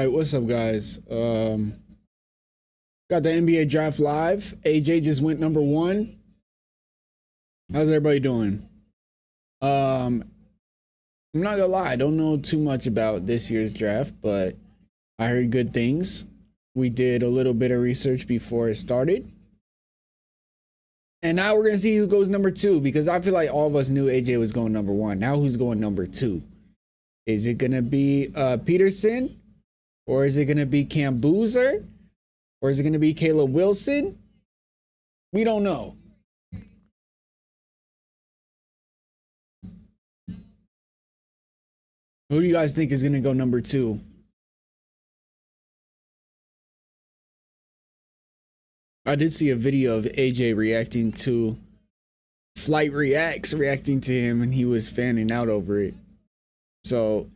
right, what's up, guys? Got the NBA draft live. AJ just went #1. How's everybody doing? I'm not gonna lie, I don't know too much about this year's draft, but I heard good things. We did a little bit of research before it started. And now we're gonna see who goes #2, because I feel like all of us knew AJ was going #1. Now who's going #2? Is it gonna be Peterson? Or is it gonna be Cam Boozer? Or is it gonna be Caleb Wilson? We don't know. Who do you guys think is gonna go #2? I did see a video of AJ reacting to Flight Reacts reacting to him, and he was fanning out over it. So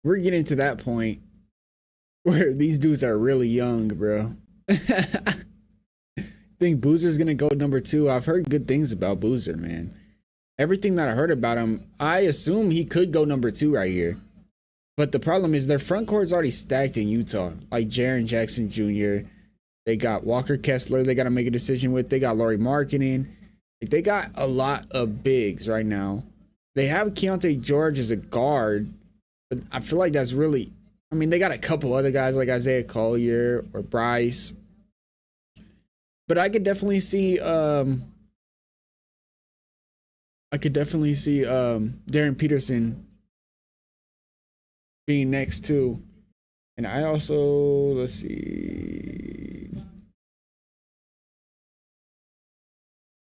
we're getting to that point where these dudes are really young, bro. Think Boozer's gonna go #2. I've heard good things about Boozer, man. Everything that I heard about him, I assume he could go #2 right here. But the problem is their front court's already stacked in Utah. Like Jaren Jackson Jr., they got Walker Kessler they got to make a decision with. They got Lauri Markkanen. Like, they got a lot of bigs right now. They have Keontae George as a guard, but I feel like that's really... I mean, they got a couple other guys like Isaiah Collier or Bryce. But I could definitely see... Darren Peterson being next too. And I also... Let's see...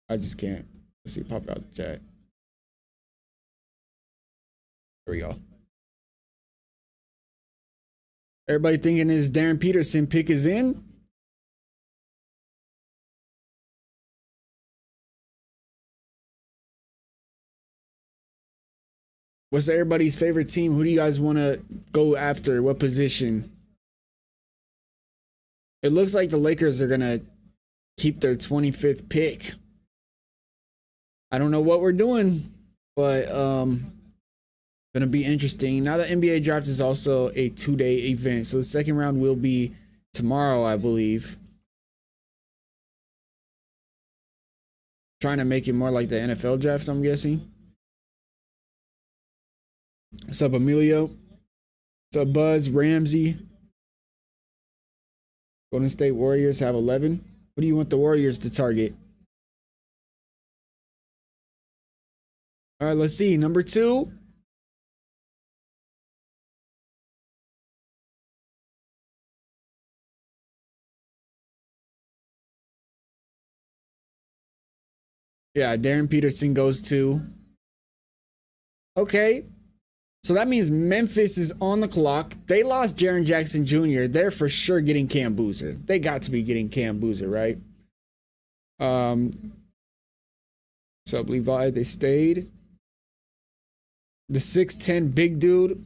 I just can't. Let's see, pop out the chat. There we go. Everybody thinking his Darren Peterson pick is in? What's everybody's favorite team? Who do you guys want to go after? What position? It looks like the Lakers are going to keep their 25th pick. I don't know what we're doing, but gonna be interesting. Now the NBA draft is also a 2-day event, so the second round will be tomorrow, I believe. Trying to make it more like the NFL draft, I'm guessing. What's up, Emilio? What's up, Buzz? Ramsey? Golden State Warriors have 11. What do you want the Warriors to target? All right, let's see. #2. Yeah, Darren Peterson goes to... Okay. So that means Memphis is on the clock. They lost Jaren Jackson Jr. They're for sure getting Cam Boozer. They got to be getting Cam Boozer, right? What's up, Levi? They stayed. The 6'10" big dude.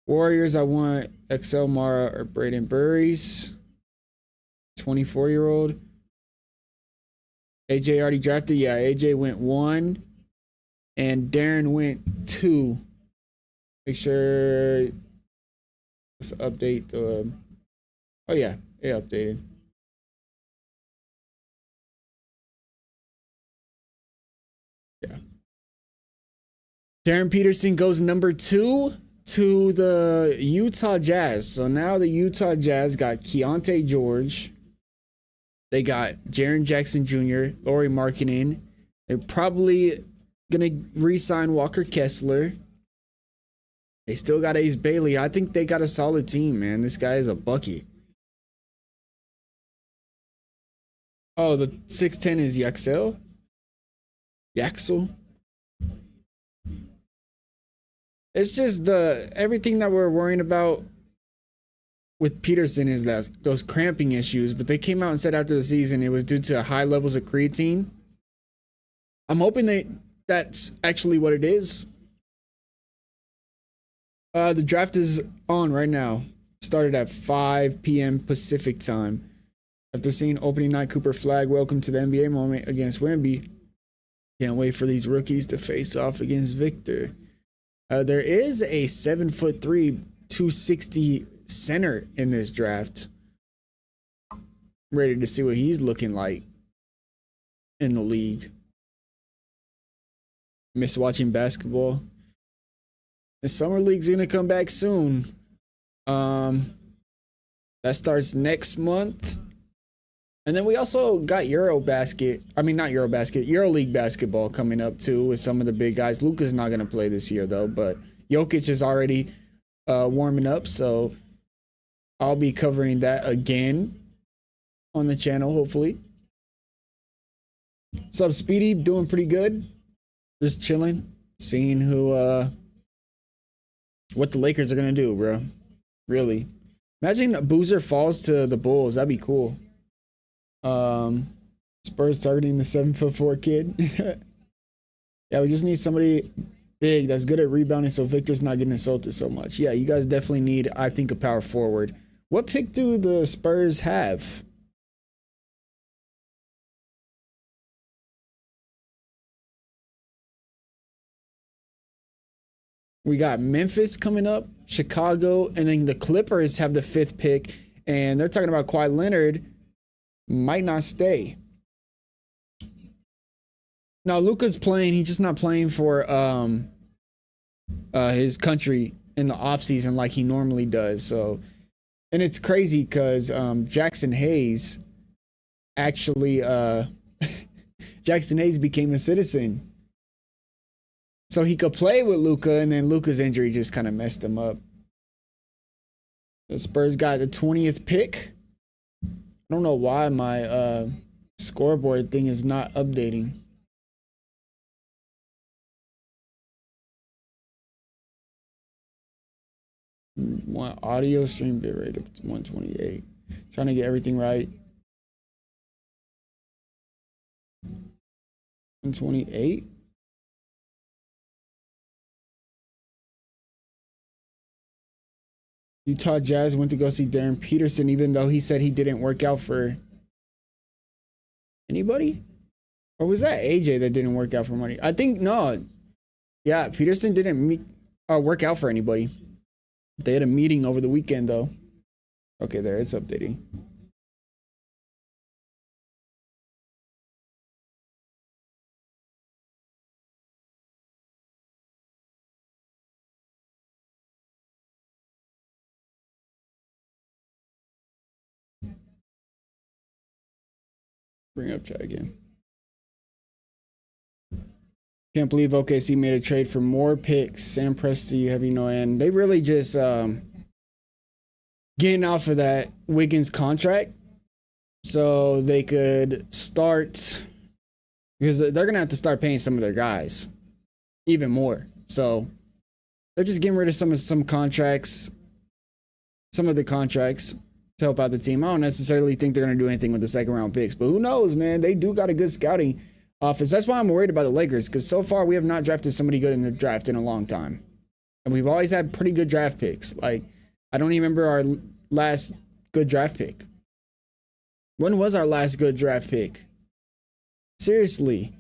Warriors, I want XL Mara or Braden Burries. 24-year-old. AJ already drafted? Yeah, AJ went 1. And Darren went 2. Make sure... Let's update the... Oh, yeah. It updated. Yeah. Darren Peterson goes #2 to the Utah Jazz. So now the Utah Jazz got Keontae George. They got Jaren Jackson Jr., Lauri Markkanen. They're probably going to re-sign Walker Kessler. They still got Ace Bailey. I think they got a solid team, man. This guy is a bucket. Oh, the 6'10" is Yaxel? Yaxel? It's just everything that we're worrying about with Peterson is that those cramping issues, but they came out and said after the season it was due to high levels of creatine. I'm hoping that's actually what it is. The draft is on right now. Started at 5 p.m. Pacific time. After seeing opening night, Cooper Flag, welcome to the NBA moment against Wemby. Can't wait for these rookies to face off against Victor. There is a 7'3", 260 center in this draft. Ready to see what he's looking like in the league. Miss watching basketball. The summer league's gonna come back soon. That starts next month. And then we also got EuroLeague basketball coming up too with some of the big guys. Luka's not gonna play this year though, but Jokic is already warming up, so I'll be covering that again on the channel, hopefully. What's up, Speedy? Doing pretty good. Just chilling, seeing what the Lakers are gonna do, bro. Really. Imagine Boozer falls to the Bulls. That'd be cool. Spurs targeting the 7'4" kid. Yeah, we just need somebody big that's good at rebounding so Victor's not getting assaulted so much. Yeah, you guys definitely need, I think, a power forward. What pick do the Spurs have? We got Memphis coming up, Chicago, and then the Clippers have the 5th pick, and they're talking about Kawhi Leonard might not stay. Now Luka's playing, he's just not playing for his country in the offseason like he normally does. So, and it's crazy because Jackson Hayes actually Jackson Hayes became a citizen. So he could play with Luka, and then Luka's injury just kind of messed him up. The Spurs got the 20th pick. I don't know why my scoreboard thing is not updating. Want audio stream bitrate of 128. Trying to get everything right. 128. Utah Jazz went to go see Darren Peterson, even though he said he didn't work out for anybody? Or was that AJ that didn't work out for money? I think, no. Yeah, Peterson didn't work out for anybody. They had a meeting over the weekend, though. Okay, there, it's updating. Bring up chat again. Can't believe OKC made a trade for more picks. Sam Presti, heavy no end. They really just getting off of that Wiggins contract so they could start, because they're going to have to start paying some of their guys even more. So they're just getting rid of some contracts, some of the contracts to help out the team. I don't necessarily think they're going to do anything with the 2nd round picks, but who knows, man? They do got a good scouting office. That's why I'm worried about the Lakers, because so far we have not drafted somebody good in the draft in a long time. And we've always had pretty good draft picks. Like, I don't even remember our last good draft pick. When was our last good draft pick? Seriously.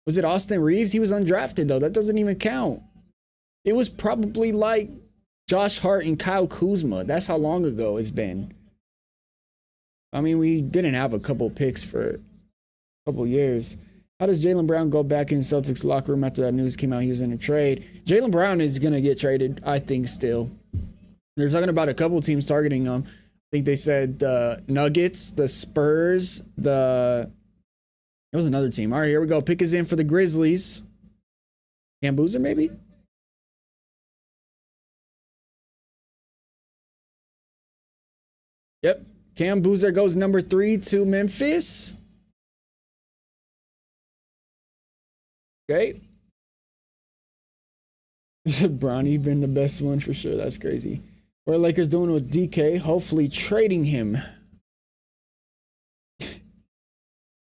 Was it Austin Reeves? He was undrafted, though. That doesn't even count. It was probably like Josh Hart and Kyle Kuzma. That's how long ago it's been. I mean, we didn't have a couple picks for a couple years. How does Jaylen Brown go back in Celtics locker room after that news came out he was in a trade? Jaylen Brown is going to get traded, I think, still. They're talking about a couple teams targeting him. I think they said the Nuggets, the Spurs, there was another team. All right, here we go. Pick is in for the Grizzlies. Cam Boozer, maybe? Yep. Cam Boozer goes number 3 to Memphis. Okay. Bronny been the best one for sure. That's crazy. What are Lakers doing with DK? Hopefully trading him.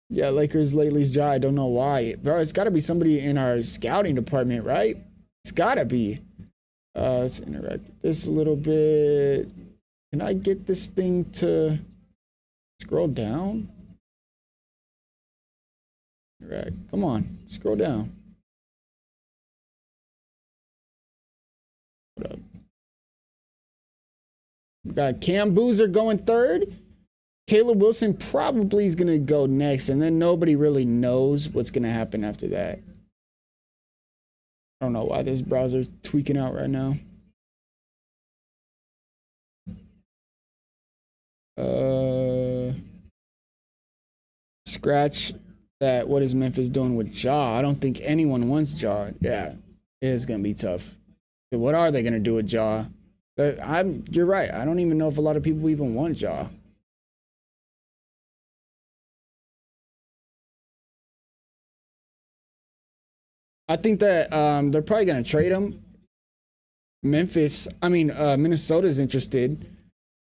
Yeah, Lakers lately's dry. I don't know why. Bro, it's got to be somebody in our scouting department, right? It's got to be. Let's interact with this a little bit. Can I get this thing to scroll down? Interact. Come on. Scroll down. What up? We got Cam Boozer going third. Caleb Wilson probably is going to go next, and then nobody really knows what's going to happen after that. I don't know why this browser's tweaking out right now. Scratch that. What is Memphis doing with Ja? I don't think anyone wants Ja. Yeah, it is going to be tough. What are they going to do with Ja? You're right. I don't even know if a lot of people even want Ja. I think that they're probably going to trade him. Minnesota's interested.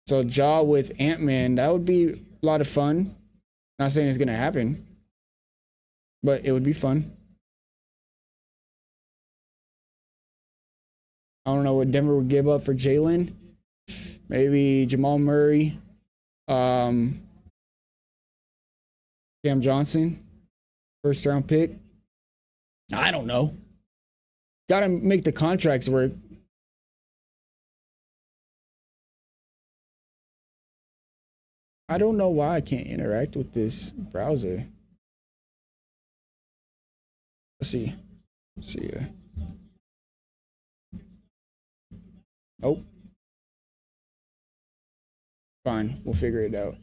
So Ja with Ant-Man, that would be a lot of fun. Not saying it's going to happen, but it would be fun. I don't know what Denver would give up for Jalen. Maybe Jamal Murray. Cam Johnson. First round pick. I don't know. Gotta make the contracts work. I don't know why I can't interact with this browser. Let's see. Let's see here. Nope. Fine, we'll figure it out.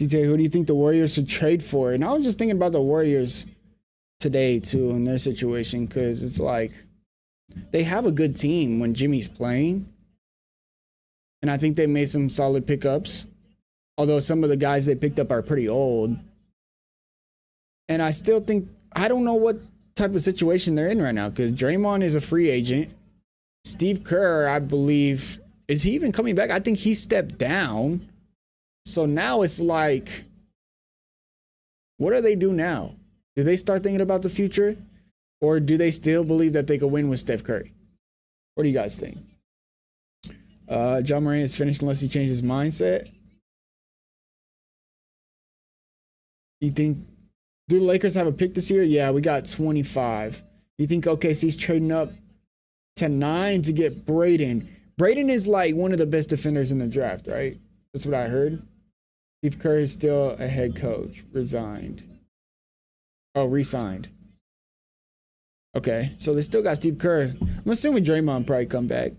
ZTAY, who do you think the Warriors should trade for? And I was just thinking about the Warriors today too in their situation, because it's like they have a good team when Jimmy's playing, and I think they made some solid pickups. Although some of the guys they picked up are pretty old, and I still think I don't know what type of situation they're in right now, because Draymond is a free agent. Steve Kerr, I believe, is he even coming back? I think he stepped down. So now it's like, what do they do now? Do they start thinking about the future? Or do they still believe that they could win with Steph Curry? What do you guys think? John Moran is finished unless he changes his mindset. You think, do the Lakers have a pick this year? Yeah, we got 25. You think OKC's trading up to 9 to get Braden? Braden is like one of the best defenders in the draft, right? That's what I heard. Steve Kerr is still a head coach. Resigned. Oh, re-signed. Okay, so they still got Steve Kerr. I'm assuming Draymond probably come back.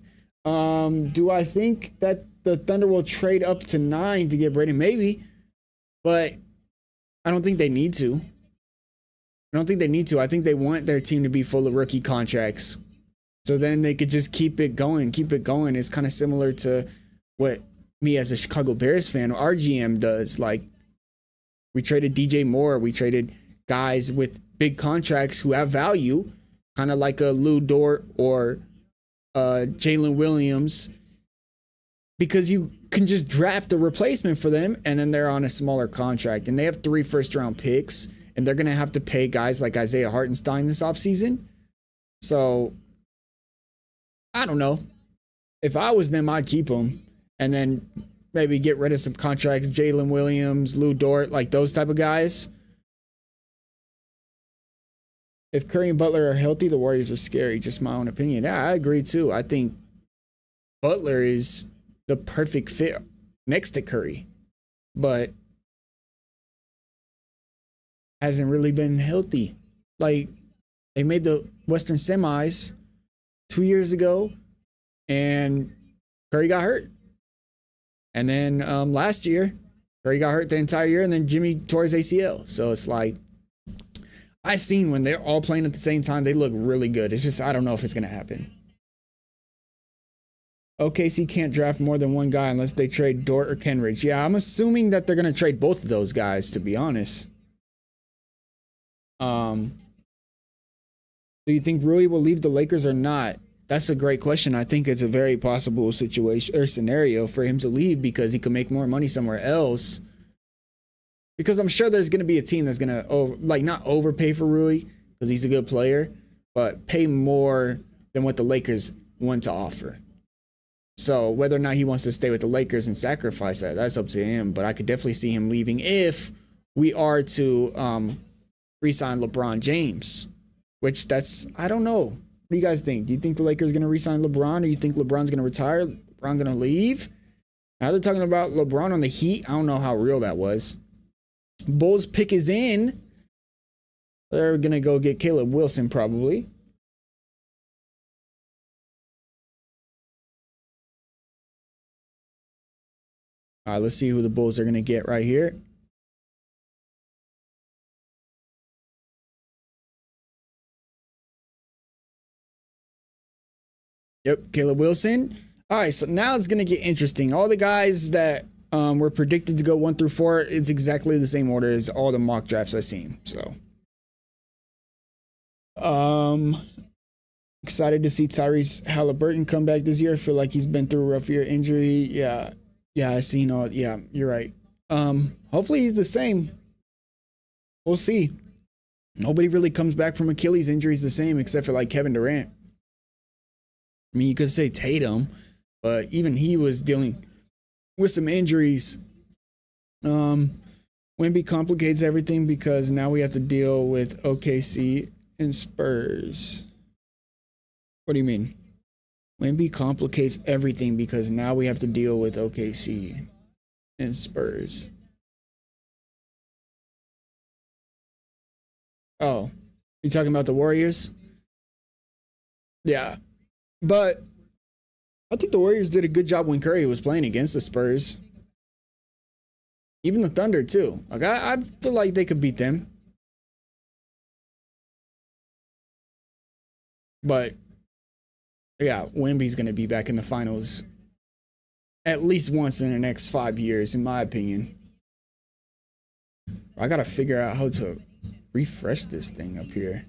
Do I think that the Thunder will trade up to 9 to get Braden? Maybe, but I don't think they need to. I don't think they need to. I think they want their team to be full of rookie contracts. So then they could just keep it going. Keep it going. It's kind of similar to what me as a Chicago Bears fan, our GM does. Like, we traded DJ Moore. We traded guys with big contracts who have value, kind of like a Lou Dort or Jalen Williams, because you can just draft a replacement for them, and then they're on a smaller contract. And they have 3 first-round picks, and they're going to have to pay guys like Isaiah Hartenstein this offseason. So I don't know. If I was them, I'd keep them and then maybe get rid of some contracts. Jalen Williams, Lou Dort, like those type of guys. If Curry and Butler are healthy, the Warriors are scary. Just my own opinion. Yeah, I agree too. I think Butler is the perfect fit next to Curry, but hasn't really been healthy. Like, they made the Western semis 2 years ago, and Curry got hurt. And then last year, Curry got hurt the entire year, and then Jimmy tore his ACL. So it's like, I've seen when they're all playing at the same time, they look really good. It's just, I don't know if it's going to happen. OKC can't draft more than one guy unless they trade Dort or Kenridge. Yeah, I'm assuming that they're going to trade both of those guys, to be honest. Do you think Rui will leave the Lakers or not? That's a great question. I think it's a very possible situation or scenario for him to leave, because he could make more money somewhere else. Because I'm sure there's going to be a team that's going to not overpay for Rui because he's a good player, but pay more than what the Lakers want to offer. So whether or not he wants to stay with the Lakers and sacrifice that, that's up to him. But I could definitely see him leaving if we are to re-sign LeBron James, which I don't know. What do you guys think? Do you think the Lakers are going to re-sign LeBron, or you think LeBron's going to retire? LeBron going to leave? Now they're talking about LeBron on the Heat. I don't know how real that was. Bulls pick is in. They're going to go get Caleb Wilson probably. All right, let's see who the Bulls are going to get right here. Yep, Caleb Wilson. All right, so now it's going to get interesting. All the guys that were predicted to go 1 through 4, it's exactly the same order as all the mock drafts I've seen. So, excited to see Tyrese Halliburton come back this year. I feel like he's been through a rough year injury. Yeah, I seen all. Yeah, you're right. Hopefully he's the same. We'll see. Nobody really comes back from Achilles injuries the same except for like Kevin Durant. I mean, you could say Tatum, but even he was dealing with some injuries. Wemby complicates everything because now we have to deal with OKC and Spurs. What do you mean? Wemby complicates everything because now we have to deal with OKC and Spurs. Oh, you talking about the Warriors? Yeah. But I think the Warriors did a good job when Curry was playing against the Spurs. Even the Thunder, too. Like I feel like they could beat them. But, yeah, Wemby's going to be back in the finals at least once in the next 5 years, in my opinion. I got to figure out how to refresh this thing up here.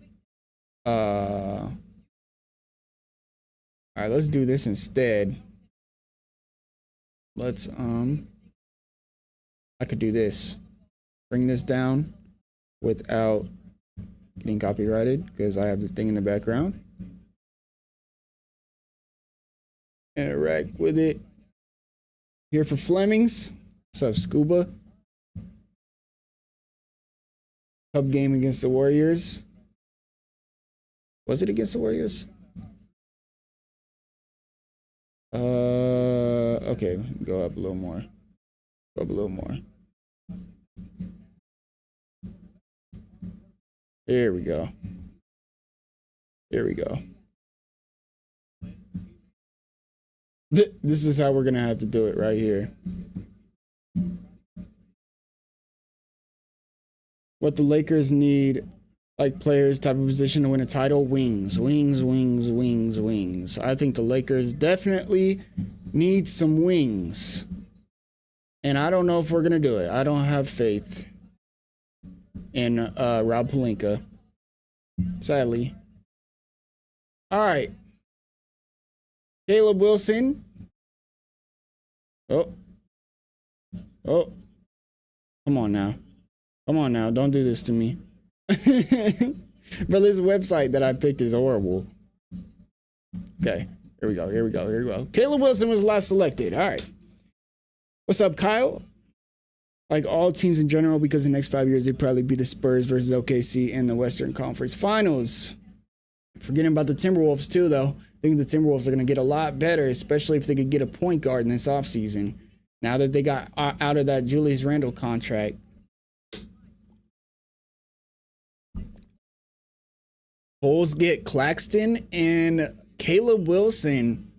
All right, let's do this instead. Let's, I could do this. Bring this down without getting copyrighted because I have this thing in the background. Interact with it. Here for Flemings. What's up, Scuba? Cup game against the Warriors. Was it against the Warriors? Okay, go up a little more. Go up a little more. There we go. There we go. This is how we're gonna have to do it right here. What the Lakers need, like players, type of position to win a title, wings. I think the Lakers definitely need some wings. And I don't know if we're going to do it. I don't have faith in Rob Pelinka, sadly. All right. Caleb Wilson. Oh. Come on now. Don't do this to me. But this website that I picked is horrible. Okay, here we go. Caleb Wilson was last selected. All right. What's up, Kyle? Like all teams in general, because the next 5 years they'd probably be the Spurs versus OKC in the Western Conference Finals. Forgetting about the Timberwolves too, though. I think the Timberwolves are going to get a lot better, especially if they could get a point guard in this offseason. Now that they got out of that Julius Randle contract. Bulls get Claxton and Caleb Wilson.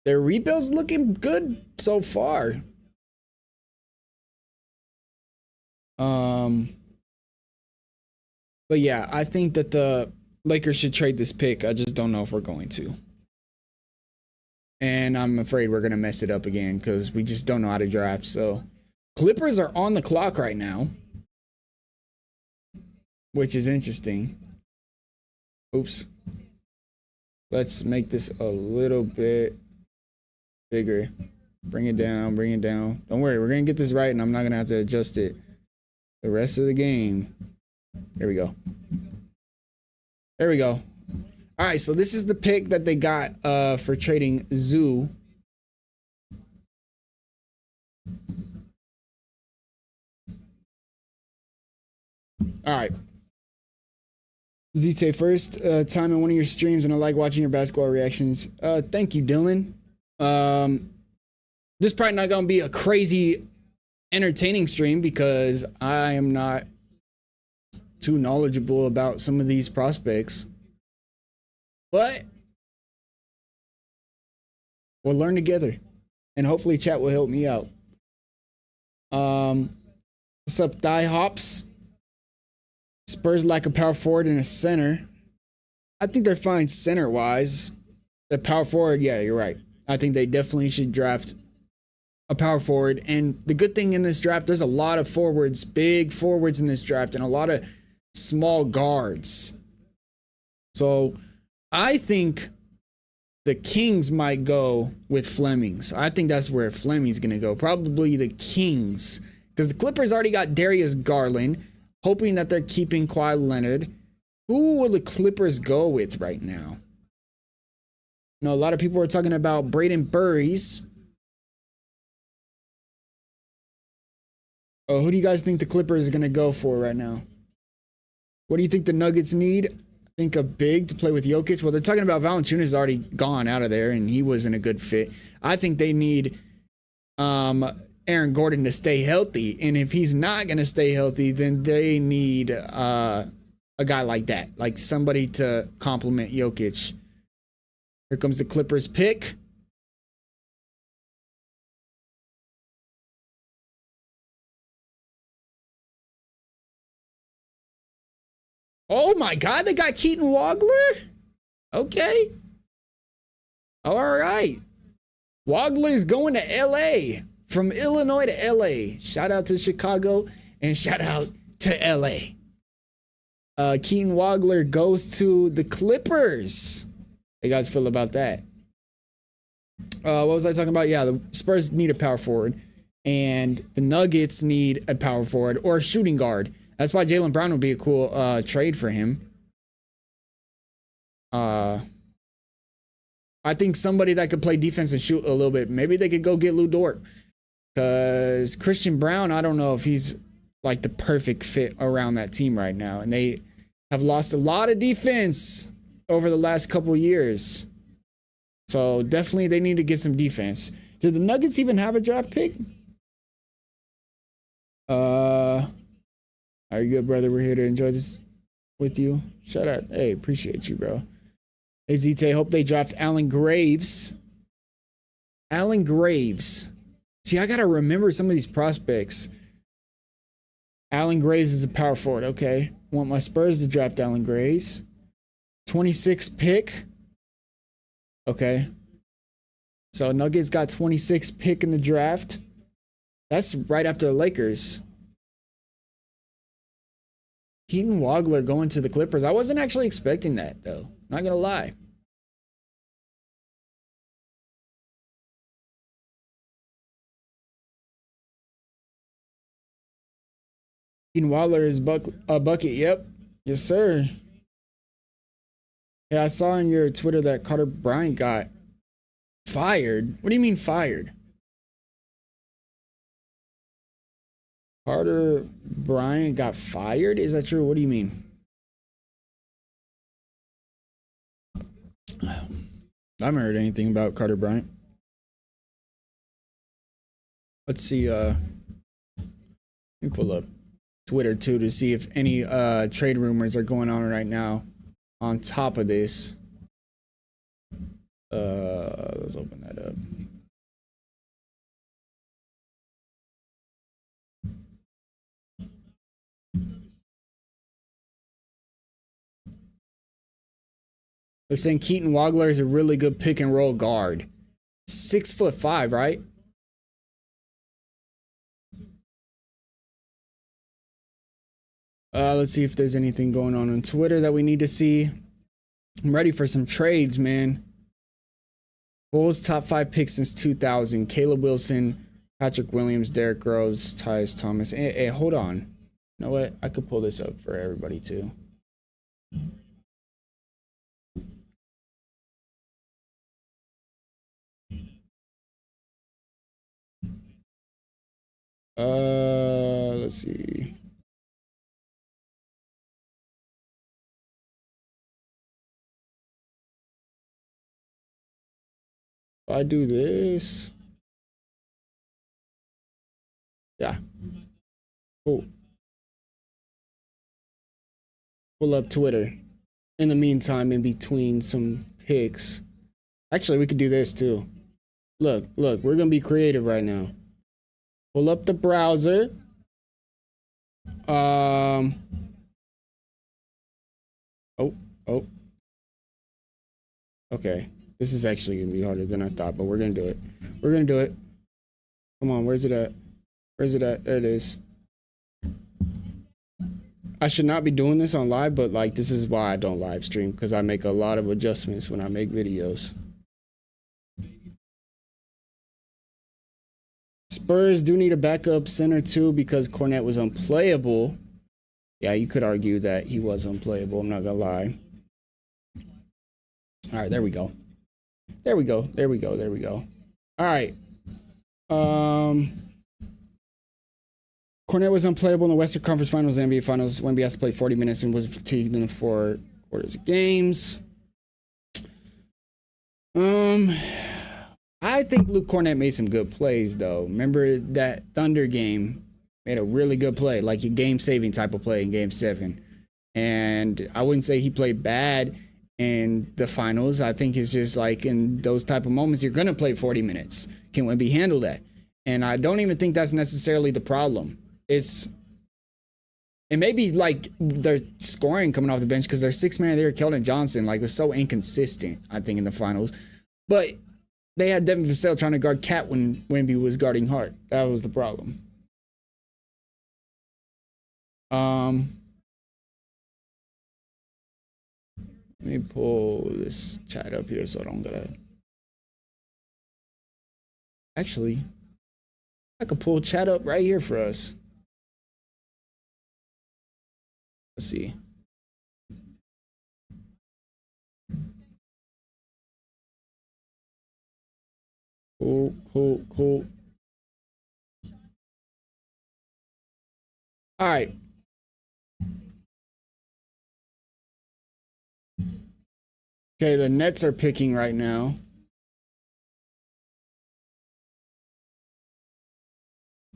Their rebuild's looking good so far. But yeah, I think that the Lakers should trade this pick. I just don't know if we're going to. And I'm afraid we're going to mess it up again because we just don't know how to draft. So Clippers are on the clock right now, which is interesting. Oops. Let's make this a little bit bigger. Bring it down. Don't worry, we're going to get this right, and I'm not going to have to adjust it the rest of the game. There we go. All right, so this is the pick that they got for trading Zoo. All right. ZTAY, first time in one of your streams, and I like watching your basketball reactions. Thank you, Dylan. This probably not gonna be a crazy entertaining stream because I am not too knowledgeable about some of these prospects, but we'll learn together, and hopefully chat will help me out. What's up, Thigh Hops? Spurs lack a power forward and a center. I think they're fine center wise. The power forward, yeah, you're right. I think they definitely should draft a power forward. And the good thing in this draft, there's a lot of forwards, big forwards in this draft, and a lot of small guards. So I think the Kings might go with Flemings. I think that's where Fleming's going to go. Probably the Kings. Because the Clippers already got Darius Garland, hoping that they're keeping Kawhi Leonard. Who will the Clippers go with right now? You know, a lot of people are talking about Braden Burries. Oh, who do you guys think the Clippers are going to go for right now? What do you think the Nuggets need? I think a big to play with Jokic. Well, they're talking about Valanciunas already gone out of there, and he wasn't a good fit. I think they need Aaron Gordon to stay healthy, and if he's not going to stay healthy, then they need a guy like that, like somebody to complement Jokic. Here comes the Clippers pick. Oh my God, they got Keaton Wagler? Okay. All right. Wagler's going to LA. From Illinois to LA. Shout out to Chicago and shout out to LA. Keaton Wagler goes to the Clippers. How you guys feel about that? What was I talking about? Yeah, the Spurs need a power forward, and the Nuggets need a power forward or a shooting guard. That's why Jaylen Brown would be a cool trade for him. I think somebody that could play defense and shoot a little bit. Maybe they could go get Lou Dort. Because Christian Brown, I don't know if he's like the perfect fit around that team right now. And they have lost a lot of defense over the last couple years. So definitely they need to get some defense. Did the Nuggets even have a draft pick? Are you good, brother? We're here to enjoy this with you. Shout out. Hey, appreciate you, bro. Hey, ZTAY, hope they draft Allen Graves. Allen Graves. See, I got to remember some of these prospects. Allen Graves is a power forward. Okay. Want my Spurs to draft Allen Graves. 26th pick. Okay. So Nuggets got 26th pick in the draft. That's right after the Lakers. Keaton Wagler going to the Clippers. I wasn't actually expecting that, though. Not going to lie. Keaton Wagler is a bucket. Yep. Yes, sir. Yeah, I saw on your Twitter that Carter Bryant got fired. What do you mean fired? Carter Bryant got fired? Is that true? What do you mean? I haven't heard anything about Carter Bryant. Let's see. Let me pull up Twitter too to see if any trade rumors are going on right now. On top of this, let's open that up. They're saying Keaton Wagler is a really good pick and roll guard. 6'5", right? Let's see if there's anything going on Twitter that we need to see. I'm ready for some trades, man. Bulls top 5 picks since 2000. Caleb Wilson, Patrick Williams, Derrick Rose, Tyus Thomas. Hey, hold on. You know what? I could pull this up for everybody too. Let's see. If I do this, Yeah. Cool. Pull up Twitter. In the meantime, in between some pics. Actually, we could do this too. Look, we're gonna be creative right now. Pull up the browser. Oh. Okay. This is actually gonna be harder than I thought, but we're gonna do it. We're gonna do it. Come on, where's it at? Where's it at? There it is. I should not be doing this on live, but like this is why I don't live stream, because I make a lot of adjustments when I make videos. Spurs do need a backup center too, because Cornet was unplayable. Yeah, you could argue that he was unplayable, I'm not gonna lie. All right, there we go. There we go. There we go. There we go. All right. Cornet was unplayable in the Western Conference Finals and NBA Finals. Wemby has to play 40 minutes and was fatigued in the 4 quarters of games. I think Luke Cornet made some good plays, though. Remember that Thunder game? Made a really good play, like a game-saving type of play in Game 7. And I wouldn't say he played bad in the finals. I think it's just like in those type of moments, you're going to play 40 minutes. Can Wemby handle that? And I don't even think that's necessarily the problem. It may be like their scoring coming off the bench because their 6th man there, Keldon Johnson, like was so inconsistent, I think, in the finals. But they had Devin Vassell trying to guard Cat when Wemby was guarding Hart. That was the problem. Let me pull this chat up here so I don't gotta. Actually, I could pull chat up right here for us. Let's see. Cool. All right. Okay, the Nets are picking right now.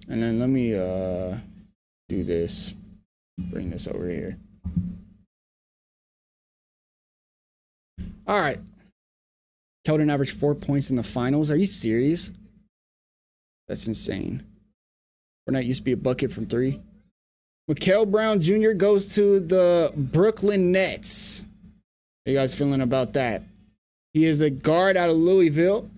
And then let me do this. Bring this over here. All right. Keldon averaged 4 points in the finals. Are you serious? That's insane. Fournette used to be a bucket from 3. Mikal Brown Jr. goes to the Brooklyn Nets. How you guys feeling about that? He is a guard out of Louisville.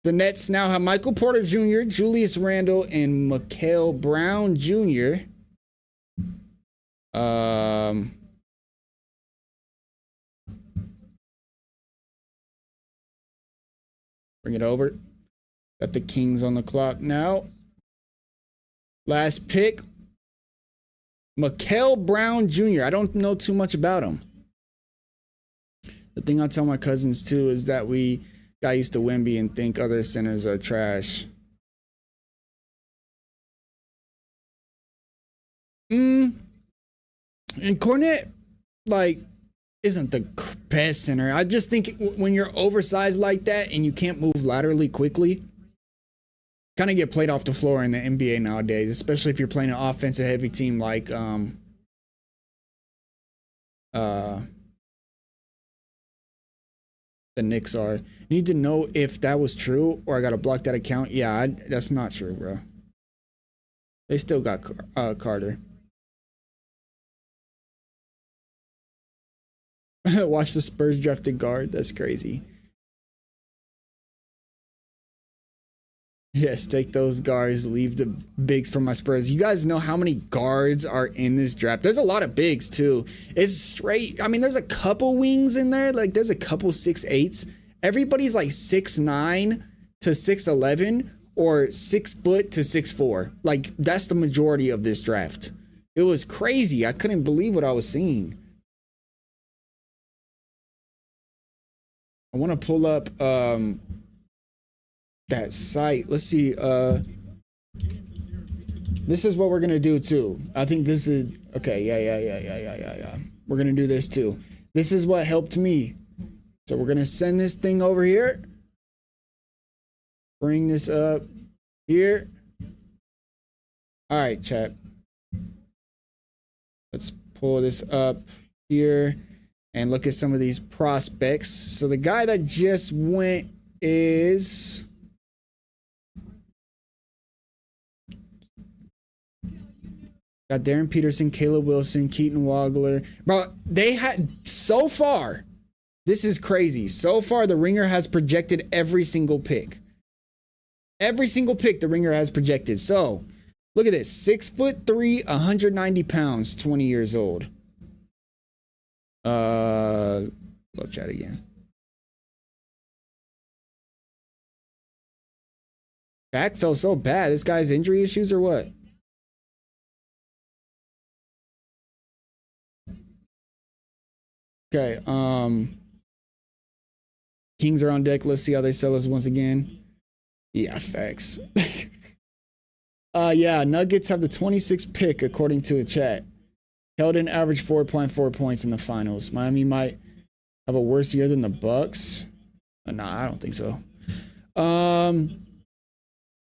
The Nets now have Michael Porter Jr., Julius Randle, and Mikal Brown Jr. Bring it over. Got the Kings on the clock now. Last pick. Mikal Brown Jr. I don't know too much about him. The thing I tell my cousins too is that we got used to Wemby and think other centers are trash. And Cornet, like, isn't the best center. I just think when you're oversized like that and you can't move laterally quickly, kind of get played off the floor in the NBA nowadays, especially if you're playing an offensive heavy team like the Knicks are. Need to know if that was true or I gotta block that account. Yeah, that's not true, bro. They still got Carter. Watch the Spurs drafted guard. That's crazy. Yes, take those guards. Leave the bigs for my Spurs. You guys know how many guards are in this draft? There's a lot of bigs too. It's straight. I mean, there's a couple wings in there. Like there's a couple 6'8s. Everybody's like 6'9 to 6'11 or 6 foot to 6'4. Like that's the majority of this draft. It was crazy. I couldn't believe what I was seeing. I want to pull up that site. Let's see. This is what we're gonna do too. I think this is okay. Yeah. We're gonna do this too. This is what helped me. So we're gonna send this thing over here. Bring this up here. All right, chat. Let's pull this up here and look at some of these prospects. So the guy that just went is got Darren Peterson, Caleb Wilson, Keaton Wagler. Bro, they had so far. This is crazy. So far, the Ringer has projected every single pick. Every single pick the Ringer has projected. So look at this. 6'3", 190 pounds, 20 years old. Love chat again. Back felt so bad. This guy's injury issues or what? Okay, Kings are on deck. Let's see how they sell us once again. Yeah, facts. Yeah, Nuggets have the 26th pick according to the chat. Held an average 4.4 points in the finals. Miami might have a worse year than the Bucks. Nah, I don't think so. All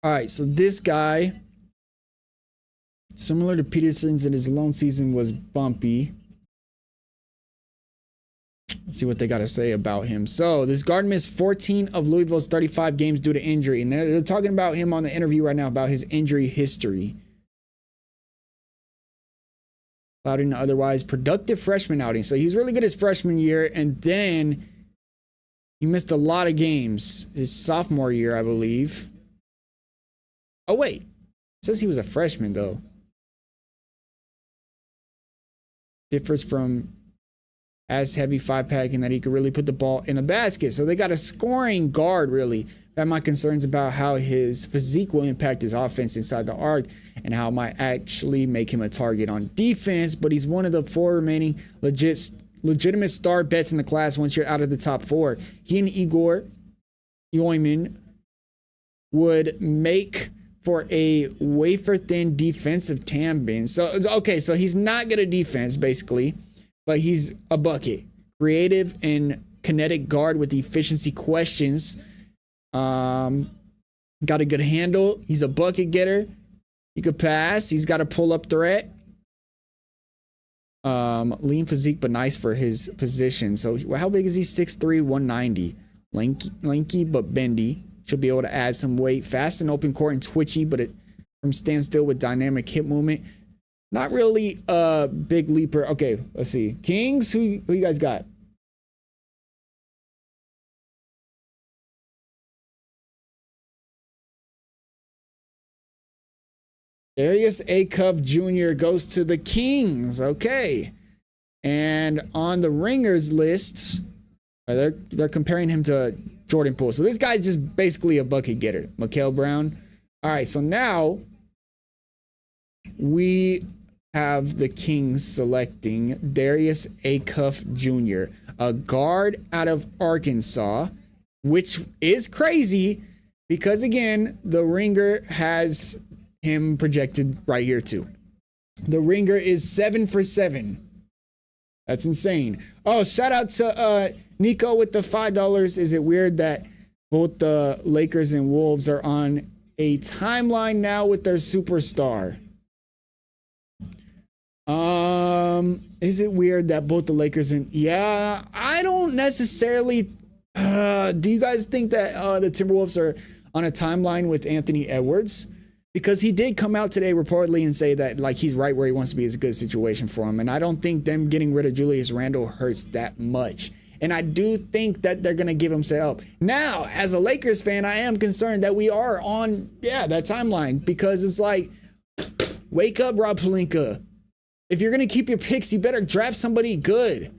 right, so this guy, similar to Peterson's in his lone season, was bumpy. Let's see what they got to say about him. So this guard missed 14 of Louisville's 35 games due to injury. And they're talking about him on the interview right now about his injury history. Clouding an otherwise productive freshman outing. So he was really good his freshman year. And then he missed a lot of games his sophomore year, I believe. Oh, wait. It says he was a freshman, though. Differs from as heavy 5-pack and that he could really put the ball in the basket. So they got a scoring guard, really. I have my concerns about how his physique will impact his offense inside the arc and how it might actually make him a target on defense. But he's one of the 4 remaining legitimate star bets in the class once you're out of the top 4. He and Igor Yoyman would make for a wafer-thin defensive tandem. So, okay, so he's not good at defense, basically. But he's a bucket. Creative and kinetic guard with efficiency questions. Got a good handle. He's a bucket getter. He could pass. He's got a pull-up threat. Lean physique, but nice for his position. So how big is he? 6'3", 190. Lanky but bendy. Should be able to add some weight. Fast in open court and twitchy, but from standstill with dynamic hip movement. Not really a big leaper. Okay, let's see. Kings, who you guys got? Darius Acuff Jr. goes to the Kings. Okay. And on the Ringers list, they're comparing him to Jordan Poole. So this guy's just basically a bucket getter. Mikael Brown. All right, so now we have the Kings selecting Darius Acuff Jr., a guard out of Arkansas, which is crazy because, again, the Ringer has him projected right here, too. The Ringer is 7 for 7. That's insane. Oh, shout out to Nico with the $5. Is it weird that both the Lakers and Wolves are on a timeline now with their superstar? Is it weird that both the Lakers and yeah, I don't necessarily do you guys think that the Timberwolves are on a timeline with Anthony Edwards? Because he did come out today reportedly and say that like he's right where he wants to be. Is a good situation for him. And I don't think them getting rid of Julius Randle hurts that much. And I do think that they're going to give him some help. Now, as a Lakers fan, I am concerned that we are on, that timeline. Because it's like, wake up, Rob Pelinka. If you're going to keep your picks, you better draft somebody good.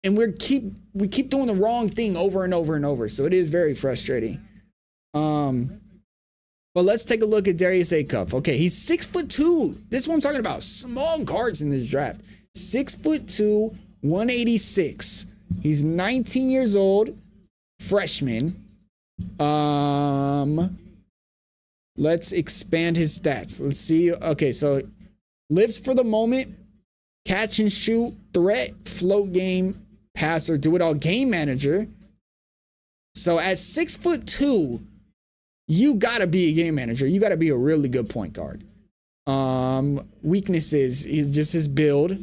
And we keep doing the wrong thing over and over and over. So it is very frustrating. But let's take a look at Darius Acuff. Okay, he's 6'2". This is what I'm talking about. Small guards in this draft. 6'2", 186. He's 19 years old. Freshman. Let's expand his stats. Let's see. Okay, so lives for the moment. Catch and shoot. Threat. Float game. Passer. Do it all. Game manager. So at 6'2", you gotta be a game manager. You gotta be a really good point guard. Weaknesses is just his build.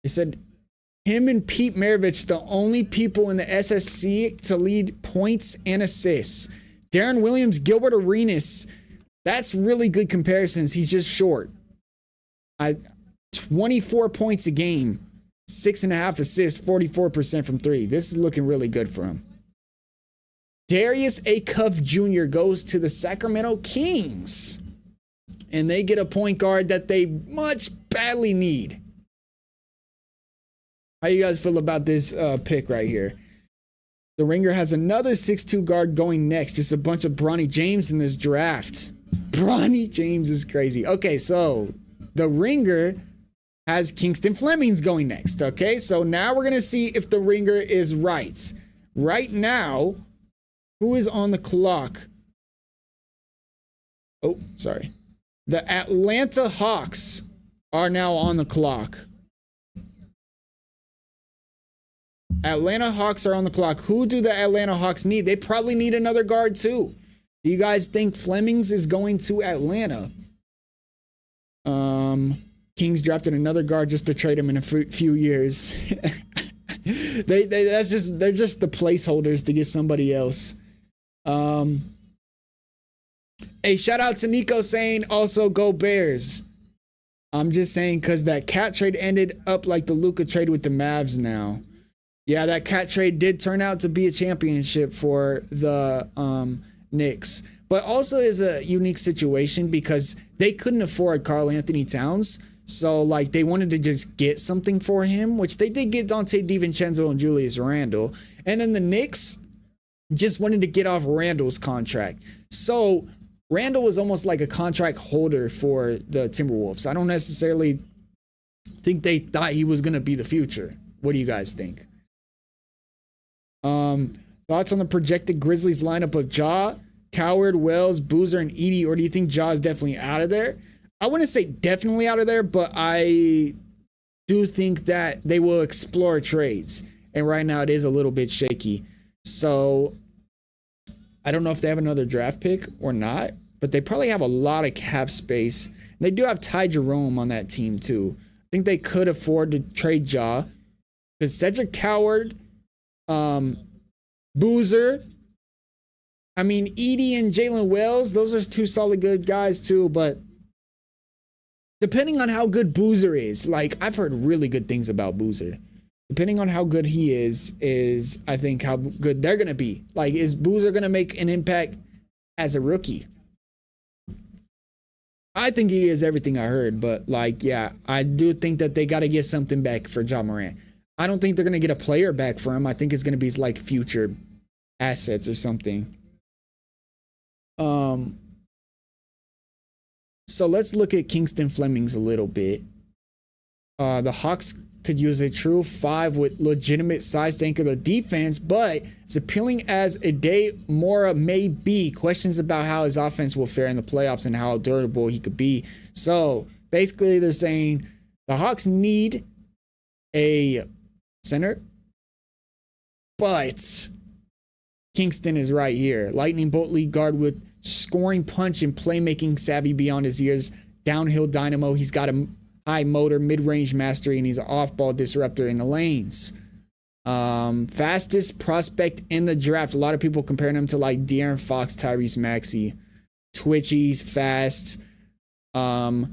He said him and Pete Maravich, the only people in the SSC to lead points and assists. Darren Williams, Gilbert Arenas, that's really good comparisons. He's just short. 24 points a game, 6.5 assists, 44% from three. This is looking really good for him. Darius A. Cuff Jr. goes to the Sacramento Kings, and they get a point guard that they much badly need. How you guys feel about this pick right here? The Ringer has another 6'2 guard going next. Just a bunch of Bronny James in this draft. Bronny James is crazy. Okay, so the Ringer has Kingston Flemings going next. Okay, so now we're going to see if the Ringer is right. Right now, who is on the clock? Oh, sorry. The Atlanta Hawks are now on the clock. Atlanta Hawks are on the clock. Who do the Atlanta Hawks need? They probably need another guard too. Do you guys think Flemings is going to Atlanta? Kings drafted another guard just to trade him in a few years. they're just the placeholders to get somebody else. Hey, shout out to Nico saying also go Bears. I'm just saying because that cat trade ended up like the Luka trade with the Mavs now. Yeah, that cat trade did turn out to be a championship for the Knicks. But also is a unique situation because they couldn't afford Karl Anthony Towns. So, like, they wanted to just get something for him, which they did get Dante DiVincenzo and Julius Randle. And then the Knicks just wanted to get off Randle's contract. So, Randle was almost like a contract holder for the Timberwolves. I don't necessarily think they thought he was going to be the future. What do you guys think? Thoughts on the projected Grizzlies lineup of Ja, Coward, Wells, Boozer, and Edey, or do you think Ja is definitely out of there? I wouldn't say definitely out of there, but I do think that they will explore trades. And right now it is a little bit shaky. So I don't know if they have another draft pick or not, but they probably have a lot of cap space. And they do have Ty Jerome on that team too. I think they could afford to trade Ja because Cedric Coward, Boozer, I mean, Edey and Jalen Wells, those are two solid good guys too, but depending on how good Boozer is, like I've heard really good things about Boozer. Depending on how good he is I think how good they're going to be. Like, is Boozer going to make an impact as a rookie? I think he is everything I heard, but like, yeah, I do think that they got to get something back for Ja Morant. I don't think they're going to get a player back for him. I think it's going to be like future assets or something. So let's look at Kingston Flemings a little bit. The Hawks could use a true 5 with legitimate size to anchor their defense, but as appealing as Adey Mora may be, questions about how his offense will fare in the playoffs and how durable he could be. So basically they're saying the Hawks need a center, but Kingston is right here. Lightning bolt lead guard with scoring punch and playmaking savvy beyond his years. Downhill dynamo. He's got a high motor, mid-range mastery, and he's an off-ball disruptor in the lanes. Fastest prospect in the draft. A lot of people comparing him to like De'Aaron Fox, Tyrese Maxey. Twitchy, he's fast. Let's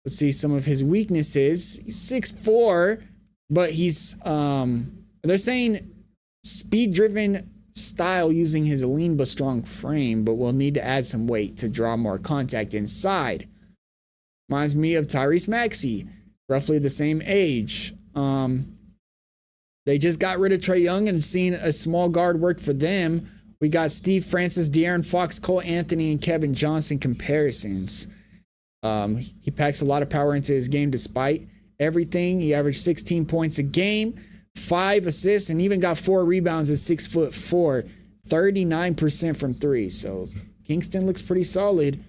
see some of his weaknesses. He's 6'4", but he's they're saying speed-driven style using his lean but strong frame, but will need to add some weight to draw more contact inside. Reminds me of Tyrese Maxey, roughly the same age. They just got rid of Trae Young and seen a small guard work for them. We got Steve Francis, De'Aaron Fox, Cole Anthony, and Kevin Johnson comparisons. He packs a lot of power into his game despite everything. He averaged 16 points a game, 5 assists, and even got 4 rebounds at 6'4", 39% from 3. So Kingston looks pretty solid.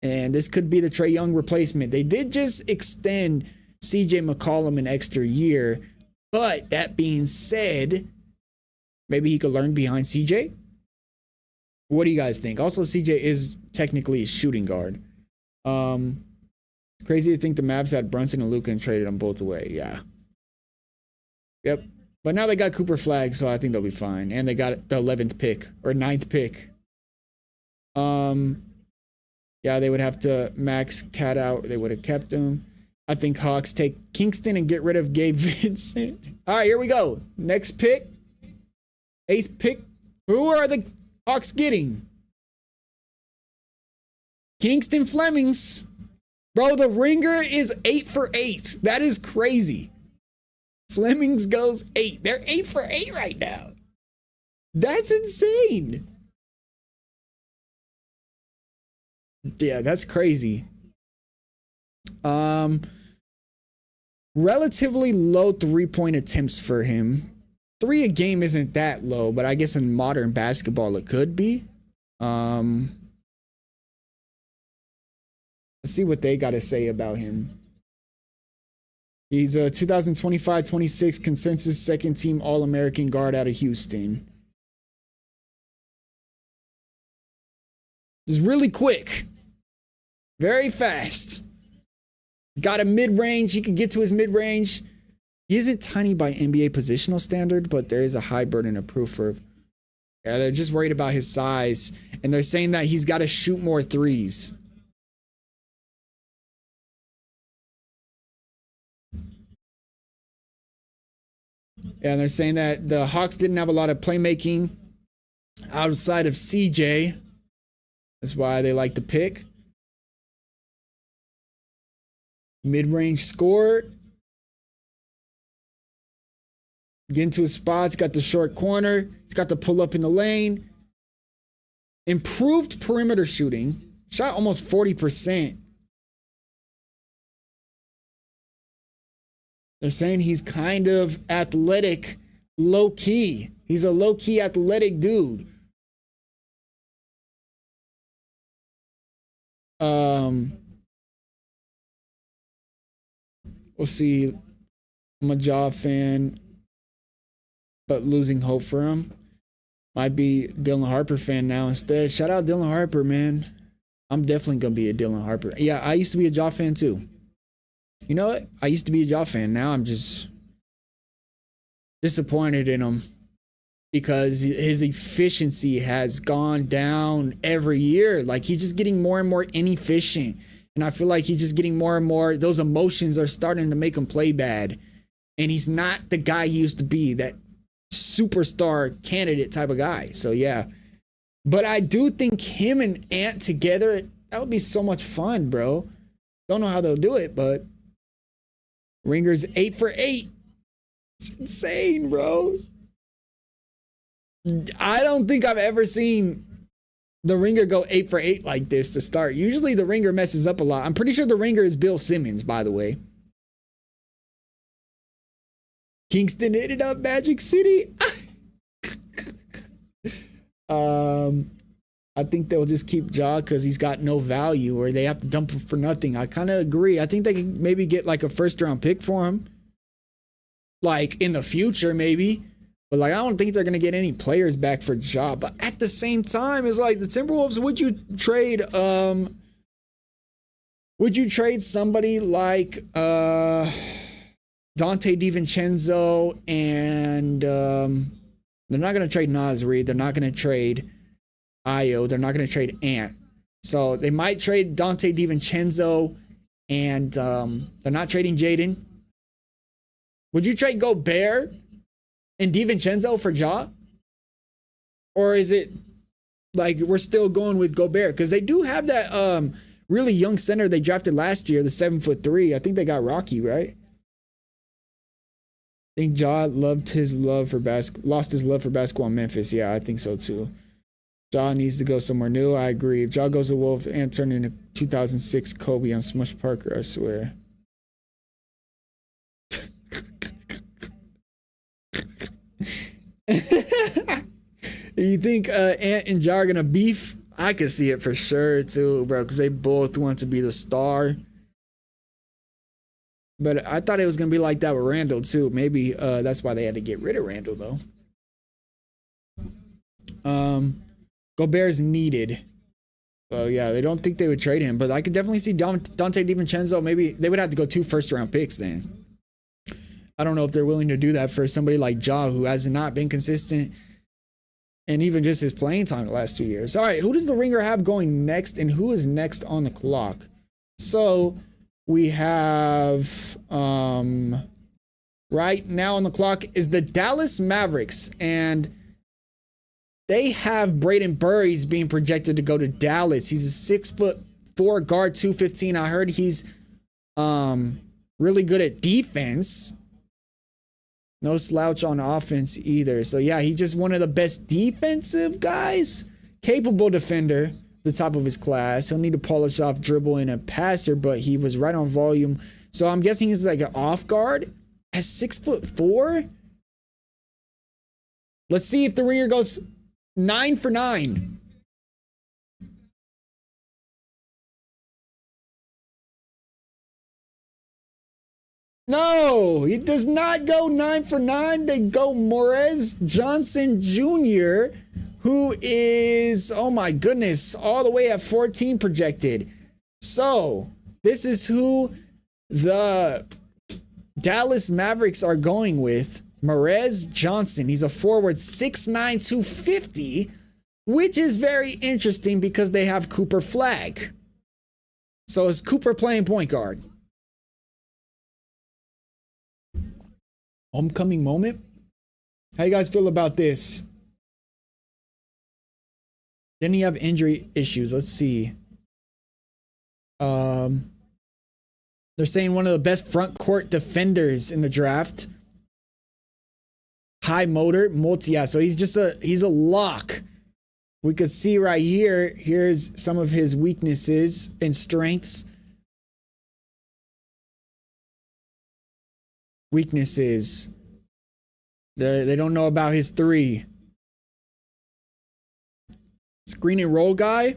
And this could be the Trae Young replacement. They did just extend CJ McCollum an extra year. But that being said, maybe he could learn behind CJ. What do you guys think? Also, CJ is technically a shooting guard. Crazy to think the Mavs had Brunson and Luka and traded them both away. Yeah. Yep. But now they got Cooper Flag, so I think they'll be fine. And they got the 11th pick or 9th pick. Yeah, they would have to max Cat out. They would have kept him. I think Hawks take Kingston and get rid of Gabe Vincent. All right, here we go. Next pick. 8th pick. Who are the Hawks getting? Kingston Flemings. Bro, the ringer is 8 for 8. That is crazy. Flemings goes 8. They're 8 for 8 right now. That's insane. Yeah, that's crazy. Relatively low 3-point attempts for him. 3 a game isn't that low, but I guess in modern basketball it could be. Let's see what they got to say about him. He's a 2025-26 consensus second team All-American guard out of Houston. He's really quick. Very fast. Got a mid-range. He can get to his mid-range. He isn't tiny by NBA positional standard, but there is a high burden of proof for... Yeah, they're just worried about his size. And they're saying that he's got to shoot more threes. Yeah, and they're saying that the Hawks didn't have a lot of playmaking outside of CJ. That's why they like to pick. Mid-range scorer. Get into his spots. He's got the short corner. He's got the pull up in the lane. Improved perimeter shooting. Shot almost 40%. They're saying he's kind of athletic, low-key. He's a low-key athletic dude. We'll see. I'm a Ja fan, but losing hope for him. Might be Dylan Harper fan now instead. Shout out Dylan Harper, man. I'm definitely going to be a Dylan Harper. Yeah, I used to be a Ja fan too. You know what? I used to be a Ja fan. Now I'm just disappointed in him because his efficiency has gone down every year. Like, he's just getting more and more inefficient. And I feel like he's just getting more and more, those emotions are starting to make him play bad. And he's not the guy he used to be, that superstar candidate type of guy. So, yeah. But I do think him and Ant together, that would be so much fun, bro. Don't know how they'll do it, but Ringer's 8 for 8. It's insane, bro. I don't think I've ever seen the Ringer go 8 for 8 like this to start. Usually the Ringer messes up a lot. I'm pretty sure the Ringer is Bill Simmons, by the way. Kingston hit it up, Magic City. I think they'll just keep Ja because he's got no value, or they have to dump him for nothing. I kind of agree. I think they can maybe get like a first-round pick for him. Like in the future, maybe. But like, I don't think they're going to get any players back for Ja. But at the same time, it's like the Timberwolves, would you trade somebody like Dante DiVincenzo and they're not going to trade Naz Reid. They're not going to trade Ayo. They're not going to trade Ant. So they might trade Dante DiVincenzo and they're not trading Jaden. Would you trade Gobert and DiVincenzo for Ja? Or is it like we're still going with Gobert? Because they do have that really young center they drafted last year, the 7'3". I think they got Rocky, right? I think Ja lost his love for basketball in Memphis. Yeah, I think so too. Ja needs to go somewhere new. I agree. If Ja goes to Wolves and turn into 2006 Kobe on Smush Parker, I swear. You think Ant and Ja are gonna beef? I could see it for sure too, bro, because they both want to be the star. But I thought it was gonna be like that with Randall too. Maybe that's why they had to get rid of Randall though. Gobert's needed. Oh yeah, they don't think they would trade him, but I could definitely see Dante DiVincenzo. Maybe they would have to go 2 first-round picks then. I don't know if they're willing to do that for somebody like Ja, who has not been consistent, and even just his playing time the last 2 years. All right, who does the Ringer have going next, and who is next on the clock? So we have right now on the clock is the Dallas Mavericks, and they have Braden Burries being projected to go to Dallas. He's a 6'4" guard, 215. I heard he's really good at defense. No slouch on offense either. So yeah, he's just one of the best defensive guys. Capable defender, the top of his class. He'll need to polish off dribble and a passer, but he was right on volume. So I'm guessing he's like an off guard at 6'4". Let's see if the Ringer goes 9 for 9. No, he does not go 9 for 9. They go Morez Johnson Jr., who is, oh my goodness, all the way at 14 projected. So this is who the Dallas Mavericks are going with. Morez Johnson. He's a forward, 6'9", 250, which is very interesting because they have Cooper Flagg. So is Cooper playing point guard? Homecoming moment? How you guys feel about this? Didn't he have injury issues? Let's see. They're saying one of the best front court defenders in the draft. High motor, yeah, so he's a lock. We could see right here, here's some of his weaknesses and strengths. Weaknesses. They don't know about his 3. Screen and roll guy.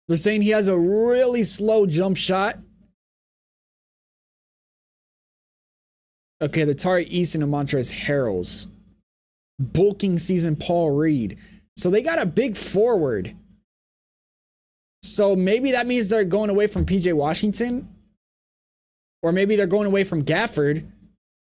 They're saying he has a really slow jump shot. Okay, the Tari Eason and Montrezl Harrells. Bulking season Paul Reed. So they got a big forward. So maybe that means they're going away from PJ Washington. Or maybe they're going away from Gafford.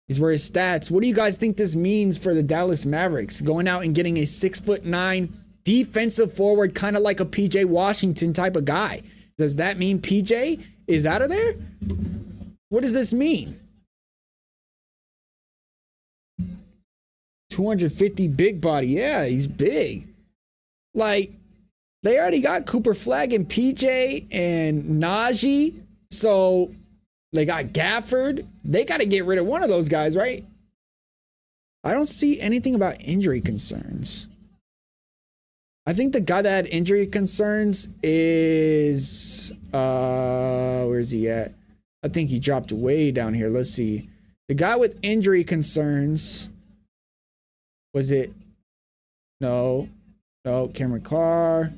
These were his stats. What do you guys think this means for the Dallas Mavericks? Going out and getting a 6'9" defensive forward, kind of like a PJ Washington type of guy. Does that mean PJ is out of there? What does this mean? 250 big body. Yeah, he's big. Like, they already got Cooper Flagg and PJ and Najee. So they got Gafford. They got to get rid of one of those guys, right? I don't see anything about injury concerns. I think the guy that had injury concerns is where's he at? I think he dropped way down here. Let's see. The guy with injury concerns, was it? No, Cameron Carr.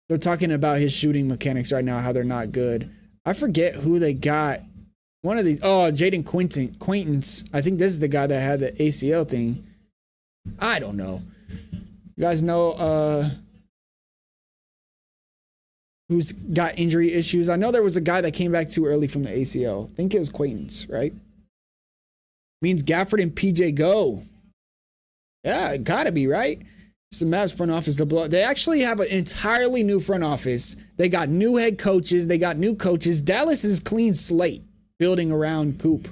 They're talking about his shooting mechanics right now, how they're not good. I forget who they got. One of these. Oh, Jaden Quaintance. I think this is the guy that had the ACL thing. I don't know. You guys know who's got injury issues? I know there was a guy that came back too early from the ACL. I think it was Quaintance, right? Means Gafford and PJ go. Yeah, it gotta be, right? It's the Mavs front office to blow. They actually have an entirely new front office. They got new head coaches. They got new coaches. Dallas is clean slate building around Coop.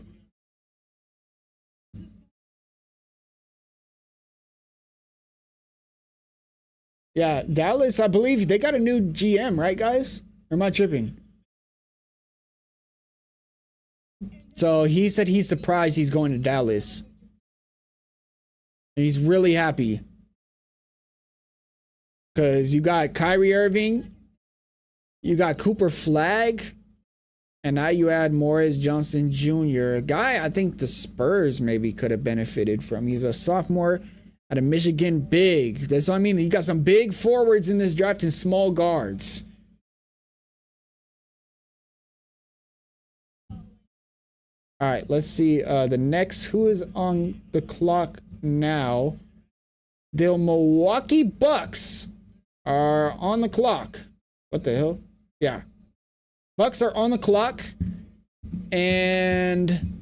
Yeah, Dallas, I believe they got a new GM, right, guys? Or am I tripping? So he said he's surprised he's going to Dallas. And he's really happy. Because you got Kyrie Irving, you got Cooper Flagg, and now you add Morris Johnson Jr., a guy I think the Spurs maybe could have benefited from. He's a sophomore out of Michigan, big. That's what I mean. You got some big forwards in this draft and small guards. All right, let's see. The next, who is on the clock now? The Milwaukee Bucks are on the clock. What the hell? Yeah. Bucks are on the clock. And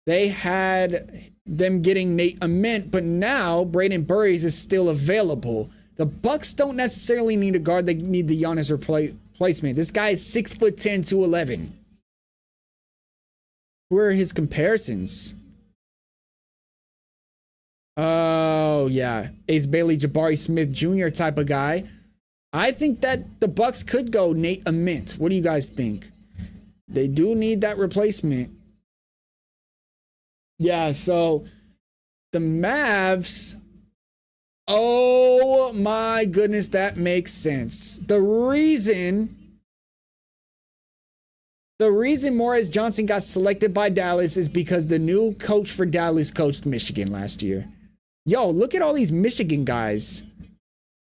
they had them getting Nate Ament, but now Braden Burries is still available. The Bucks don't necessarily need a guard. They need the Giannis replacement. This guy is 6'10", 211. Where are his comparisons? Oh, yeah. Ace Bailey, Jabari Smith Jr. type of guy. I think that the Bucks could go Nate Ament. What do you guys think? They do need that replacement. Yeah, so the Mavs. Oh my goodness, that makes sense. The reason Morris Johnson got selected by Dallas is because the new coach for Dallas coached Michigan last year. Yo, look at all these Michigan guys.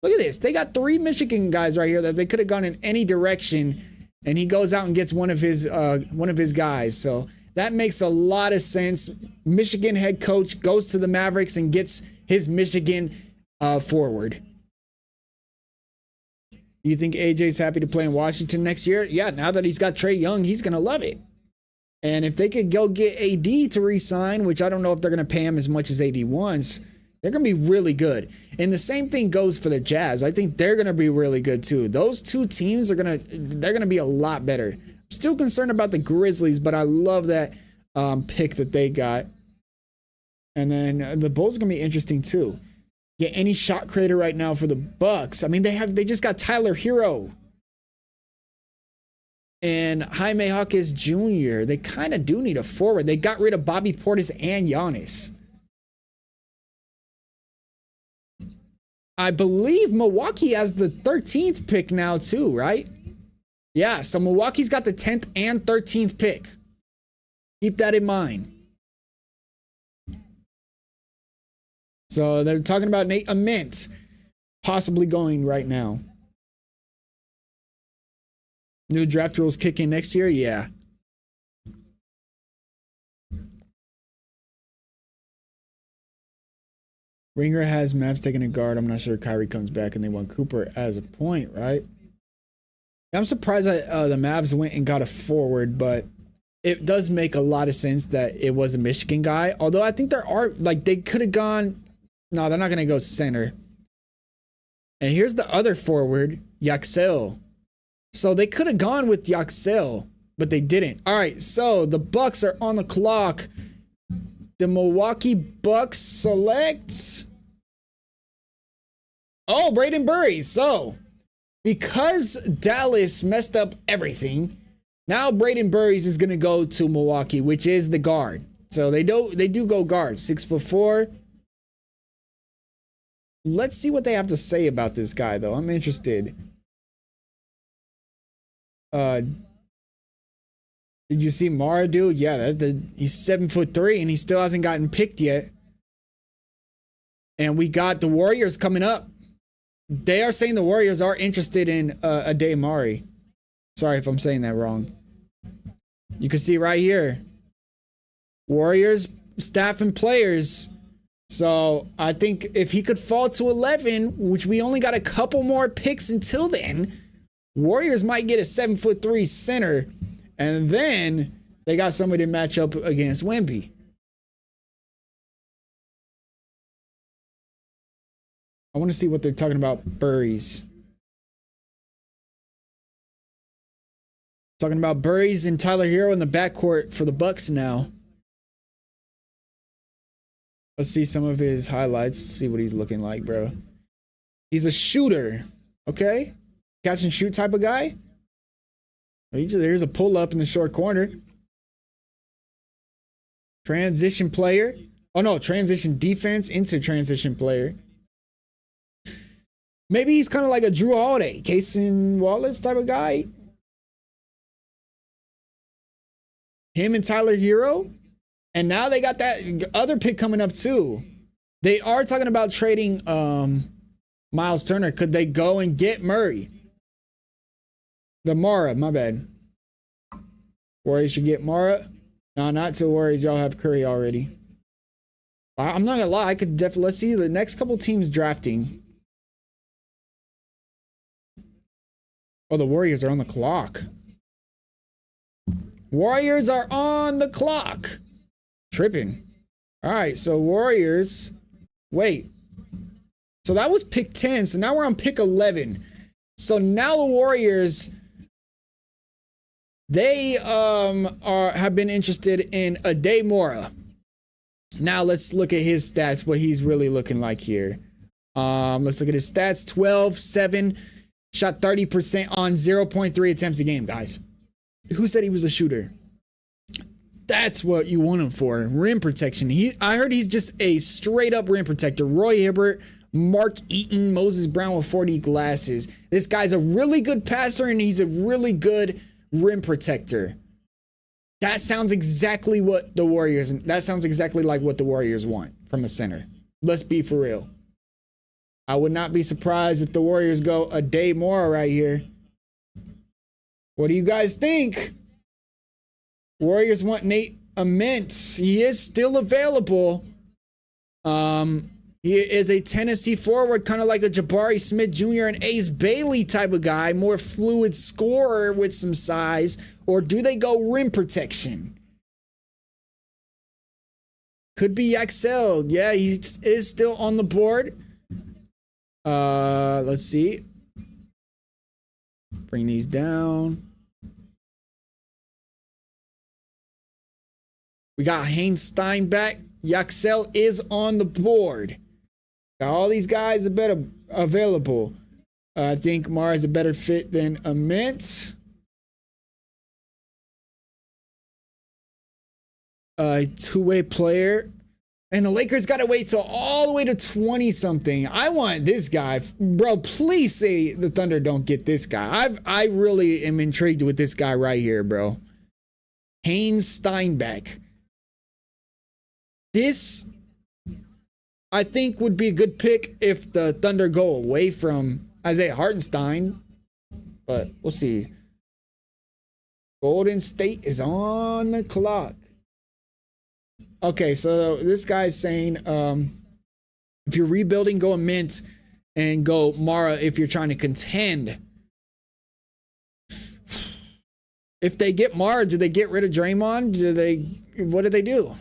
Look at this. They got 3 Michigan guys right here that they could have gone in any direction, and he goes out and gets one of his guys. So that makes a lot of sense. Michigan head coach goes to the Mavericks and gets his Michigan forward. You think AJ's happy to play in Washington next year? Yeah, now that he's got Trae Young, he's going to love it. And if they could go get AD to re-sign, which I don't know if they're going to pay him as much as AD wants, they're going to be really good. And the same thing goes for the Jazz. I think they're going to be really good too. Those two teams they're going to be a lot better. I'm still concerned about the Grizzlies, but I love that pick that they got. And then the Bulls are going to be interesting too. Get any shot creator right now for the Bucks. I mean, they just got Tyler Hero and Jaime Jaquez Jr. They kind of do need a forward. They got rid of Bobby Portis and Giannis. I believe Milwaukee has the 13th pick now too, right? Yeah, so Milwaukee's got the 10th and 13th pick. Keep that in mind. So they're talking about Nate Ament possibly going right now. New draft rules kick in next year? Yeah. Ringer has Mavs taking a guard. I'm not sure Kyrie comes back and they want Cooper as a point, right? I'm surprised that the Mavs went and got a forward, but it does make a lot of sense that it was a Michigan guy. Although I think there are, like, they could have gone. No, they're not going to go center. And here's the other forward, Yaxel. So they could have gone with Yaxel, but they didn't. All right, so the Bucks are on the clock. The Milwaukee Bucks select. Oh, Braden Burries. So because Dallas messed up everything, now Braden Burries is going to go to Milwaukee, which is the guard. So they do go guard. 6'4". Let's see what they have to say about this guy, though. I'm interested. Did you see Mara, dude? Yeah, he's 7'3" and he still hasn't gotten picked yet. And we got the Warriors coming up. They are saying the Warriors are interested in Ade Mari. Sorry if I'm saying that wrong. You can see right here. Warriors, staff and players. So I think if he could fall to 11, which we only got a couple more picks until then, Warriors might get a 7'3" center, and then they got somebody to match up against Wemby. I want to see what they're talking about. Burries. Talking about Burries and Tyler Hero in the backcourt for the Bucks now. Let's see some of his highlights. See what he's looking like, bro. He's a shooter. Okay? Catch and shoot type of guy. Here's a pull up in the short corner. Transition player. Oh no, transition defense into transition player. Maybe he's kind of like a Drew Holiday, Cason Wallace type of guy. Him and Tyler Hero. And now they got that other pick coming up too. They are talking about trading Miles Turner. Could they go and get Murray? The Mara, my bad. Warriors should get Mara. No, not to Warriors. Y'all have Curry already. I'm not gonna lie. I could definitely. Let's see the next couple teams drafting. Oh, the Warriors are on the clock. Warriors are on the clock. Tripping. All right, so Warriors. Wait. So that was pick 10. So now we're on pick 11. So now the Warriors, they have been interested in ZTAY Mora. Now let's look at his stats, what he's really looking like here. Let's look at his stats. 12, 7, shot 30% on 0.3 attempts a game, guys. Who said he was a shooter? That's what you want him for. Rim protection. I heard he's just a straight up rim protector. Roy Hibbert, Mark Eaton, Moses Brown with 40 glasses. This guy's a really good passer and he's a really good rim protector. That sounds exactly what the Warriors, that sounds exactly like what the Warriors want from a center. Let's be for real. I would not be surprised if the Warriors go ZTAY Mora right here. What do you guys think? Warriors want Nate Aments. He is still available. He is a Tennessee forward, kind of like a Jabari Smith Jr. and Ace Bailey type of guy, more fluid scorer with some size. Or do they go rim protection? Could be Yaxel. Yeah, he is still on the board. Let's see. Bring these down. We got Haynes Steinbeck. Yaxel is on the board. Got all these guys are better available. I think Mara is a better fit than Ament. Two-way player. And the Lakers got to wait till all the way to 20-something. I want this guy. Bro, please say the Thunder don't get this guy. I really am intrigued with this guy right here, bro. Haynes Steinbeck. This, I think, would be a good pick if the Thunder go away from Isaiah Hartenstein. But we'll see. Golden State is on the clock. Okay, so this guy's saying if you're rebuilding, go Mint and go Mara if you're trying to contend. If they get Mara, do they get rid of Draymond? What do they do?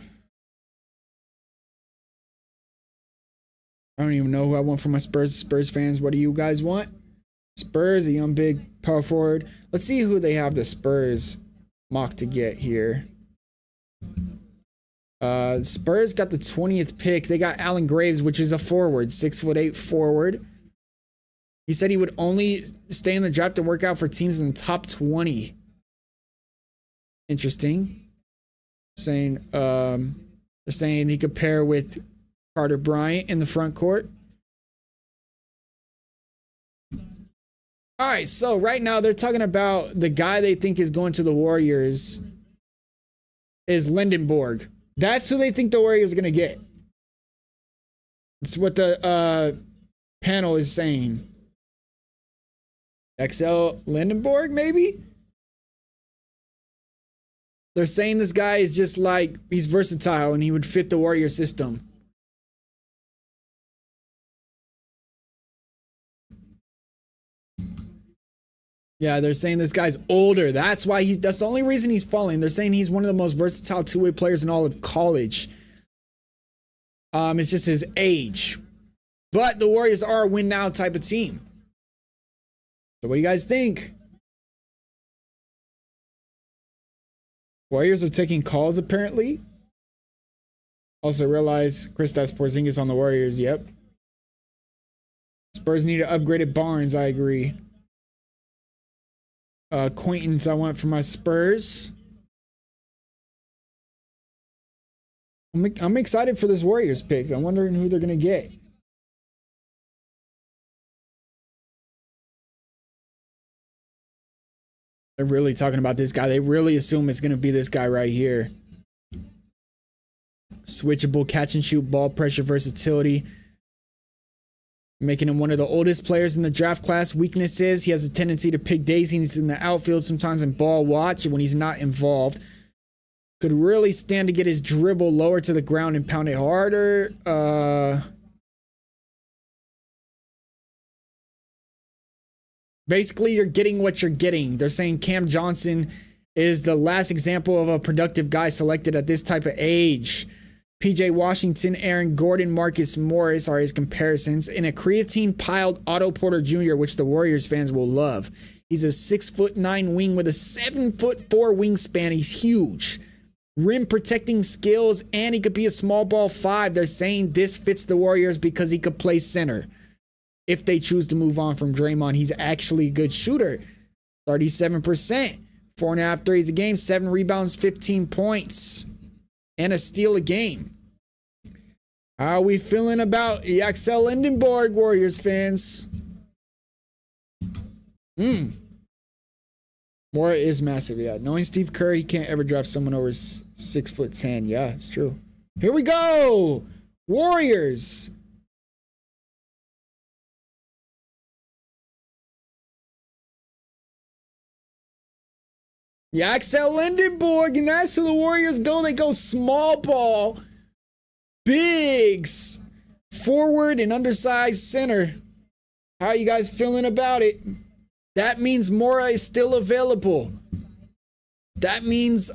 I don't even know who I want for my Spurs fans. What do you guys want? Spurs, a young big power forward. Let's see who they have the Spurs mock to get here. Spurs got the 20th pick. They got Allen Graves, which is a forward, 6'8" forward. He said he would only stay in the draft and work out for teams in the top 20. Interesting. They're saying he could pair with Carter Bryant in the front court. All right, so right now they're talking about the guy they think is going to the Warriors is Lindenborg. That's who they think the Warriors are going to get. It's what the panel is saying. XL Lindenborg, maybe? They're saying this guy is just like, he's versatile and he would fit the Warrior system. Yeah, they're saying this guy's older. That's the only reason he's falling. They're saying he's one of the most versatile two-way players in all of college. It's just his age. But the Warriors are a win now type of team. So what do you guys think? Warriors are taking calls apparently. Also realize Kristaps Porzingis on the Warriors. Yep. Spurs need an upgraded Barnes. I agree. Acquaintance I want for my Spurs. I'm excited for this Warriors pick. I'm wondering who they're going to get. They're really talking about this guy. They really assume it's going to be this guy right here. Switchable catch and shoot, ball pressure, versatility. Making him one of the oldest players in the draft class. Weakness is he has a tendency to pick daisies in the outfield, sometimes in ball watch when he's not involved. Could really stand to get his dribble lower to the ground and pound it harder. Basically, you're getting what you're getting. They're saying Cam Johnson is the last example of a productive guy selected at this type of age. PJ Washington, Aaron Gordon, Marcus Morris are his comparisons. In a creatine-piled Otto Porter Jr., which the Warriors fans will love. He's a 6'9" wing with a 7'4" wingspan. He's huge. Rim protecting skills, and he could be a small ball 5. They're saying this fits the Warriors because he could play center. If they choose to move on from Draymond, he's actually a good shooter. 37%, 4.5 threes a game, 7 rebounds, 15 points, and a steal a game. How are we feeling about Axel Lindenborg, Warriors fans? Mora is massive, yeah. Knowing Steve Kerr, he can't ever drop someone over 6'10". Yeah, it's true. Here we go. Warriors. Yeah, Axel Lindenborg, and that's who the Warriors go. They go small ball, bigs, forward, and undersized center. How are you guys feeling about it? That means Mora is still available. That means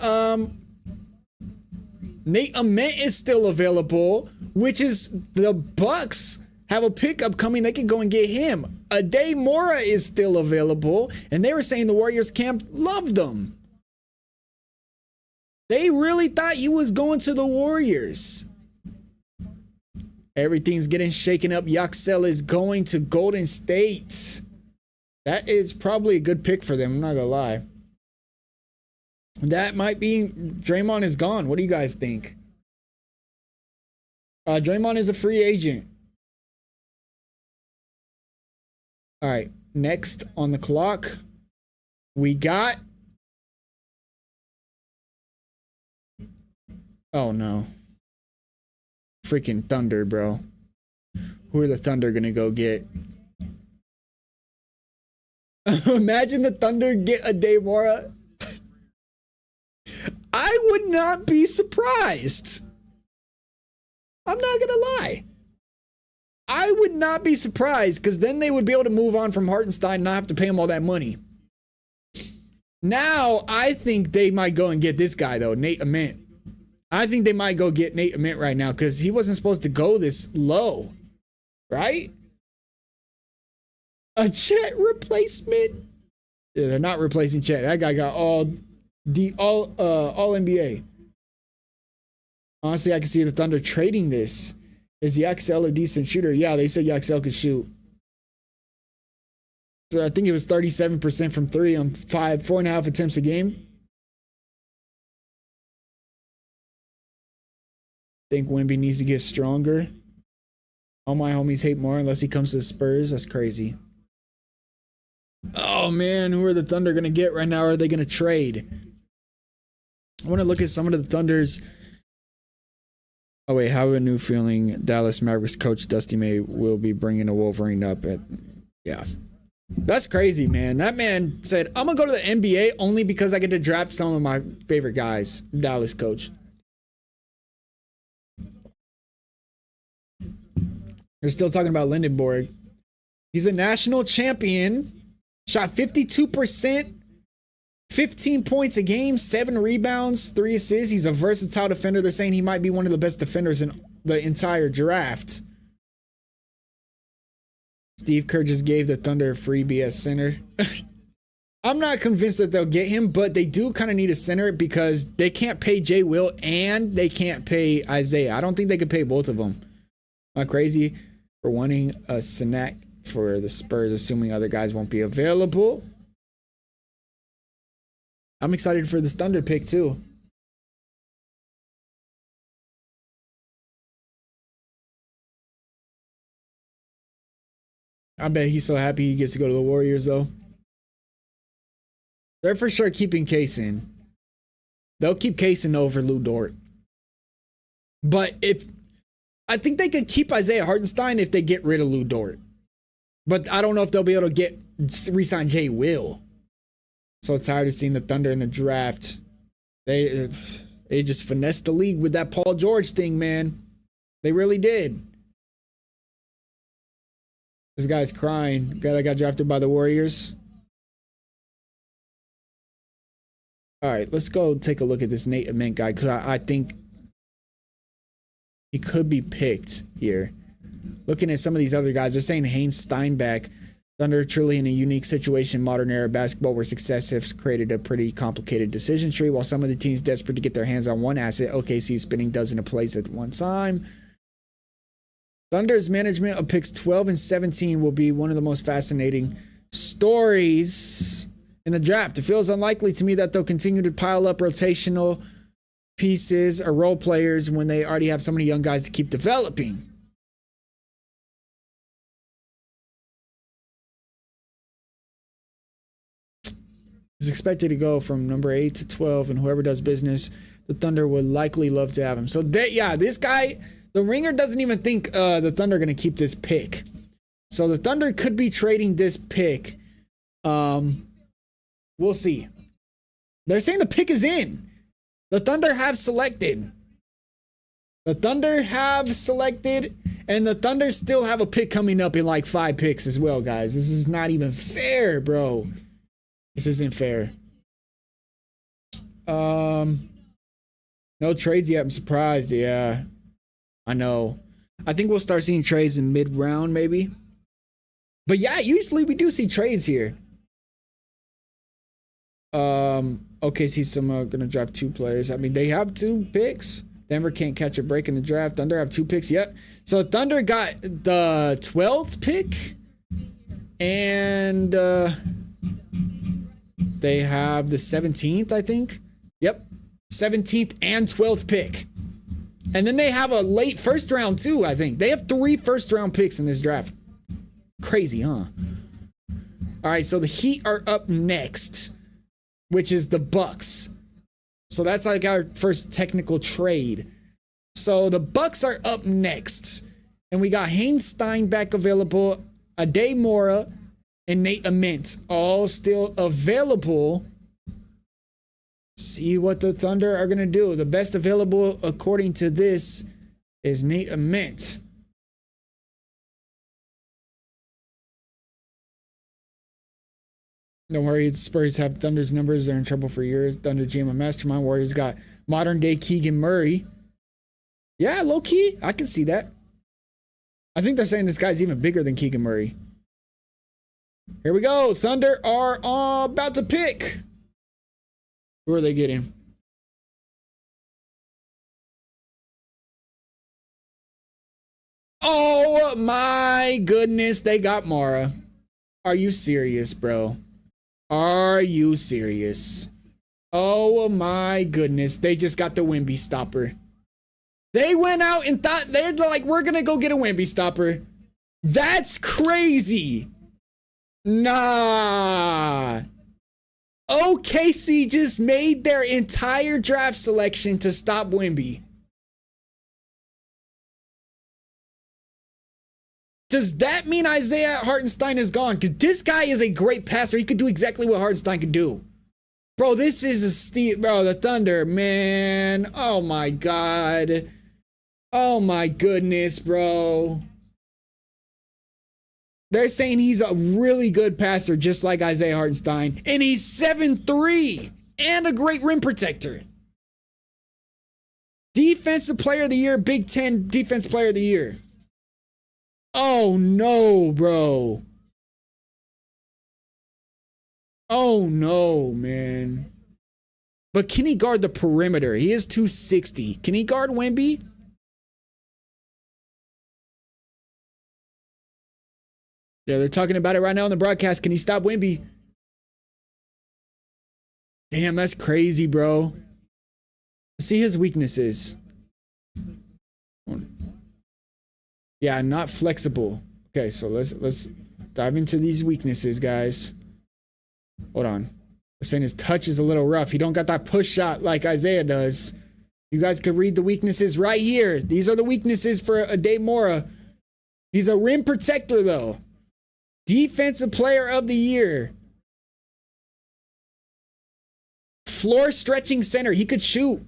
Nate Ament is still available, which is the Bucks have a pickup coming. They can go and get him. Ade Mora is still available, and they were saying the Warriors camp loved him. They really thought he was going to the Warriors. Everything's getting shaken up. Yaxel is going to Golden State. That is probably a good pick for them. I'm not going to lie. That might be... Draymond is gone. What do you guys think? Draymond is a free agent. All right. Next on the clock, we got... Oh, no. Freaking Thunder, bro. Who are the Thunder going to go get? Imagine the Thunder get Ade Mora. I would not be surprised. I'm not going to lie. I would not be surprised because then they would be able to move on from Hartenstein and not have to pay him all that money. Now, I think they might go and get this guy, though, Nate Ament. I think they might go get Nate Ament right now because he wasn't supposed to go this low, right? A Chet replacement? Yeah, they're not replacing Chet. That guy got all NBA. Honestly, I can see the Thunder trading this. Is Yaxel a decent shooter? Yeah, they said Yaxel could shoot. So I think it was 37% from 3 on 4.5 attempts a game. Think Wemby needs to get stronger. All my homies hate more unless he comes to the Spurs. That's crazy. Oh man, who are the Thunder gonna get right now? Or are they gonna trade? I want to look at some of the Thunder's. Oh wait, how a new feeling? Dallas Mavericks coach Dusty May will be bringing a Wolverine up at. Yeah, that's crazy, man. That man said, "I'm gonna go to the NBA only because I get to draft some of my favorite guys." Dallas coach. They're still talking about Lindenborg. He's a national champion. Shot 52%, 15 points a game, 7 rebounds, 3 assists. He's a versatile defender. They're saying he might be one of the best defenders in the entire draft. Steve Kerr just gave the Thunder a freebie as center. I'm not convinced that they'll get him, but they do kind of need a center because they can't pay Jay Will and they can't pay Isaiah. I don't think they could pay both of them. Not crazy for wanting a snack for the Spurs, assuming other guys won't be available. I'm excited for this Thunder pick too. I bet he's so happy he gets to go to the Warriors though. They're for sure keeping Kaysen. They'll keep Kaysen over Lou Dort. But I think they could keep Isaiah Hartenstein if they get rid of Lou Dort. But I don't know if they'll be able to re-sign Jay Will. So tired of seeing the Thunder in the draft. They They just finessed the league with that Paul George thing, man. They really did. This guy's crying. Guy that got drafted by the Warriors. All right, let's go take a look at this Nate Ament guy because I think he could be picked here. Looking at some of these other guys, they're saying Haynes Steinbeck. Thunder truly in a unique situation, modern era basketball where success has created a pretty complicated decision tree. While some of the teams desperate to get their hands on one asset, OKC spinning dozens of plays at one time. Thunder's management of picks 12 and 17 will be one of the most fascinating stories in the draft. It feels unlikely to me that they'll continue to pile up rotational pieces or role players when they already have so many young guys to keep developing. He's expected to go from number 8 to 12, and whoever does business, the Thunder would likely love to have him. So, yeah, this guy, the Ringer doesn't even think the Thunder are going to keep this pick. So the Thunder could be trading this pick. We'll see. They're saying the pick is in. The Thunder have selected. The Thunder have selected, and the Thunder still have a pick coming up in like 5 picks as well, guys. This is not even fair, bro. This isn't fair. No trades yet. I'm surprised. Yeah, I know. I think we'll start seeing trades in mid-round, maybe. But yeah, usually we do see trades here. OKC somehow gonna draft 2 players. I mean, they have 2 picks. Denver can't catch a break in the draft. Thunder have 2 picks. Yep. So Thunder got the 12th pick, and they have the 17th, I think. Yep. 17th and 12th pick. And then they have a late first round too, I think. They have 3 first round picks in this draft. Crazy, huh? All right, so the Heat are up next, which is the Bucks. So that's like our first technical trade. So the Bucks are up next. And we got Haynes Steinbeck available, Ade Mora, and Nate Ament all still available. See what the Thunder are going to do. The best available, according to this, is Nate Ament. Don't worry, the Spurs have Thunder's numbers. They're in trouble for years. Thunder GM and Mastermind. Warriors got modern day Keegan Murray. Yeah, low key. I can see that. I think they're saying this guy's even bigger than Keegan Murray. Here we go. Thunder are about to pick. Who are they getting? Oh my goodness, they got Mara. Are you serious, bro? Are you serious? Oh my goodness, they just got the Wemby stopper. They went out and thought, they're like, we're gonna go get a Wemby stopper. That's crazy. Nah. OKC just made their entire draft selection to stop Wemby. Does that mean Isaiah Hartenstein is gone? Because this guy is a great passer. He could do exactly what Hartenstein could do. Bro, this is a steep. Bro, the Thunder, man. Oh my God. Oh my goodness, bro. They're saying he's a really good passer, just like Isaiah Hartenstein. And he's 7'3" and a great rim protector. Defensive Player of the Year, Big Ten Defensive Player of the Year. Oh no, bro. Oh no, man. But can he guard the perimeter? He is 260. Can he guard Wemby? Yeah, they're talking about it right now on the broadcast. Can he stop Wemby? Damn, that's crazy, bro. See his weaknesses. Yeah, not flexible. Okay, so let's dive into these weaknesses, guys. Hold on. They're saying his touch is a little rough. He don't got that push shot like Isaiah does. You guys could read the weaknesses right here. These are the weaknesses for Ade Mora. He's a rim protector, though. Defensive Player of the Year. Floor stretching center. He could shoot.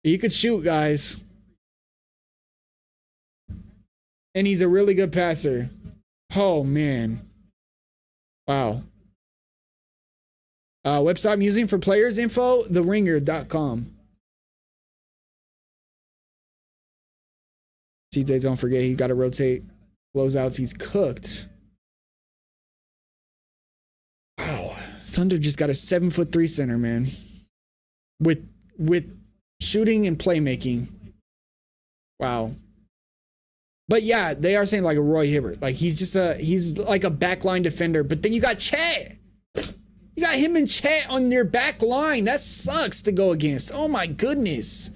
He could shoot, guys. And he's a really good passer. Oh, man. Wow. Website I'm using for players info, theringer.com. ZTAY, don't forget, he got to rotate closeouts. He's cooked. Wow. Thunder just got a 7'3" center, man. With shooting and playmaking. Wow. But yeah, they are saying like a Roy Hibbert. Like he's like a backline defender. But then you got Chet. You got him and Chet on your back line. That sucks to go against. Oh my goodness.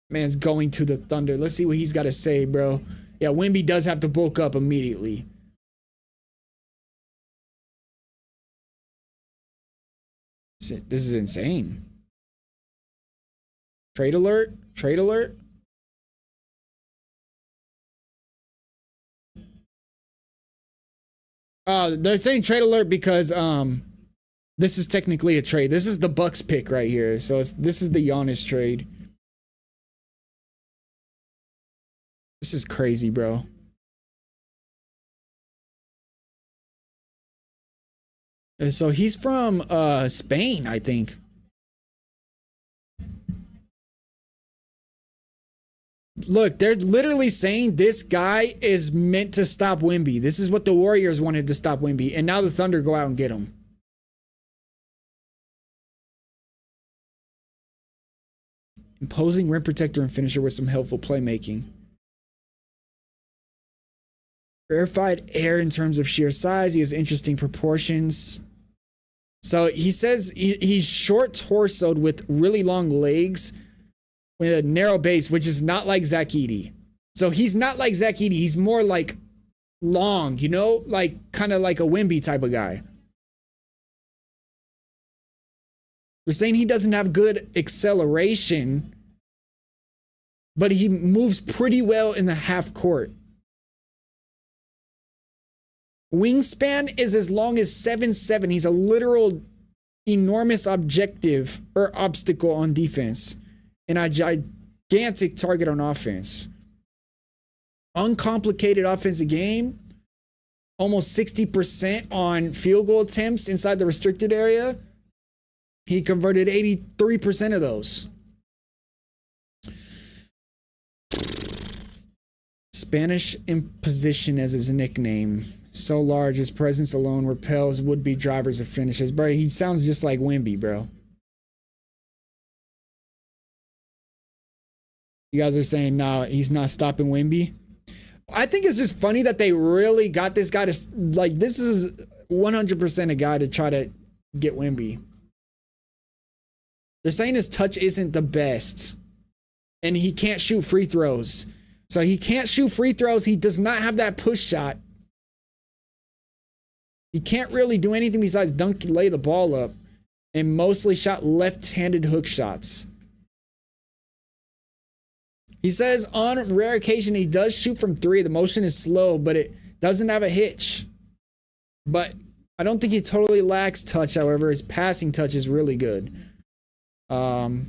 Man's going to the Thunder. Let's see what he's got to say, bro. Yeah, Wemby does have to bulk up immediately. This is insane. Trade alert. Trade alert. They're saying trade alert because this is technically a trade. This is the Bucks pick right here. So this is the Giannis trade. This is crazy, bro. So he's from Spain, I think. Look, they're literally saying this guy is meant to stop Wemby. This is what the Warriors wanted to stop Wemby, and now the Thunder go out and get him. Imposing rim protector and finisher with some helpful playmaking. Rarefied air in terms of sheer size. He has interesting proportions. So he says he's short torsoed with really long legs with a narrow base, which is not like Zach Edey. So he's not like Zach Edey. He's more like long, you know, like kind of like a Wemby type of guy. We're saying he doesn't have good acceleration, but he moves pretty well in the half court. Wingspan is as long as 7'7". He's a literal enormous objective or obstacle on defense and a gigantic target on offense. Uncomplicated offensive game. Almost 60% on field goal attempts inside the restricted area. He converted 83% of those. Spanish imposition as his nickname. So large, his presence alone repels would-be drivers of finishes. Bro, he sounds just like Wemby, bro. You guys are saying, no, he's not stopping Wemby. I think it's just funny that they really got this guy to, like, this is 100% a guy to try to get Wemby. They're saying his touch isn't the best. And he can't shoot free throws. So he can't shoot free throws. He does not have that push shot. He can't really do anything besides dunk, lay the ball up, and mostly shot left-handed hook shots. He says on rare occasion he does shoot from three. The motion is slow, but it doesn't have a hitch. But I don't think he totally lacks touch. However, his passing touch is really good. You're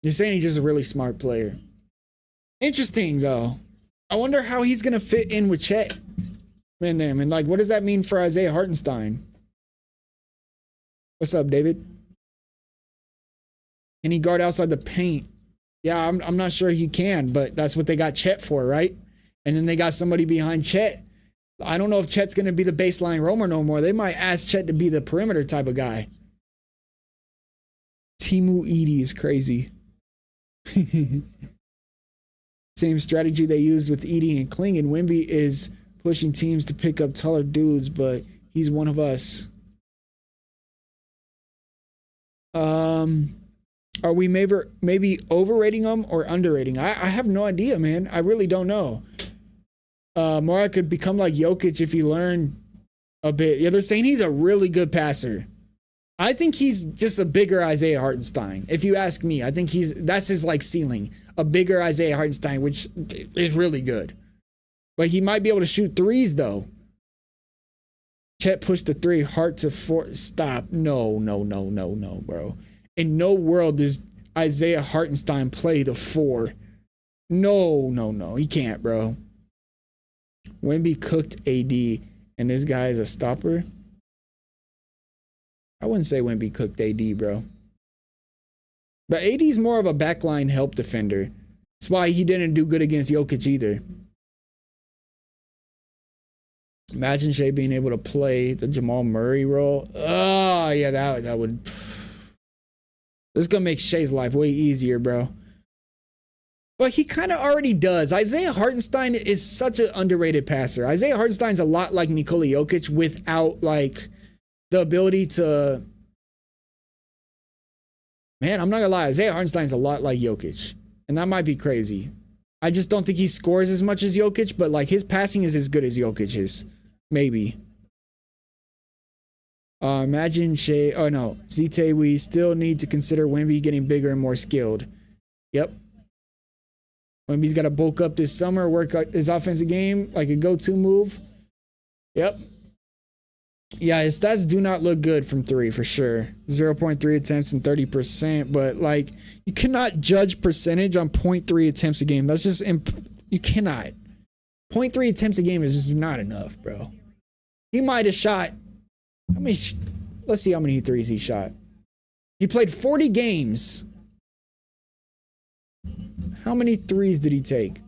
saying he's just a really smart player. Interesting, though. I wonder how he's going to fit in with Chet. And like, what does that mean for Isaiah Hartenstein? What's up, David? Can he guard outside the paint? Yeah, I'm not sure he can, but that's what they got Chet for, right? And then they got somebody behind Chet. I don't know if Chet's going to be the baseline roamer no more. They might ask Chet to be the perimeter type of guy. Timu Edey is crazy. Same strategy they used with Edey and Kling, and Wemby is pushing teams to pick up taller dudes, but he's one of us. Are we maybe overrating him or underrating? I have no idea, man. I really don't know. Mara could become like Jokic if he learned a bit. Yeah, they're saying he's a really good passer. I think he's just a bigger Isaiah Hartenstein. If you ask me, I think that's his like ceiling. A bigger Isaiah Hartenstein, which is really good. But he might be able to shoot threes though. Chet pushed the 3, Hart to 4. Stop. No, bro. In no world does Isaiah Hartenstein play the 4. No. He can't, bro. Wemby cooked AD, and this guy is a stopper. I wouldn't say Wemby cooked AD, bro. But AD's more of a backline help defender. That's why he didn't do good against Jokic either. Imagine Shea being able to play the Jamal Murray role. Oh, yeah, that would... This is going to make Shea's life way easier, bro. But he kind of already does. Isaiah Hartenstein is such an underrated passer. Isaiah Hartenstein's a lot like Nikola Jokic without, like, the ability to... Man, I'm not going to lie. Isaiah Hartenstein's a lot like Jokic. And that might be crazy. I just don't think he scores as much as Jokic, but, like, his passing is as good as Jokic's. Maybe. Imagine Shea... Oh, no. ZTAY, we still need to consider Wemby getting bigger and more skilled. Yep. Wemby's got to bulk up this summer, work out his offensive game like a go-to move. Yep. Yeah, his stats do not look good from 3 for sure. 0.3 attempts and 30%, but like you cannot judge percentage on 0.3 attempts a game. That's just you cannot. 0.3 attempts a game is just not enough, bro. He might have shot how many let's see how many threes he shot. He played 40 games. How many threes did he take?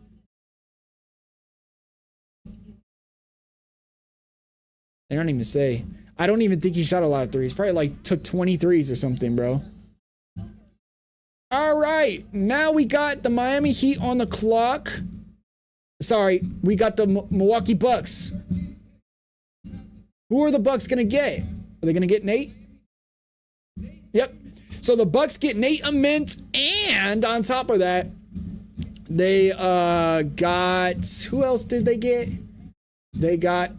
I don't even say. I don't even think he shot a lot of threes. Probably like took 20 threes or something, bro. All right. Now we got the Miami Heat on the clock. Sorry. We got the Milwaukee Bucks. Who are the Bucks going to get? Are they going to get Nate? Yep. So the Bucks get Nate Ament. And on top of that, they got... Who else did they get? They got...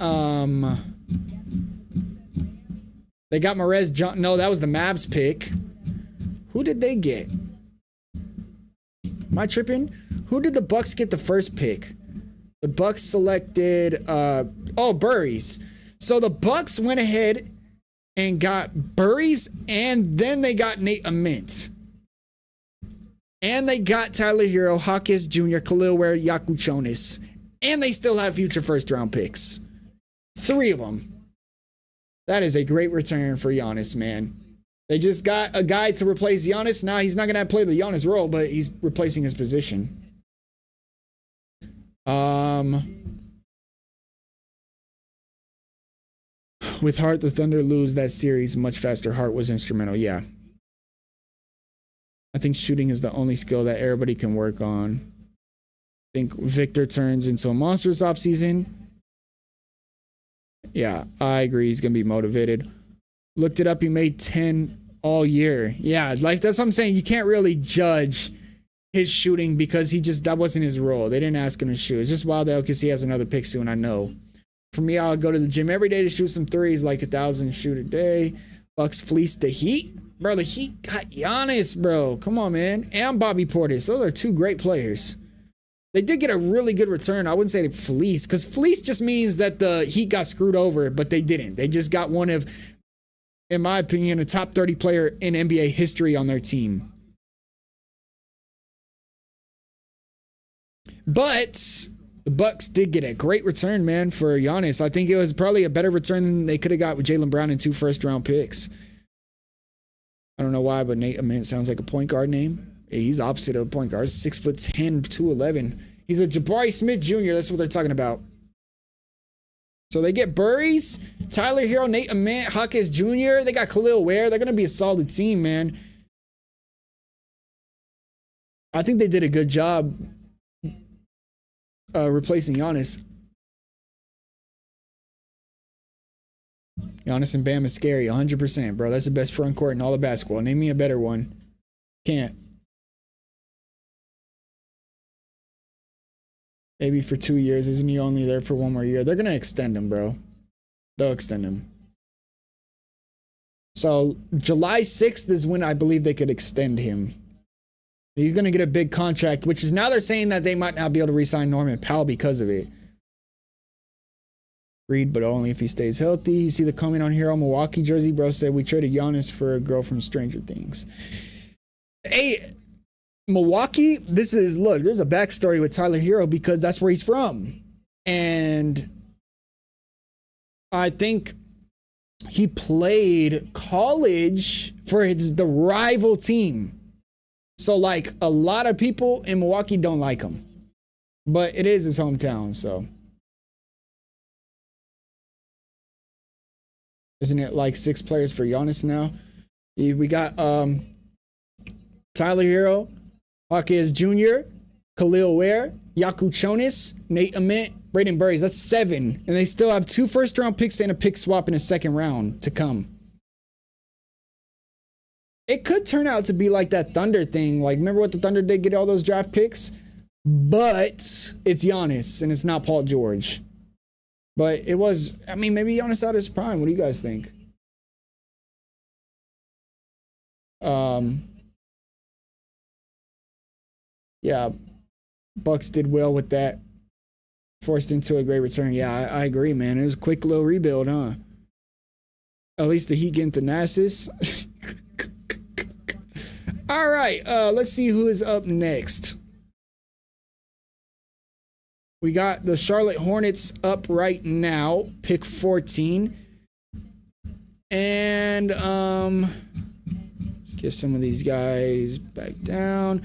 They got Marez John. No, that was the Mavs pick. Who did they get? Am I tripping? Who did the Bucks get the first pick? The Bucks selected Burries. So the Bucks went ahead and got Burries, and then they got Nate Ament. And they got Tyler Hero, Hawkins Jr., Khalil Ware, Yakuchonis. And they still have future first round picks. 3 of them. That is a great return for Giannis, man. They just got a guy to replace Giannis. Now he's not going to play the Giannis role, but he's replacing his position. With Hart, the Thunder lose that series much faster. Hart was instrumental. Yeah. I think shooting is the only skill that everybody can work on. I think Victor turns into a monster this offseason. Yeah, I agree. He's going to be motivated. Looked it up. He made 10 all year. Yeah, like that's what I'm saying. You can't really judge his shooting because that wasn't his role. They didn't ask him to shoot. It's just wild though because he has another pick soon, I know. For me, I'll go to the gym every day to shoot some threes, like 1,000 shoot a day. Bucks fleeced the Heat. Bro, the Heat got Giannis, bro. Come on, man. And Bobby Portis. Those are 2 great players. They did get a really good return. I wouldn't say they fleeced, because fleece just means that the Heat got screwed over, but they didn't. They just got one of, in my opinion, a top 30 player in NBA history on their team. But the Bucks did get a great return, man, for Giannis. I think it was probably a better return than they could have got with Jaylen Brown and 2 first-round picks. I don't know why, but Nate Ament sounds like a point guard name. He's the opposite of a point guard. 6'10", 211. He's a Jabari Smith Jr. That's what they're talking about. So they get Burries, Tyler Hero, Nate Ament, Hawkins Jr. They got Khalil Ware. They're going to be a solid team, man. I think they did a good job replacing Giannis. Giannis and Bam is scary, 100%, bro. That's the best front court in all of basketball. Name me a better one. Can't. Maybe for 2 years. Isn't he only there for 1 more year? They're going to extend him, bro. They'll extend him. So July 6th is when I believe they could extend him. He's going to get a big contract, which is now they're saying that they might not be able to re-sign Norman Powell because of it. Reed, but only if he stays healthy. You see the comment on here on Milwaukee jersey, bro said we traded Giannis for a girl from Stranger Things. Hey, Milwaukee, this is, look, there's a backstory with Tyler Hero because that's where he's from. And I think he played college for the rival team. So, like, a lot of people in Milwaukee don't like him. But it is his hometown, so. Isn't it like 6 players for Giannis now? We got Tyler Hero, Hawkins Jr., Khalil Ware, Yaku Chonis, Nate Ament, Braden Burries. That's 7. And they still have 2 first-round picks and a pick swap in a second round to come. It could turn out to be like that Thunder thing. Like, remember what the Thunder did, get all those draft picks? But it's Giannis, and it's not Paul George. But it was, I mean, maybe Giannis out of his prime. What do you guys think? Yeah, Bucks did well with that. Forced into a great return. Yeah, I agree, man. It was a quick little rebuild, huh? At least the Heat getting Thanasis. All right, let's see who is up next. We got the Charlotte Hornets up right now, pick 14. And let's get some of these guys back down.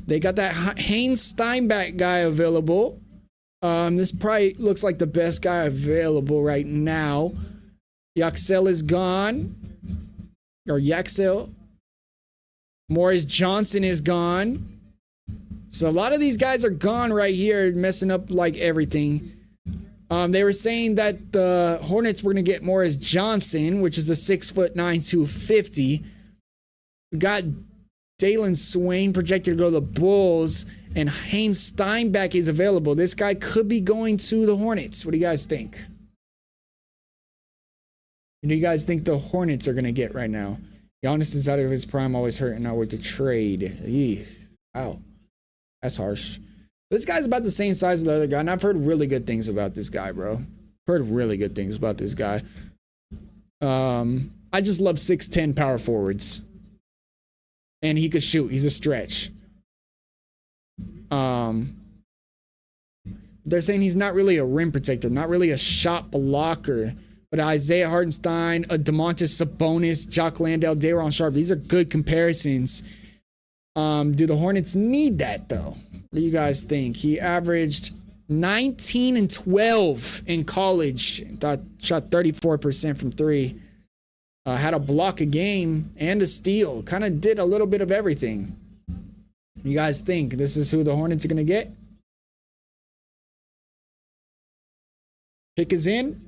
They got that Haynes Steinbach guy available. This probably looks like the best guy available right now. Yaxel is gone. Or Yaxel. Morris Johnson is gone. So a lot of these guys are gone right here, messing up like everything. They were saying that the Hornets were going to get Morris Johnson, which is a 6'9", 250. We got Dalen Swain projected to go to the Bulls, and Haynes Steinbach is available. This guy could be going to the Hornets. What do you guys think? What do you guys think the Hornets are going to get right now? Giannis is out of his prime, always hurt, and not worth the trade. Eey. Wow. That's harsh. This guy's about the same size as the other guy, and I've heard really good things about this guy, bro. Heard really good things about this guy. I just love 6'10" power forwards. And he could shoot. He's a stretch. They're saying he's not really a rim protector, not really a shot blocker. But Isaiah Hartenstein, DeMontis Sabonis, Jock Landale, Day'Ron Sharpe, these are good comparisons. Do the Hornets need that, though? What do you guys think? He averaged 19 and 12 in college. Shot 34% from 3. Had a block a game and a steal. Kind of did a little bit of everything. You guys think this is who the Hornets are going to get? Pick is in.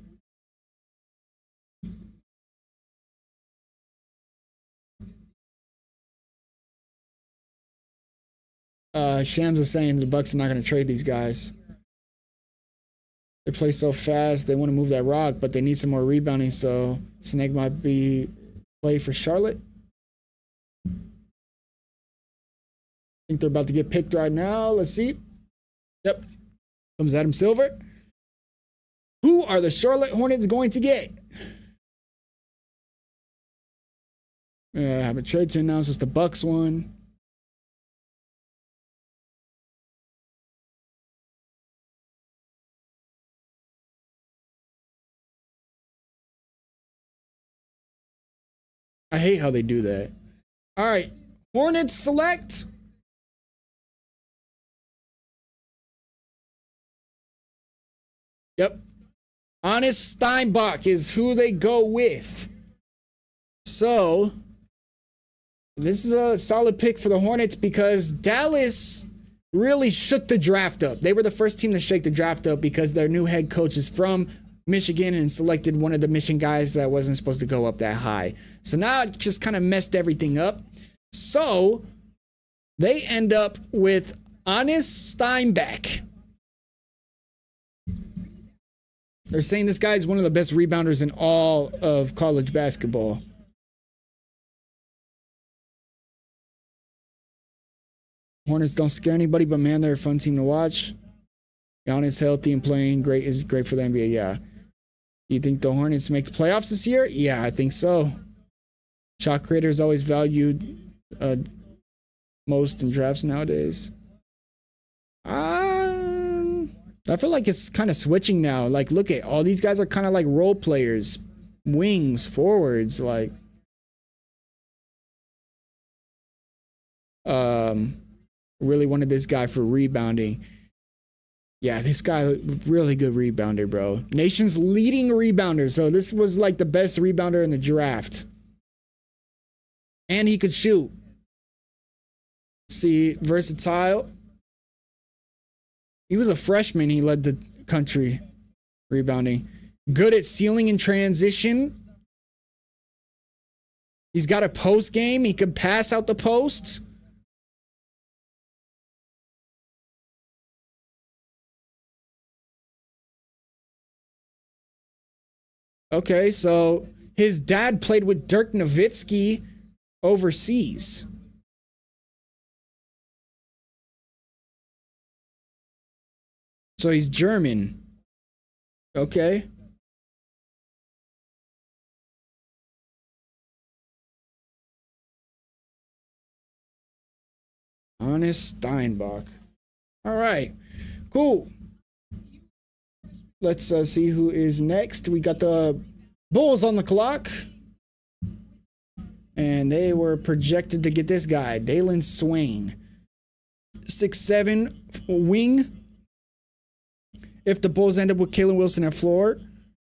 Shams is saying the Bucks are not going to trade these guys. They play so fast. They want to move that rock, but they need some more rebounding. So Snake might be play for Charlotte. I think they're about to get picked right now. Let's see. Yep. Comes Adam Silver. Who are the Charlotte Hornets going to get? I have a trade to announce. It's the Bucks one. I hate how they do that. All right. Hornets select. Yep. Honest Steinbach is who they go with. So, this is a solid pick for the Hornets because Dallas really shook the draft up. They were the first team to shake the draft up because their new head coach is from Michigan and selected one of the Michigan guys that wasn't supposed to go up that high. So now it just kind of messed everything up. So they end up with Honest Steinbach. They're saying this guy is one of the best rebounders in all of college basketball. Hornets don't scare anybody, but man, they're a fun team to watch. Giannis healthy and playing great is great for the NBA, yeah. You think the Hornets make the playoffs this year? Yeah, I think so. Shot creator is always valued most in drafts nowadays. I feel like it's kind of switching now. Like, look at all these guys are kind of like role players, wings, forwards. Like, really wanted this guy for rebounding. Yeah, this guy, really good rebounder, bro. Nation's leading rebounder. So this was like the best rebounder in the draft. And he could shoot. See, versatile. He was a freshman. He led the country rebounding. Good at sealing in transition. He's got a post game. He could pass out the post. Okay, so his dad played with Dirk Nowitzki overseas. So he's German. Okay. Honest Steinbach. All right. Cool. Let's see who is next. We got the Bulls on the clock. And they were projected to get this guy, Dalen Swain. 6'7" wing. If the Bulls end up with Kalen Wilson at floor,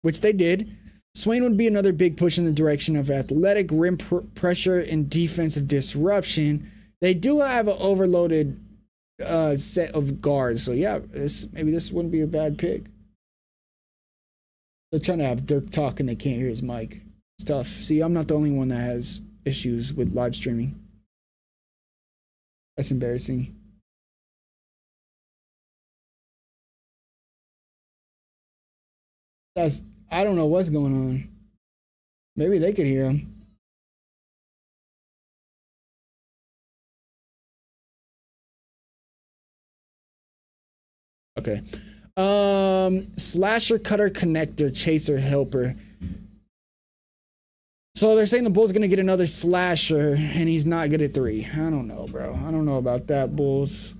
which they did, Swain would be another big push in the direction of athletic rim pressure and defensive disruption. They do have an overloaded set of guards, so yeah, maybe this wouldn't be a bad pick. They're trying to have Dirk talk and they can't hear his mic. It's tough. See, I'm not the only one that has issues with live streaming. That's embarrassing. I don't know what's going on. Maybe they could hear him. Okay. Slasher, cutter, connector, chaser, helper. So they're saying the Bulls gonna get another slasher and he's not good at three. I don't know, bro. I don't know about that, Bulls.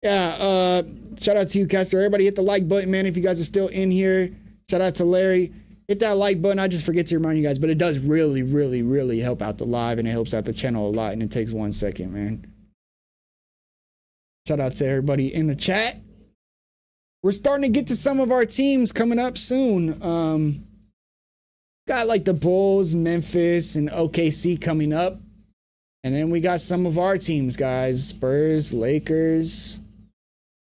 Yeah, shout out to you, Castro. Everybody hit the like button, man, if you guys are still in here. Shout out to Larry. Hit that like button. I just forget to remind you guys, but it does really, really, really help out the live and it helps out the channel a lot, and it takes 1 second, man. Shout out to everybody in the chat. We're starting to get to some of our teams coming up soon. Got like the Bulls, Memphis, and OKC coming up. And then we got some of our teams, guys. Spurs, Lakers.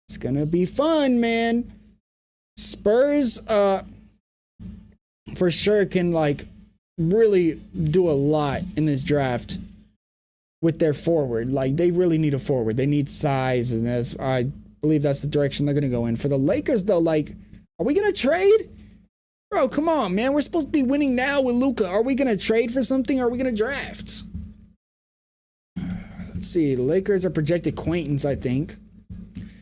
It's gonna be fun, man. Spurs, for sure can like really do a lot in this draft with their forward. Like they really need a forward. They need size, and I believe that's the direction they're gonna go in. For the Lakers, though, like, are we gonna trade? Bro, come on, man. We're supposed to be winning now with Luka. Are we gonna trade for something? Or are we gonna draft? Let's see. The Lakers are projected Quaintance, I think.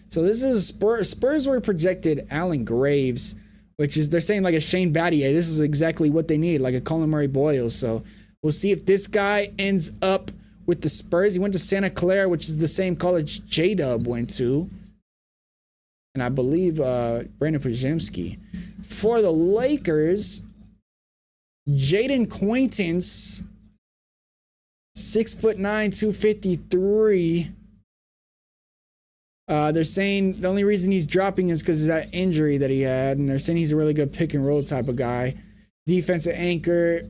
So this is Spurs were projected Allen Graves, which is, they're saying like a Shane Battier. This is exactly what they need, like a Colin Murray Boyle. So we'll see if this guy ends up with the Spurs. He went to Santa Clara, which is the same college J-Dub went to. And I believe Brandon Przemski. For the Lakers, Jaden Quaintance, 6'9", 253. They're saying the only reason he's dropping is because of that injury that he had, and they're saying he's a really good pick and roll type of guy. Defensive anchor.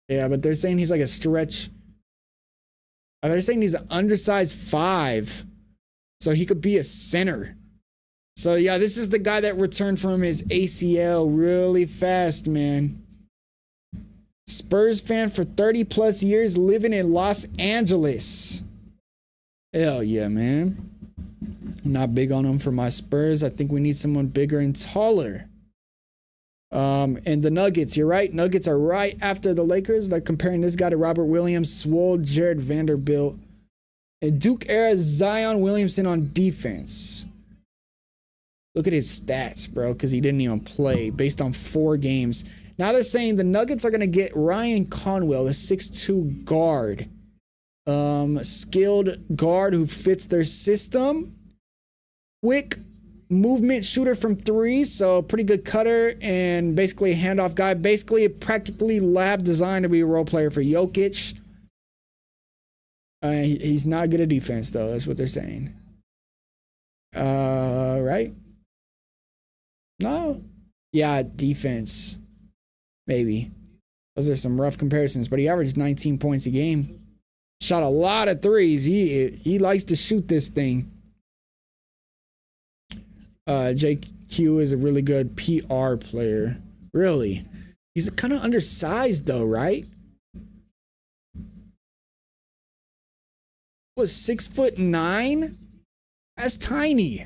Yeah, but they're saying he's like a stretch. They're saying he's an undersized 5. So he could be a center. So yeah, this is the guy that returned from his ACL really fast, man. Spurs fan for 30 plus years living in Los Angeles. Hell yeah, man. I'm not big on him for my Spurs. I think we need someone bigger and taller. And the Nuggets, you're right. Nuggets are right after the Lakers. They're comparing this guy to Robert Williams, Swole, Jared Vanderbilt, and Duke era Zion Williamson on defense. Look at his stats, bro, because he didn't even play based on 4 games. Now they're saying the Nuggets are going to get Ryan Conwell, a 6'2 guard. Skilled guard who fits their system. Quick movement shooter from 3, so pretty good cutter and basically a handoff guy. Basically, practically lab designed to be a role player for Jokic. He's not good at defense, though. That's what they're saying. Right? No. Yeah, defense. Maybe. Those are some rough comparisons, but he averaged 19 points a game. Shot a lot of threes. He likes to shoot this thing. JQ is a really good PR player. Really? He's kind of undersized though, right? Was 6'9"? That's tiny.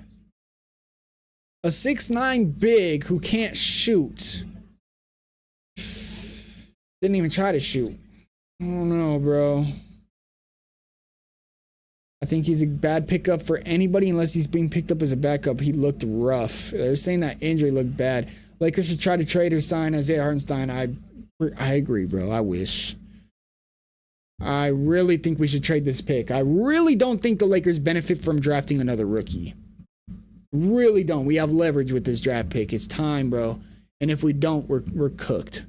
A 6'9" big who can't shoot. Didn't even try to shoot. I don't know, bro. I think he's a bad pickup for anybody unless he's being picked up as a backup. He looked rough. They're saying that injury looked bad. Lakers should try to trade or sign Isaiah Hartenstein. I agree, bro. I wish. I really think we should trade this pick. I really don't think the Lakers benefit from drafting another rookie. Really don't. We have leverage with this draft pick. It's time, bro. And if we don't, we're cooked.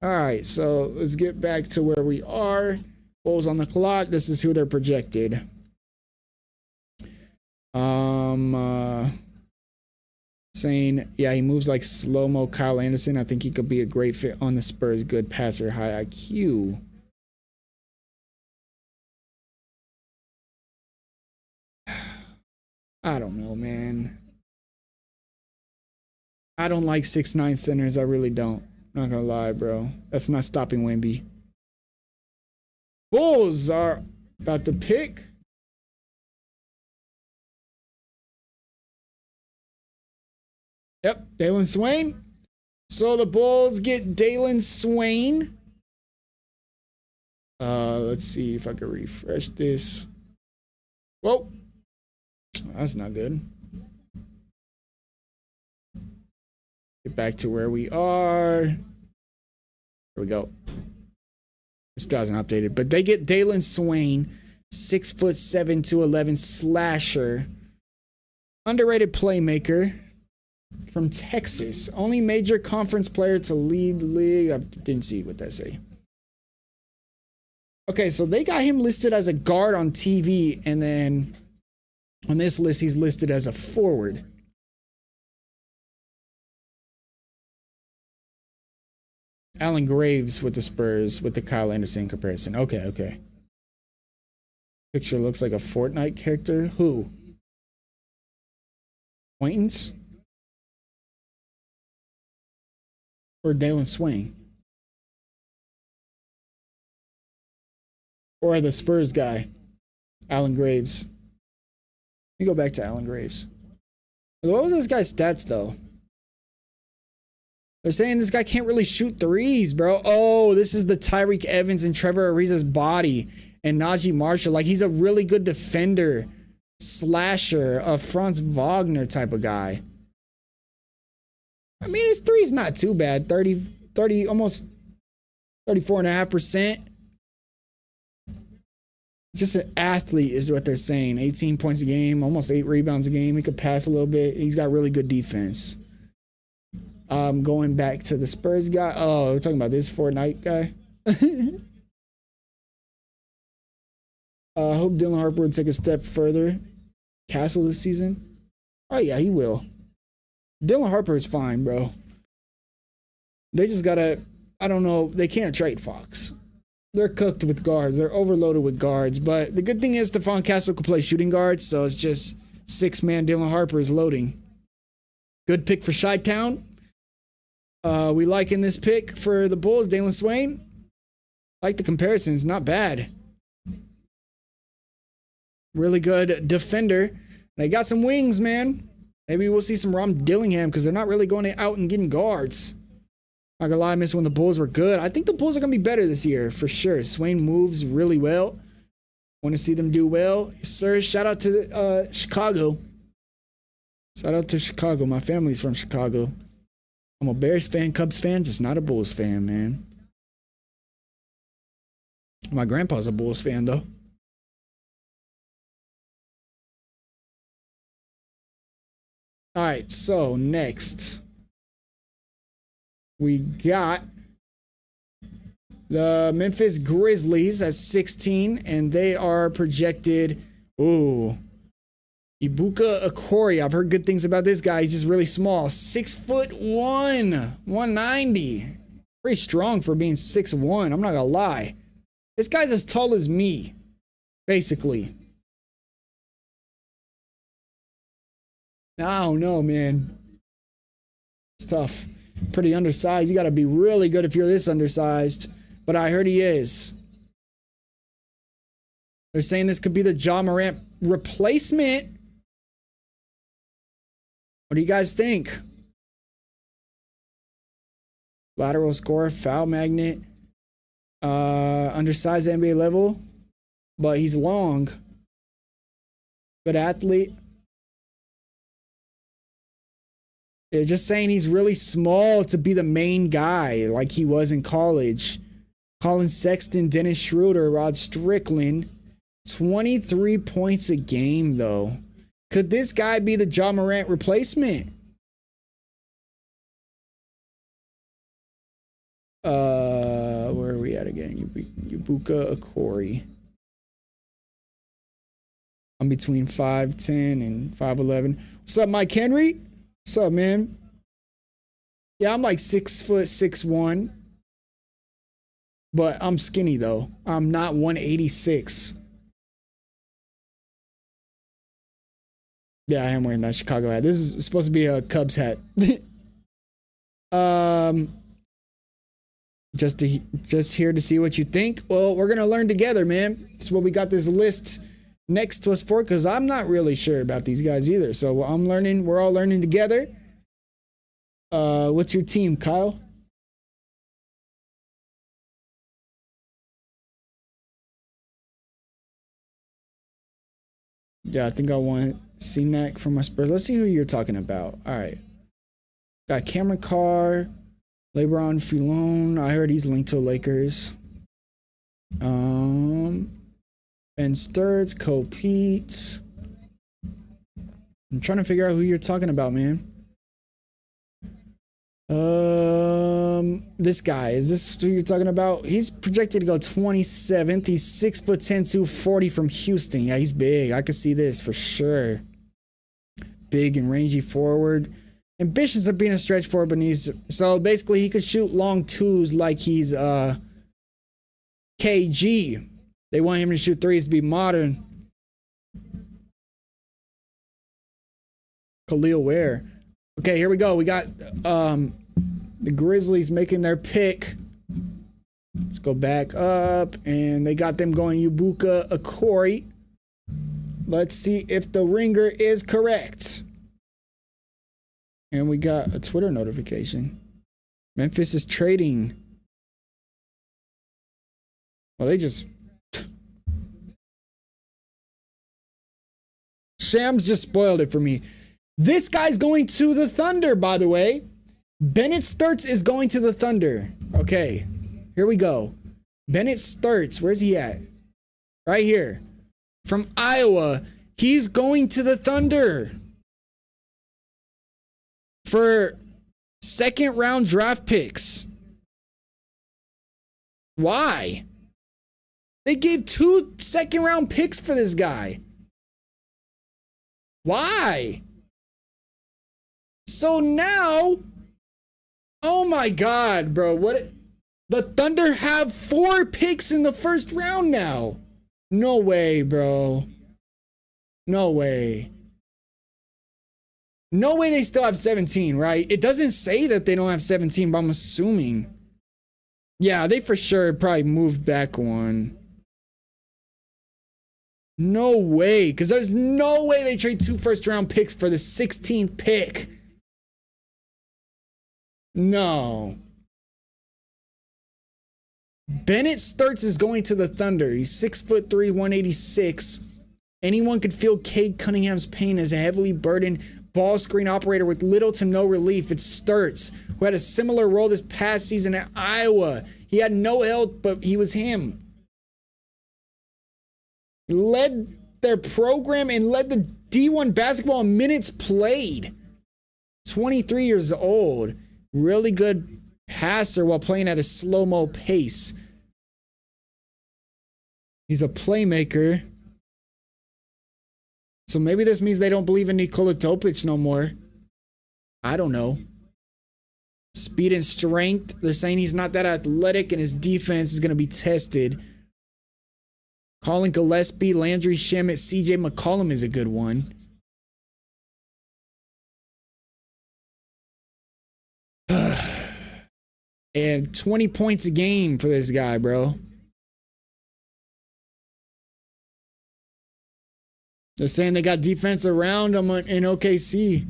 All right, so let's get back to where we are. Bulls on the clock. This is who they're projected. Saying, yeah, he moves like slow-mo Kyle Anderson. I think he could be a great fit on the Spurs. Good passer, high IQ. I don't know, man. I don't like 6'9" centers. I really don't. Not gonna lie, bro. That's not stopping Wemby. Bulls are about to pick. Yep, Dalen Swain. So the Bulls get Dalen Swain. Let's see if I can refresh this. Whoa. That's not good. Get back to where we are. Here we go. This doesn't updated, but they get Dalen Swain, 6'7", 211 slasher, underrated playmaker from Texas. Only major conference player to lead the league. I didn't see what that say. Okay, so they got him listed as a guard on TV, and then on this list, he's listed as a forward. Alan Graves with the Spurs with the Kyle Anderson comparison. Okay. Picture looks like a Fortnite character. Who? Acquaintance? Or Dalen Swain? Or the Spurs guy? Alan Graves. Let me go back to Alan Graves. What was this guy's stats though? They're saying this guy can't really shoot threes, bro. Oh, this is the Tyreek Evans and Trevor Ariza's body. And Najee Marshall. Like, he's a really good defender. Slasher. A Franz Wagner type of guy. I mean, his three's not too bad. 30, almost 34.5%. Just an athlete is what they're saying. 18 points a game. Almost 8 rebounds a game. He could pass a little bit. He's got really good defense. Going back to the Spurs guy. Oh, we're talking about this Fortnite guy. I hope Dylan Harper will take a step further. Castle this season. Oh yeah, he will. Dylan Harper is fine, bro. They just gotta, I don't know, they can't trade Fox. They're cooked with guards. They're overloaded with guards. But the good thing is Stephon Castle can play shooting guards, so it's just 6-man Dylan Harper is loading. Good pick for Chi-Town. We liking this pick for the Bulls, Dalen Swain. Like the comparisons, not bad. Really good defender. They got some wings, man. Maybe we'll see some Rom Dillingham because they're not really going out and getting guards. Not gonna lie, I miss when the Bulls were good. I think the Bulls are gonna be better this year for sure. Swain moves really well. Want to see them do well, sir. Shout out to Chicago. Shout out to Chicago. My family's from Chicago. I'm a Bears fan, Cubs fan, just not a Bulls fan, man. My grandpa's a Bulls fan, though. All right, so next we got the Memphis Grizzlies at 16, and they are projected. Ooh, Ibuka Okori. I've heard good things about this guy. He's just really small. 6'1", 190. Pretty strong for being 6'1". I'm not gonna lie. This guy's as tall as me, basically. I don't know, man. It's tough. Pretty undersized. You gotta be really good if you're this undersized. But I heard he is. They're saying this could be the Ja Morant replacement. What do you guys think? Lateral scorer, foul magnet. Undersized NBA level. But he's long. Good athlete. They're just saying he's really small to be the main guy like he was in college. Colin Sexton, Dennis Schroeder, Rod Strickland. 23 points a game, though. Could this guy be the Ja Morant replacement? Where are we at again? Ibuka Okori. I'm between 5'10 and 5'11. What's up, Mike Henry? What's up, man? Yeah, I'm like 6'6'1", but I'm skinny though. I'm not 186. Yeah, I am wearing that Chicago hat. This is supposed to be a Cubs hat. Just here to see what you think. Well, we're gonna learn together, man. That's what we got this list next to us for, because I'm not really sure about these guys either. So I'm learning. We're all learning together. What's your team, Kyle? Yeah, I think I want C-Mac from my Spurs. Let's see who you're talking about. All right. Got Cameron Carr, LeBron Filon. I heard he's linked to Lakers. Ben Sturts, Cole Pete. I'm trying to figure out who you're talking about, man. This guy, is this who you're talking about? He's projected to go 27th. He's 6'10", 240 from Houston. Yeah, he's big. I could see this for sure. Big and rangy forward. Ambitious of being a stretch forward, but so basically he could shoot long twos like he's KG. They want him to shoot threes to be modern. Khalil Ware. Okay, here we go. We got the Grizzlies making their pick. Let's go back up, and they got them going Ibuka Okori. Let's see if the ringer is correct. And we got a Twitter notification. Memphis is trading. Well, they just... Shams just spoiled it for me. This guy's going to the Thunder, by the way. Bennett Sturts is going to the Thunder. Okay, here we go. Bennett Sturts, where's he at? Right here. From Iowa. He's going to the Thunder. For second round draft picks. Why? They gave 2 second round picks for this guy. Why? So now, oh my God, bro. What? The Thunder have 4 picks in the first round now. No way, bro. No way. No way they still have 17, right? It doesn't say that they don't have 17, but I'm assuming. Yeah, they for sure probably moved back one. No way, because there's no way they trade 2 first round picks for the 16th pick. No. Bennett Sturts is going to the Thunder. He's 6'3", 186. Anyone could feel Cade Cunningham's pain as a heavily burdened ball screen operator with little to no relief. It's Sturts, who had a similar role this past season at Iowa. He had no help, but he was him. He led their program and led the D1 basketball in minutes played. 23 years old. Really good passer while playing at a slow-mo pace. He's a playmaker. So maybe this means they don't believe in Nikola Topic no more. I don't know. Speed and strength. They're saying he's not that athletic and his defense is going to be tested. Colin Gillespie, Landry Shamet, CJ McCollum is a good one. And 20 points a game for this guy, bro. They're saying they got defense around him in OKC.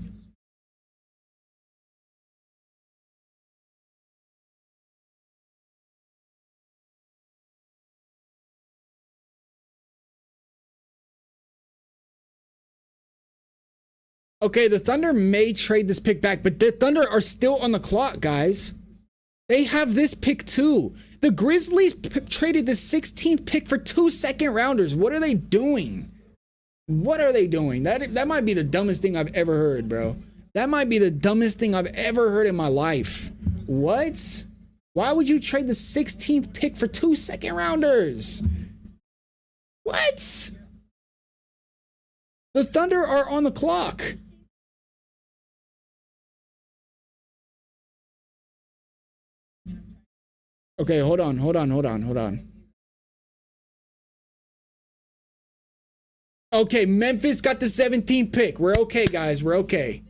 Okay, the Thunder may trade this pick back, but the Thunder are still on the clock, guys. They have this pick too. The Grizzlies traded the 16th pick for 2 second-rounders. What are they doing? What are they doing? That might be the dumbest thing I've ever heard, bro. That might be the dumbest thing I've ever heard in my life. What? Why would you trade the 16th pick for 2 second-rounders? What? The Thunder are on the clock. Okay, hold on. Okay, Memphis got the 17th pick. We're okay, guys. We're okay.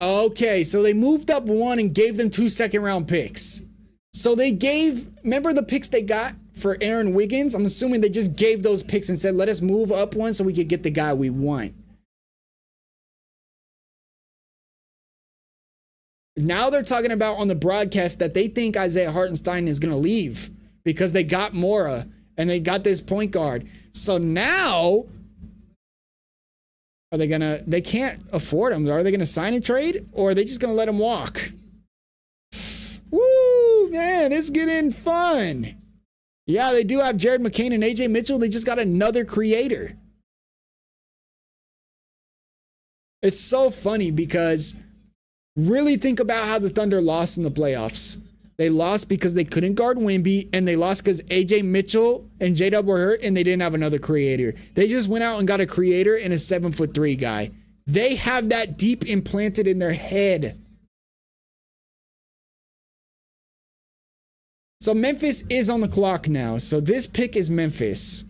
Okay, so they moved up one and gave them 2 second-round picks. So they gave, remember the picks they got for Aaron Wiggins? I'm assuming they just gave those picks and said, let us move up one so we could get the guy we want. Now they're talking about on the broadcast that they think Isaiah Hartenstein is going to leave because they got Mora and they got this point guard. So now, are they going to, they can't afford him. Are they going to sign and trade or are they just going to let him walk? Woo, man, it's getting fun. Yeah, they do have Jared McCain and AJ Mitchell. They just got another creator. It's so funny because really think about how the Thunder lost in the playoffs. They lost because they couldn't guard Wemby, and they lost because AJ Mitchell and J-Dub were hurt, and they didn't have another creator. They just went out and got a creator and a 7'3" guy. They have that deep implanted in their head. So Memphis is on the clock now. So this pick is Memphis.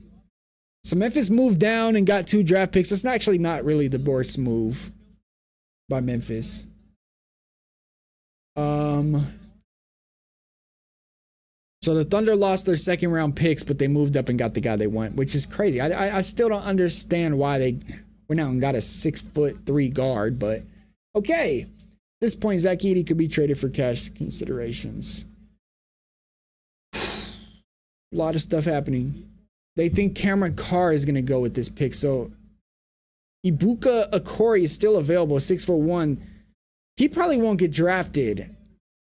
So Memphis moved down and got 2 draft picks. That's actually not really the worst move by Memphis. So the Thunder lost their 2nd-round picks, but they moved up and got the guy they want, which is crazy. I still don't understand why they went out and got a 6'3" guard, but okay. At this point, Zach Edey could be traded for cash considerations. A lot of stuff happening. They think Cameron Carr is going to go with this pick, so Ibuka Okori is still available, 6'1". He probably won't get drafted.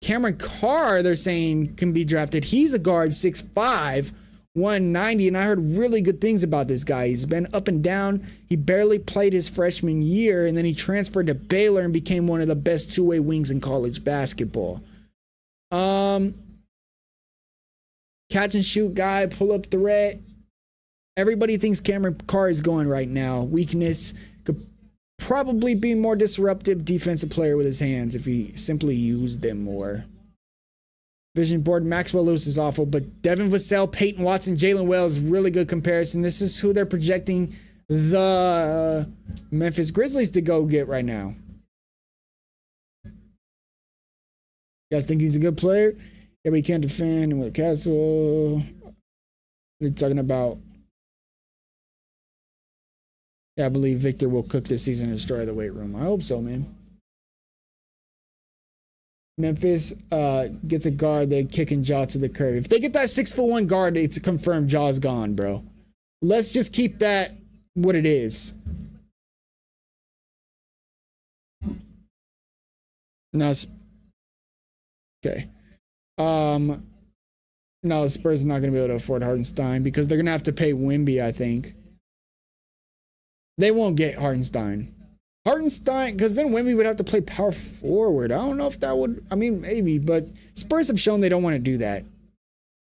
Cameron Carr, they're saying, can be drafted. He's a guard, 6'5", 190, and I heard really good things about this guy. He's been up and down. He barely played his freshman year, and then he transferred to Baylor and became one of the best two-way wings in college basketball. Catch and shoot guy, pull-up threat. Everybody thinks Cameron Carr is going right now. Weakness. Could probably be more disruptive defensive player with his hands if he simply used them more. Vision board, Maxwell Lewis is awful, but Devin Vassell, Peyton Watson, Jalen Wells, really good comparison. This is who they're projecting the Memphis Grizzlies to go get right now. You guys think he's a good player? Yeah, but he can't defend with Castle. They're talking about. Yeah, I believe Victor will cook this season and destroy the weight room. I hope so, man. Memphis gets a guard, they kicking Jaw to the curb. If they get that 6'1" guard, it's a confirmed Jaw's gone, bro. Let's just keep that what it is. No, okay. No, Spurs are not going to be able to afford Hartenstein because they're going to have to pay Wemby, I think. They won't get Hartenstein. Hartenstein, because then Wemby would have to play power forward. I don't know if that would, I mean, maybe, but Spurs have shown they don't want to do that.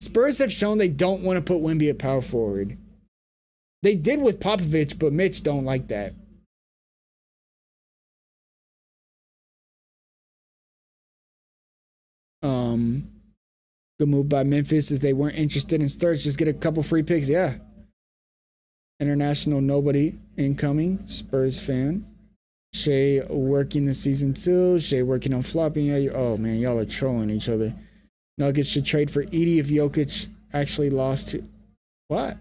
Spurs have shown they don't want to put Wemby at power forward. They did with Popovich, but Mitch don't like that. Good move by Memphis as they weren't interested in Sturge. Just get a couple free picks. Yeah. International nobody incoming. Spurs fan. Shea working the season 2. Shea working on flopping. Yeah, oh man, y'all are trolling each other. Nuggets should trade for Edie if Jokic actually lost to. What?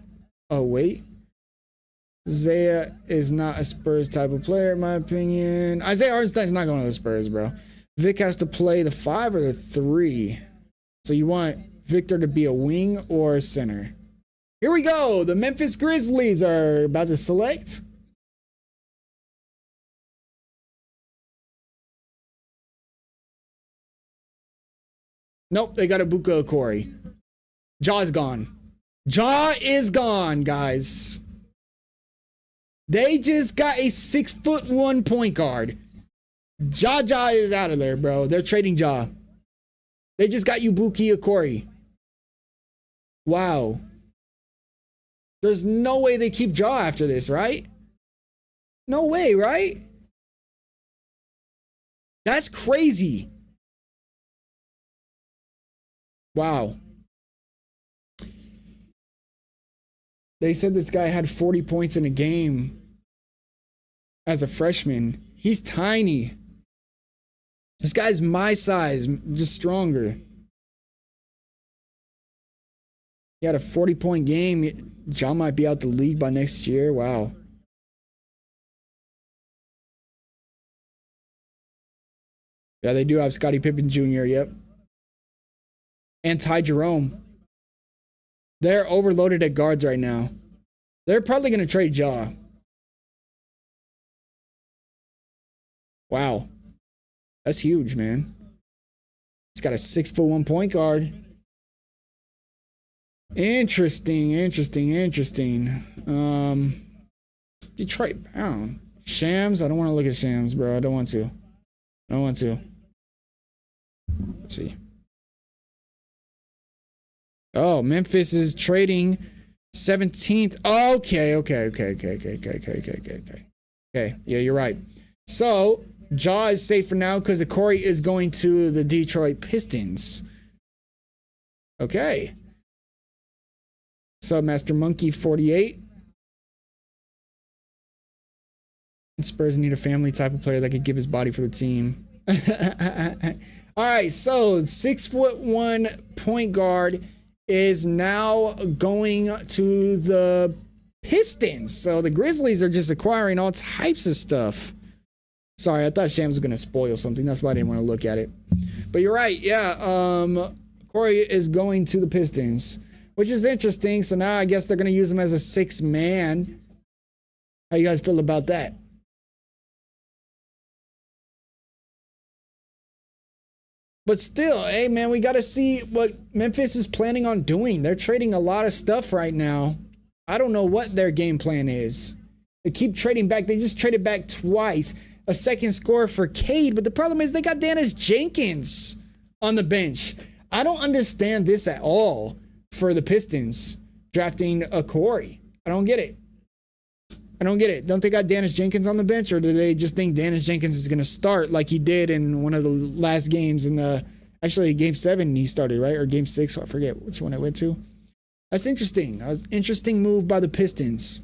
Oh, wait. Zaya is not a Spurs type of player, in my opinion. Isaiah Hartenstein's not going to the Spurs, bro. Vic has to play the 5 or the 3. So you want Victor to be a wing or a center. Here we go. The Memphis Grizzlies are about to select. Nope, they got Ibuka Okori. Ja is gone. Ja is gone, guys. They just got a 6'1" point guard. Ja is out of there, bro. They're trading Ja. They just got Ibuka Okori. Wow. There's no way they keep Ja after this, right? No way, right? That's crazy. Wow. They said this guy had 40 points in a game as a freshman. He's tiny. This guy's my size, just stronger. He had a 40-point game. John might be out the league by next year. Wow. Yeah, they do have Scottie Pippen Jr., yep. And Ty Jerome. They're overloaded at guards right now. They're probably going to trade Ja. Wow. That's huge, man. He's got a 6'1" point guard. Interesting. Detroit Pound. Shams? I don't want to look at Shams, bro. I don't want to. Let's see. Oh, Memphis is trading 17th. Okay. Okay, yeah, you're right. So, Ja is safe for now because Okori is going to the Detroit Pistons. Okay. So, Master Monkey 48. Spurs need a family type of player that could give his body for the team. All right, so 6'1" point guard is now going to the Pistons. So the Grizzlies are just acquiring all types of stuff. Sorry, I thought Shams was going to spoil something. That's why I didn't want to look at it. But you're right. Yeah, Corey is going to the Pistons, which is interesting. So now I guess they're going to use him as a 6-man. How you guys feel about that? But still, hey, man, we got to see what Memphis is planning on doing. They're trading a lot of stuff right now. I don't know what their game plan is. They keep trading back. They just traded back twice. A second scorer for Cade. But the problem is they got Dennis Jenkins on the bench. I don't understand this at all for the Pistons drafting a Corey. I don't get it. Don't they got Dennis Jenkins on the bench, or do they just think Dennis Jenkins is going to start like he did in one of the last games in the, actually game 7 he started, right? Or game 6, I forget which one I went to. That's interesting. That was an interesting move by the Pistons.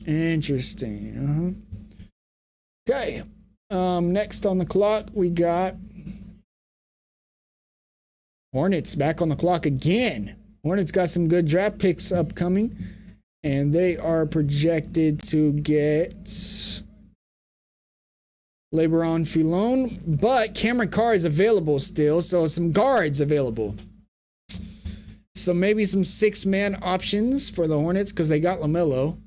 Interesting. Okay. Next on the clock, we got Hornets back on the clock again. Hornets got some good draft picks upcoming, and they are projected to get LeBron Filon, but Cameron Carr is available still, so some guards available. So maybe some 6-man options for the Hornets because they got LaMelo.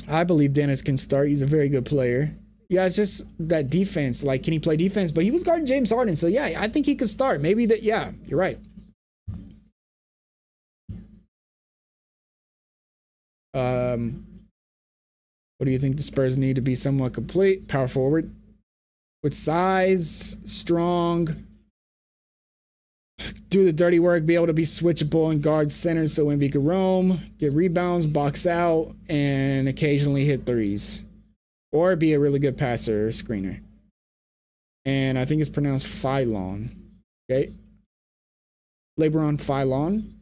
I believe Dennis can start. He's a very good player. Yeah, it's just that defense. Like, can he play defense? But he was guarding James Harden. So, yeah, I think he could start. Maybe that, yeah, you're right. What do you think the Spurs need to be somewhat complete? Power forward. With size, strong, do the dirty work, be able to be switchable and guard center so Wemby can roam, get rebounds, box out, and occasionally hit threes. Or be a really good passer or screener. And I think it's pronounced Phylon. Okay. LeBron Phylon.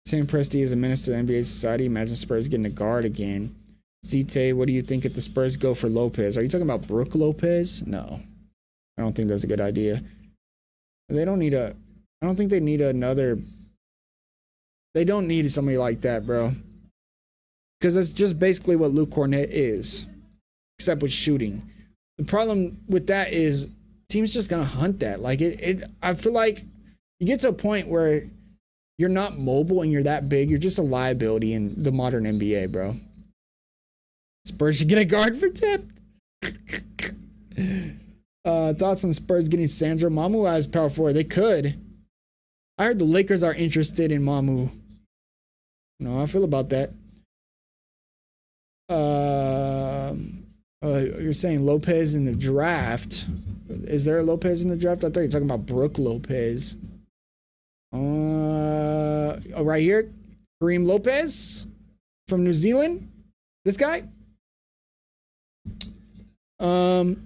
Sam Presti is a menace to the NBA society. Imagine Spurs getting a guard again. ZTAY, what do you think if the Spurs go for Lopez? Are you talking about Brooke Lopez? No. I don't think that's a good idea. They don't need a... I don't think they need another... They don't need somebody like that, bro. Because that's just basically what Luke Cornett is. Except with shooting. The problem with that is teams just going to hunt that. Like, I feel like you get to a point where you're not mobile and you're that big. You're just a liability in the modern NBA, bro. Spurs should get a guard for Tip. Thoughts on Spurs getting Sandro Mamu as power forward? They could. I heard the Lakers are interested in Mamu. No, how I feel about that. You're saying Lopez in the draft. Is there a Lopez in the draft? I thought you were talking about Brooke Lopez. Right here. Kareem Lopez from New Zealand. This guy. Only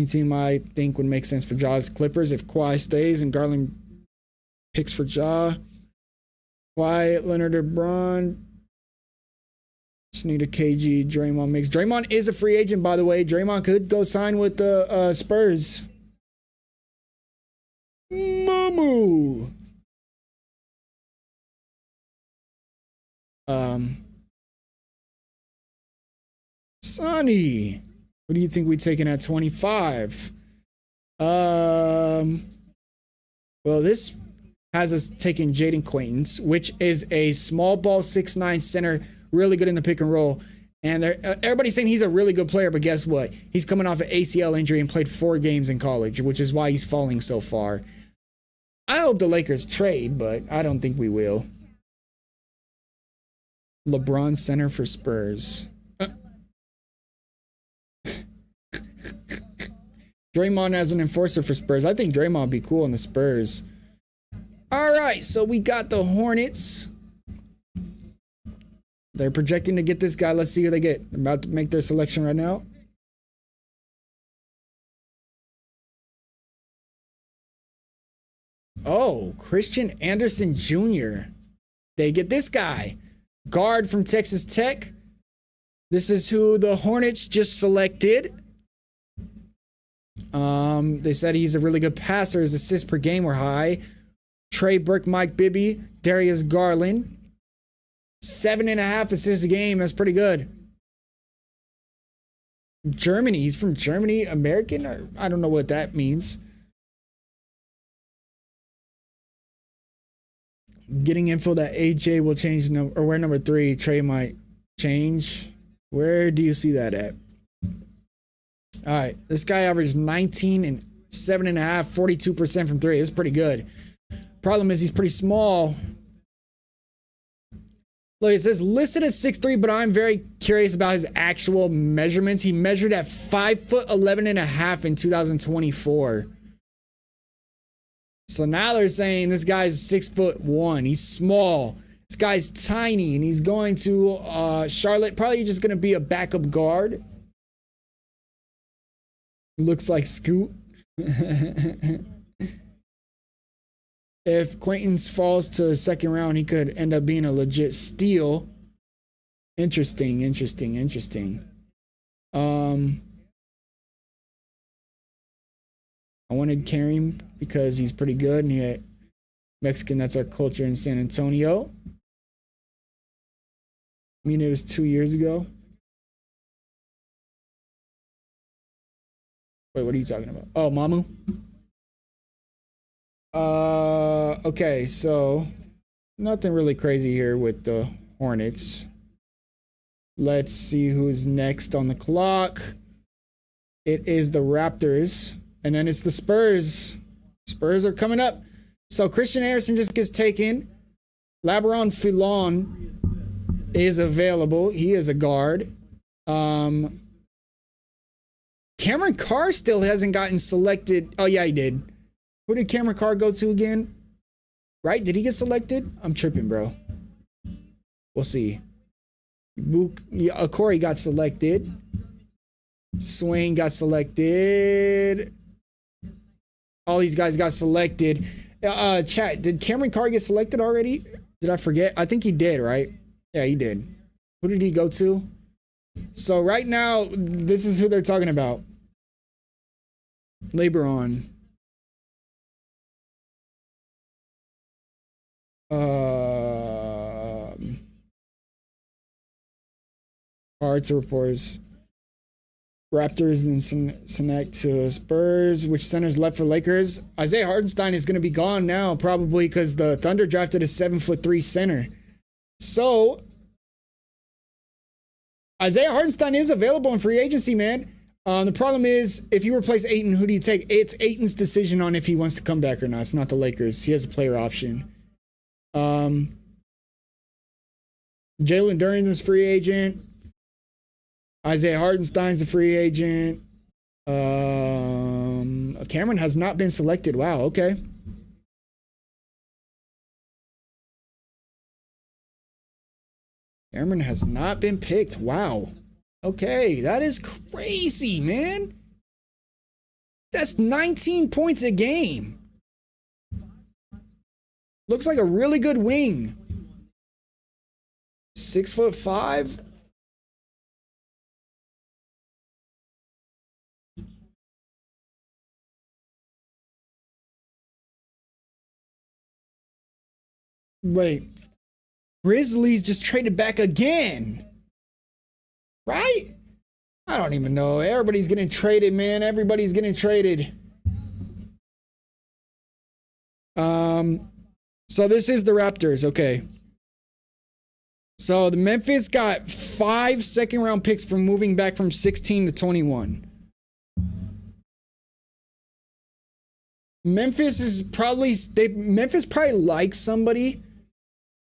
team I think would make sense for Ja is Clippers if Kawhi stays and Garland picks for Ja. Kawhi, Leonard, or Braun. Just need a KG Draymond mix. Draymond is a free agent, by the way. Draymond could go sign with the Spurs. Mamu. Sonny. What do you think we taking at 25? Well, this has us taking Jaden Quaintance, which is a small ball 6'9" center, really good in the pick and roll. And everybody's saying he's a really good player, but guess what? He's coming off an ACL injury and played 4 games in college, which is why he's falling so far. I hope the Lakers trade, but I don't think we will. LeBron center for Spurs. Draymond as an enforcer for Spurs. I think Draymond would be cool in the Spurs. All right, so we got the Hornets. They're projecting to get this guy. Let's see who they get. They're about to make their selection right now. Oh, Christian Anderson Jr. They get this guy. Guard from Texas Tech. This is who the Hornets just selected. They said he's a really good passer. His assists per game were high. Trey Burke, Mike Bibby, Darius Garland. 7.5 assists a game. That's pretty good. Germany. He's from Germany. American? Or I don't know what that means. Getting info that AJ will change or wear number 3. Trey might change. Where do you see that at? All right. This guy averaged 19 and 7.5, 42% from 3. It's pretty good. Problem is he's pretty small. Look, it says listed as 6'3", but I'm very curious about his actual measurements. He measured at 5'11.5" in 2024. So now they're saying this guy's 6'1". He's small. This guy's tiny, and he's going to Charlotte. Probably just going to be a backup guard. Looks like Scoot. If Quaintance falls to the second round, he could end up being a legit steal. Interesting. I wanted Kareem because he's pretty good, and he had Mexican. That's our culture in San Antonio. I mean, it was 2 years ago. Wait, what are you talking about? Oh, Mamu? Okay, so nothing really crazy here with the Hornets. Let's see who's next on the clock. It is the Raptors, and then it's the Spurs. Spurs are coming up. So Christian Anderson just gets taken. LeBron Filon is available. He is a guard. Cameron Carr still hasn't gotten selected. Oh, yeah, he did. Who did Cameron Carr go to again? Right? Did he get selected? I'm tripping, bro. We'll see. Corey got selected. Swain got selected. All these guys got selected. Chat, did Cameron Carr get selected already? Did I forget? I think he did, right? Yeah, he did. Who did he go to? So right now, this is who they're talking about. LeBron. Hearts reports. Raptors and Sinek to Spurs. Which center's left for Lakers? Isaiah Hartenstein is going to be gone now, probably because the Thunder drafted a 7'3" center. So Isaiah Hartenstein is available in free agency, man. The problem is, if you replace Ayton, who do you take? It's Ayton's decision on if he wants to come back or not. It's not the Lakers. He has a player option. Jalen Duren's free agent. Isaiah Hartenstein's a free agent. Cameron has not been selected. Wow, okay. Cameron has not been picked. Wow. Okay, that is crazy, man. That's 19 points a game. Looks like a really good wing. 6'5". Wait. Grizzlies just traded back again. Right? I don't even know. Everybody's getting traded, man. Everybody's getting traded. So this is the Raptors, okay. So the Memphis got 5 second-round picks from moving back from 16 to 21. Memphis probably likes somebody.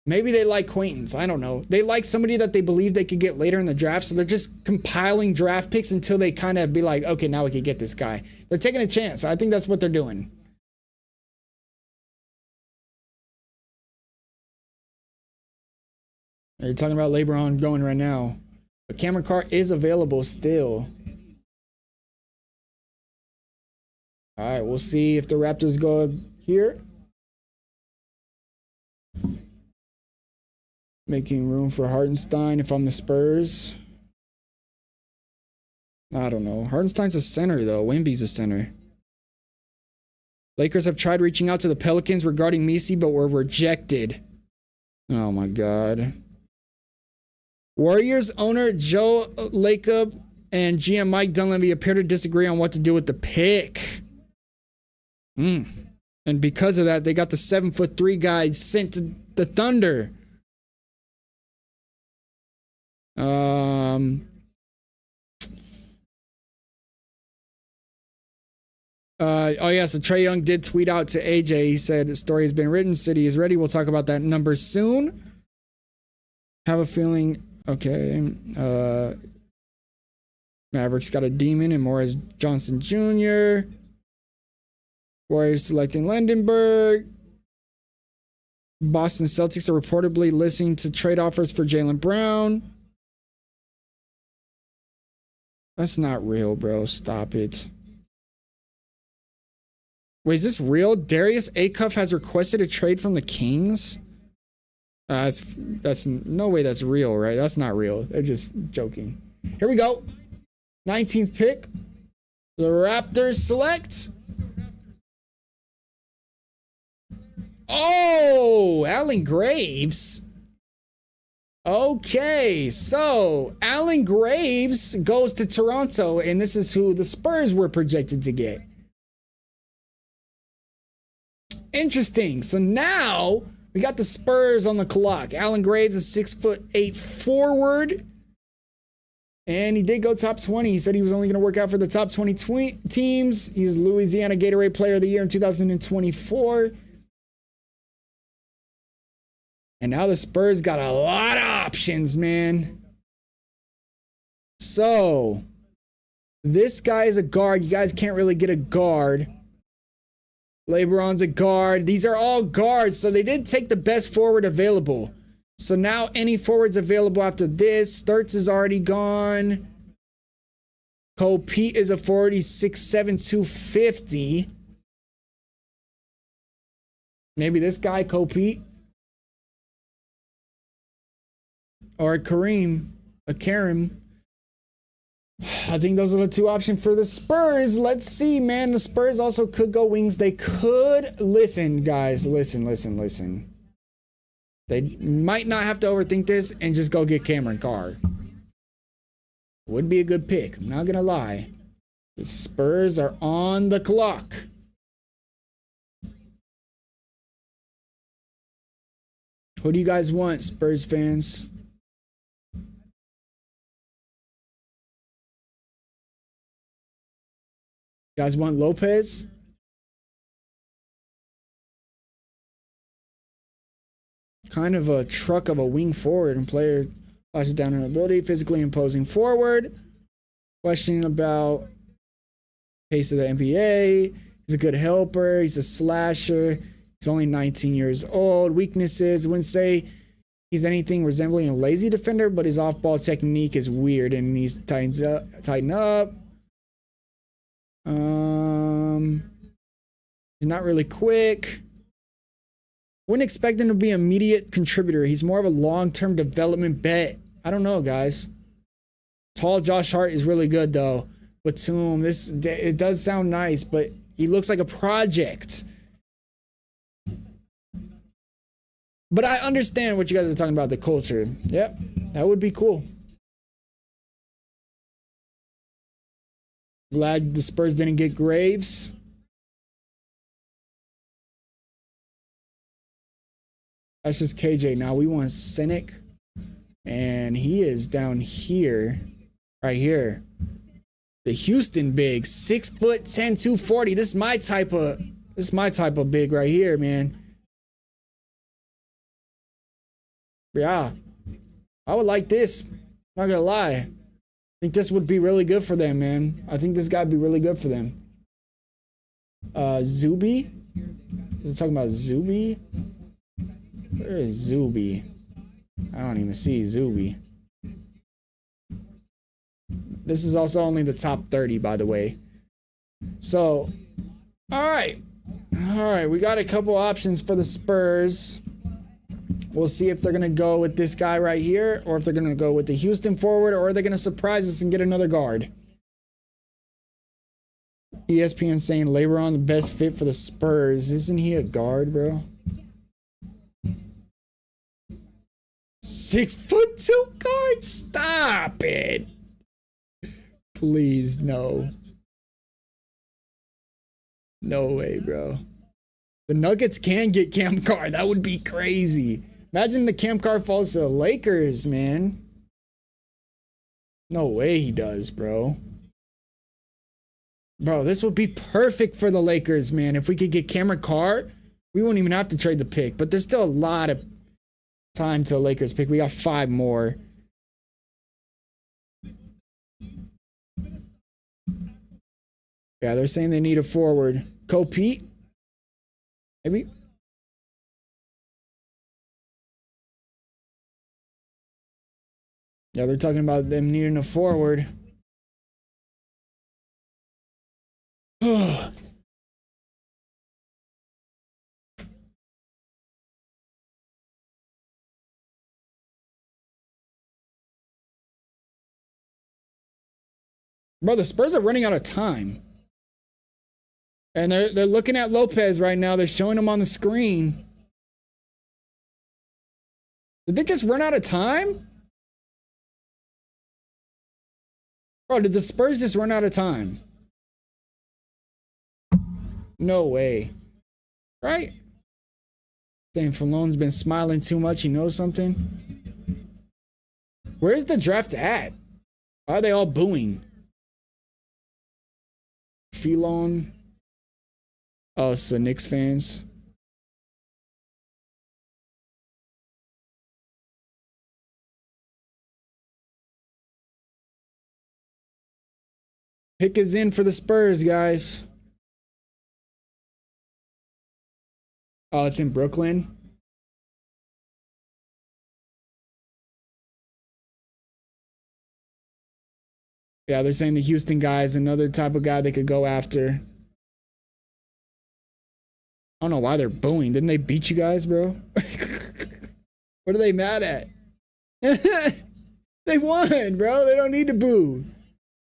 Maybe they like Quaintance. I don't know. They like somebody that they believe they could get later in the draft, so they're just compiling draft picks until they kind of be like, okay, now we can get this guy. They're taking a chance. I think that's what they're doing. You're talking about LeBron going right now. But Cameron Carr is available still. All right, we'll see if the Raptors go here. Making room for Hartenstein if I'm the Spurs. I don't know. Hartenstein's a center, though. Wemby's a center. Lakers have tried reaching out to the Pelicans regarding Messi, but were rejected. Oh, my God. Warriors owner Joe Lacob and GM Mike Dunleavy appear to disagree on what to do with the pick. And because of that, they got the 7'3" guy sent to the Thunder. Oh yeah, so Trae Young did tweet out to AJ. He said the story has been written, city is ready. We'll talk about that number soon. Have a feeling. Okay. Mavericks got a demon and Morris Johnson Jr. Warriors selecting Lendenberg. Boston Celtics are reportedly listening to trade offers for Jaylen Brown. That's not real, bro. Stop it. Wait, is this real? Darius Acuff has requested a trade from the Kings? That's no way that's real, right? That's not real. They're just joking. Here we go. 19th pick. The Raptors select. Oh, Allen Graves. Okay, so Alan Graves goes to Toronto, and this is who the Spurs were projected to get. Interesting. So now we got the Spurs on the clock. Alan Graves is 6'8" forward. And he did go top 20. He said he was only going to work out for the top 20 teams. He was Louisiana Gatorade Player of the Year in 2024. And now the Spurs got a lot of options, man. So, this guy is a guard. You guys can't really get a guard. LeBron's a guard. These are all guards, so they did take the best forward available. So now any forwards available after this. Sturts is already gone. Cole Pete is a 46'7", 250. Maybe this guy, Cole Pete. Or a Kareem. I think those are the two options for the Spurs. Let's see, man. The Spurs also could go wings. They could. Listen, guys. Listen. They might not have to overthink this and just go get Cameron Carr. Would be a good pick. I'm not going to lie. The Spurs are on the clock. Who do you guys want, Spurs fans? You guys want Lopez? Kind of a truck of a wing forward and player flashes down in ability, physically imposing forward. Questioning about pace of the NBA. He's a good helper. He's a slasher. He's only 19 years old. Weaknesses, wouldn't say he's anything resembling a lazy defender, but his off-ball technique is weird and he needs to tighten up. He's not really quick. Wouldn't expect him to be an immediate contributor. He's more of a long-term development bet. I don't know, guys. Tall Josh Hart is really good, though. Batum, it does sound nice, but he looks like a project. But I understand what you guys are talking about, the culture. Yep, that would be cool. Glad the Spurs didn't get Graves. That's just KJ. Now we want Cynic. And he is down here. Right here. The Houston big. 6'10", 240. This is my type of big right here, man. Yeah. I would like this. Not gonna lie. I think this would be really good for them, man. I think this guy would be really good for them. Zuby? Is it talking about Zuby? Where is Zuby? I don't even see Zuby. This is also only the top 30, by the way. So, all right, we got a couple options for the Spurs. We'll see if they're going to go with this guy right here, or if they're going to go with the Houston forward, or are they going to surprise us and get another guard? ESPN saying LeBron the best fit for the Spurs. Isn't he a guard, bro? 6'2" guard? Stop it. Please, no. No way, bro. The Nuggets can get Cam Carr. That would be crazy. Imagine the Cam Carr falls to the Lakers, man. No way he does, bro. Bro, this would be perfect for the Lakers, man. If we could get Cameron Carr, we wouldn't even have to trade the pick. But there's still a lot of time to the Lakers pick. We got 5 more. Yeah, they're saying they need a forward. Cole Pete? Maybe? Yeah, they're talking about them needing a forward. Bro, the Spurs are running out of time. And they're looking at Lopez right now. They're showing him on the screen. Did they just run out of time? Bro, did the Spurs just run out of time? No way. Right? Saying Falone's been smiling too much. He knows something. Where's the draft at? Why are they all booing? Filon. Oh, so Knicks fans. Pick is in for the Spurs, guys. Oh, it's in Brooklyn. Yeah, they're saying the Houston guy is another type of guy they could go after. I don't know why they're booing. Didn't they beat you guys, bro? What are they mad at? They won, bro. They don't need to boo.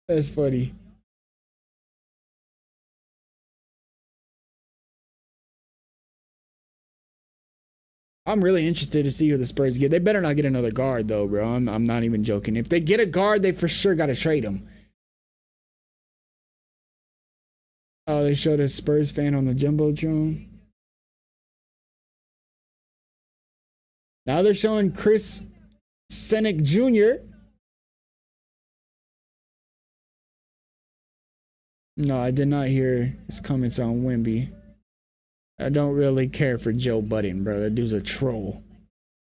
That's funny. I'm really interested to see who the Spurs get. They better not get another guard, though, bro. I'm not even joking. If they get a guard, they for sure got to trade him. Oh, they showed a Spurs fan on the Jumbotron. Now they're showing Chris Senick Jr. No, I did not hear his comments on Wemby. I don't really care for Joe Budden, bro. That dude's a troll.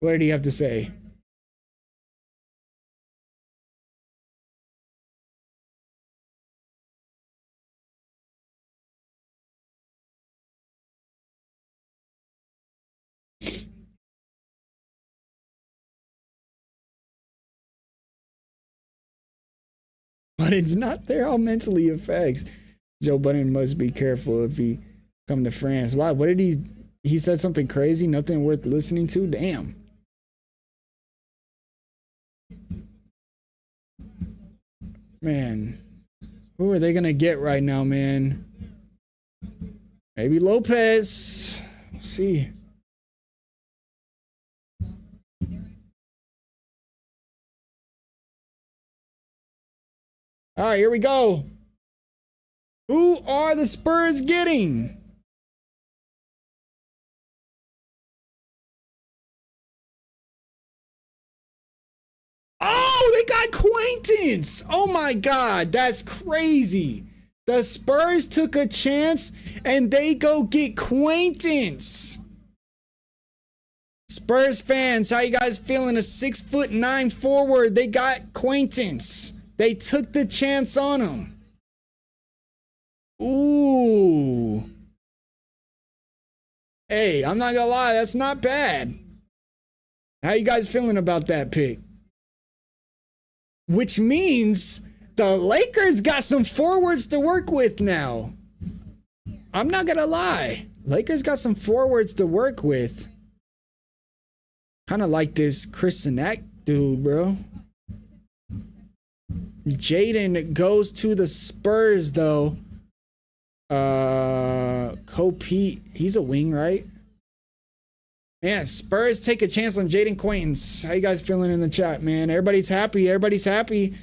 What do you have to say? Budden's not there. How mentally affects. Joe Budden must be careful if he come to France. Why? What did he said something crazy? Nothing worth listening to? Damn. Man. Who are they going to get right now, man? Maybe Lopez. We'll see. All right, here we go. Who are the Spurs getting? Oh, they got Quaintance. Oh my God, that's crazy. The Spurs took a chance and they go get Quaintance. Spurs fans, how you guys feeling? A 6'9" forward. They got Quaintance. They took the chance on him. Ooh. Hey, I'm not gonna lie, that's not bad. How you guys feeling about that pick? Which means the Lakers got some forwards to work with now. I'm not gonna lie. Lakers got some forwards to work with. Kind of like this Chris Senick dude, bro. Jaden goes to the Spurs, though. Pete, he's a wing, right? Man, Spurs take a chance on Jaden Quaintance. How you guys feeling in the chat, man? Everybody's happy. Everybody's happy.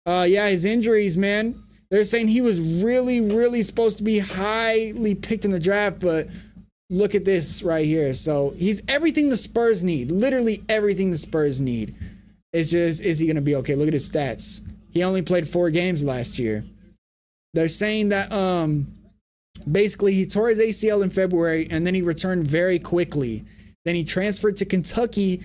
Yeah, his injuries, man. They're saying he was really supposed to be highly picked in the draft, but look at this right here. So he's everything the Spurs need. Literally everything the Spurs need. It's just, is he going to be okay? Look at his stats. He only played 4 games last year. They're saying that basically he tore his ACL in February and then he returned very quickly. Then he transferred to Kentucky,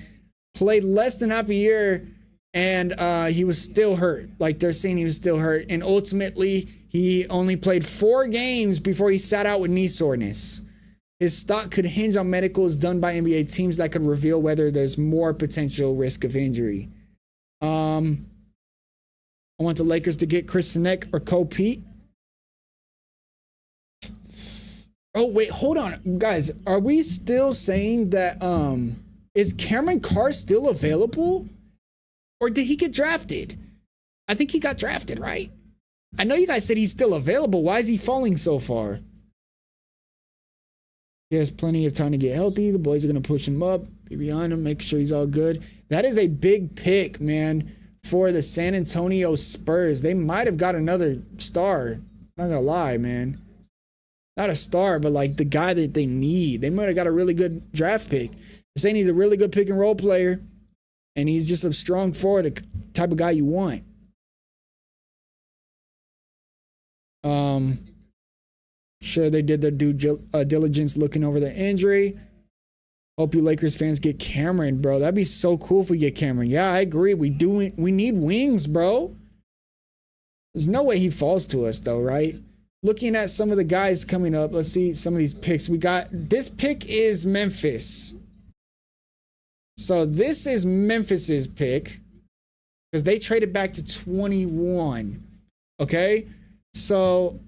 played less than half a year, and he was still hurt. Like they're saying he was still hurt. And ultimately, he only played 4 games before he sat out with knee soreness. His stock could hinge on medicals done by NBA teams that could reveal whether there's more potential risk of injury. I want the Lakers to get Chris Senick or Pete. Oh, wait, hold on. Guys, are we still saying that, is Cameron Carr still available? Or did he get drafted? I think he got drafted, right? I know you guys said he's still available. Why is he falling so far? He has plenty of time to get healthy. The boys are going to push him up, be behind him, make sure he's all good. That is a big pick, man, for the San Antonio Spurs. They might have got another star. Not going to lie, man. Not a star, but like the guy that they need. They might have got a really good draft pick. They're saying he's a really good pick and roll player, and he's just a strong forward, the type of guy you want. Sure, they did their due diligence looking over the injury. Hope you Lakers fans get Cameron, bro. That'd be so cool if we get Cameron. Yeah, I agree. We need wings, bro. There's no way he falls to us, though, right? Looking at some of the guys coming up, let's see some of these picks. We got this pick is Memphis. So this is Memphis's pick because they traded back to 21. Okay, so.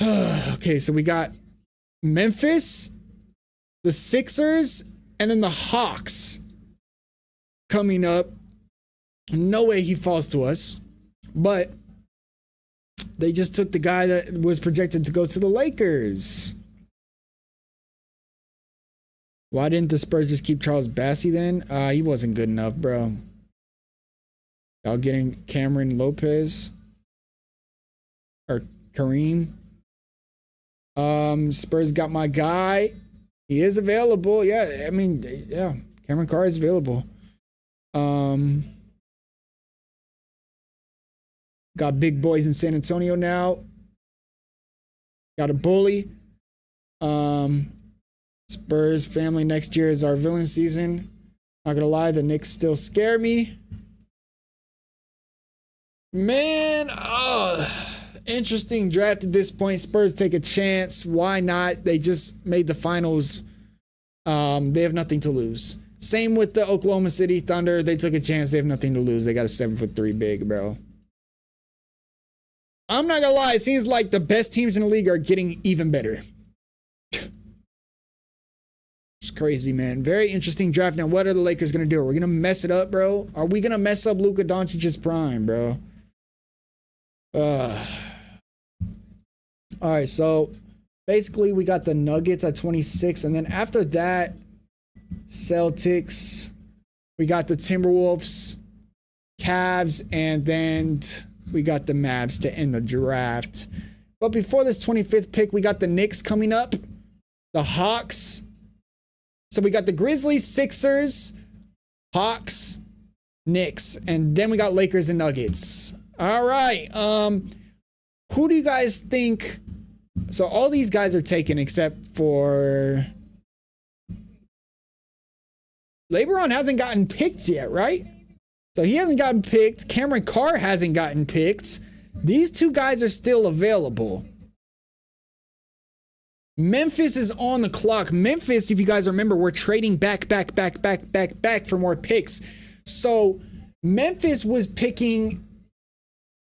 Okay, so we got Memphis, the Sixers, and then the Hawks coming up. No way he falls to us, but they just took the guy that was projected to go to the Lakers. Why didn't the Spurs just keep Charles Bassey then? He wasn't good enough, bro. Y'all getting Cameron Lopez or Kareem? Spurs got my guy. He is available. Yeah, I mean, yeah, Cameron Carr is available. Got big boys in San Antonio now. Got a bully. Spurs family next year is our villain season. Not gonna lie, the Knicks still scare me. Man, interesting draft at this point. Spurs take a chance. Why not? They just made the finals. They have nothing to lose. Same with the Oklahoma City Thunder. They took a chance. They have nothing to lose. They got a 7'3" big, bro. I'm not gonna lie. It seems like the best teams in the league are getting even better. It's crazy, man. Very interesting draft. Now, what are the Lakers gonna do? Are we gonna mess it up, bro? Are we gonna mess up Luka Doncic's prime, bro? All right, so basically we got the Nuggets at 26, and then after that, Celtics, we got the Timberwolves, Cavs, and then we got the Mavs to end the draft. But before this 25th pick, we got the Knicks coming up, the Hawks. So we got the Grizzlies, Sixers, Hawks, Knicks, and then we got Lakers and Nuggets. All right. Who do you guys think? So all these guys are taken except for LeBron hasn't gotten picked yet, right? So he hasn't gotten picked. Cameron Carr hasn't gotten picked. These two guys are still available. Memphis is on the clock. Memphis, if you guys remember, we're trading back for more picks. So Memphis was picking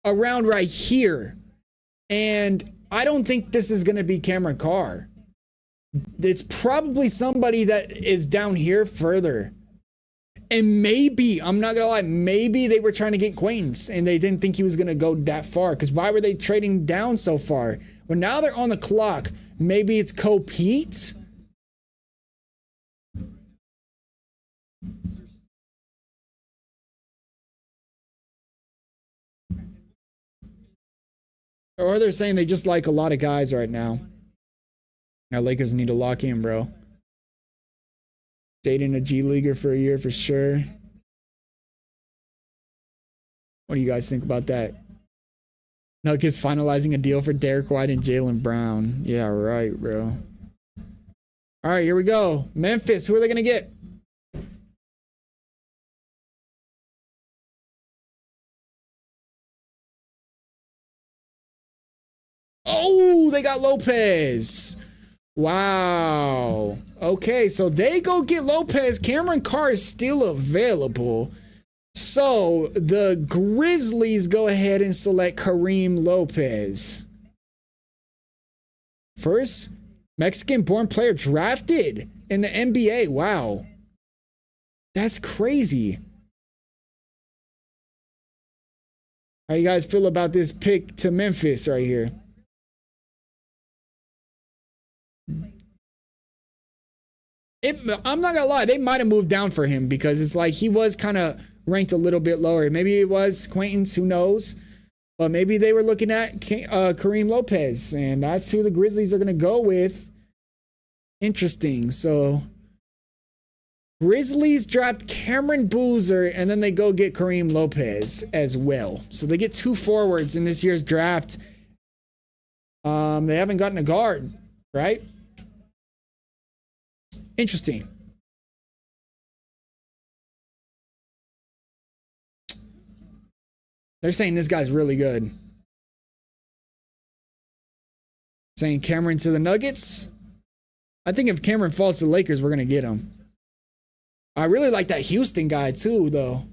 around right here. And I don't think this is going to be Cameron Carr. It's probably somebody that is down here further. And maybe, I'm not going to lie, maybe they were trying to get Quaintance and they didn't think he was going to go that far. Because why were they trading down so far? Well, now they're on the clock. Maybe it's Pete. Or they're saying they just like a lot of guys right now. Now Lakers need to lock in, bro. Dating a G Leaguer for a year for sure. What do you guys think about that? Nuggets finalizing a deal for Derek White and Jaylen Brown. Yeah, right, bro. All right, here we go. Memphis, who are they going to get? Oh, they got Lopez. Wow. Okay, so they go get Lopez. Cameron Carr is still available. So the Grizzlies go ahead and select Kareem Lopez. First Mexican-born player drafted in the NBA. Wow. That's crazy. How you guys feel about this pick to Memphis right here? I'm not gonna lie, they might have moved down for him because it's like he was kind of ranked a little bit lower. Maybe it was Quaintance, who knows? But maybe they were looking at Kareem Lopez, and that's who the Grizzlies are gonna go with. Interesting. So Grizzlies draft Cameron Boozer, and then they go get Kareem Lopez as well. So they get 2 forwards in this year's draft. They haven't gotten a guard, right? Interesting. They're saying this guy's really good. Saying Cameron to the Nuggets. I think if Cameron falls to the Lakers, we're going to get him. I really like that Houston guy too, though.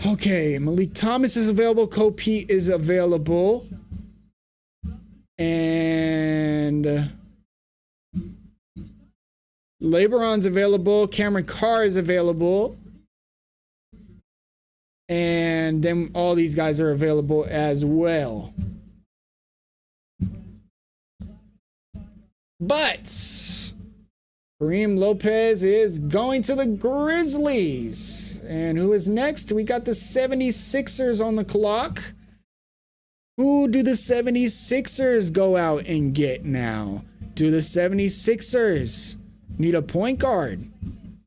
Okay, Malik Thomas is available. Kobe is available. And LeBron's available. Cameron Carr is available. And then all these guys are available as well. But Kareem Lopez is going to the Grizzlies. And who is next? We got the 76ers on the clock. Who do the 76ers go out and get now? Do the 76ers need a point guard?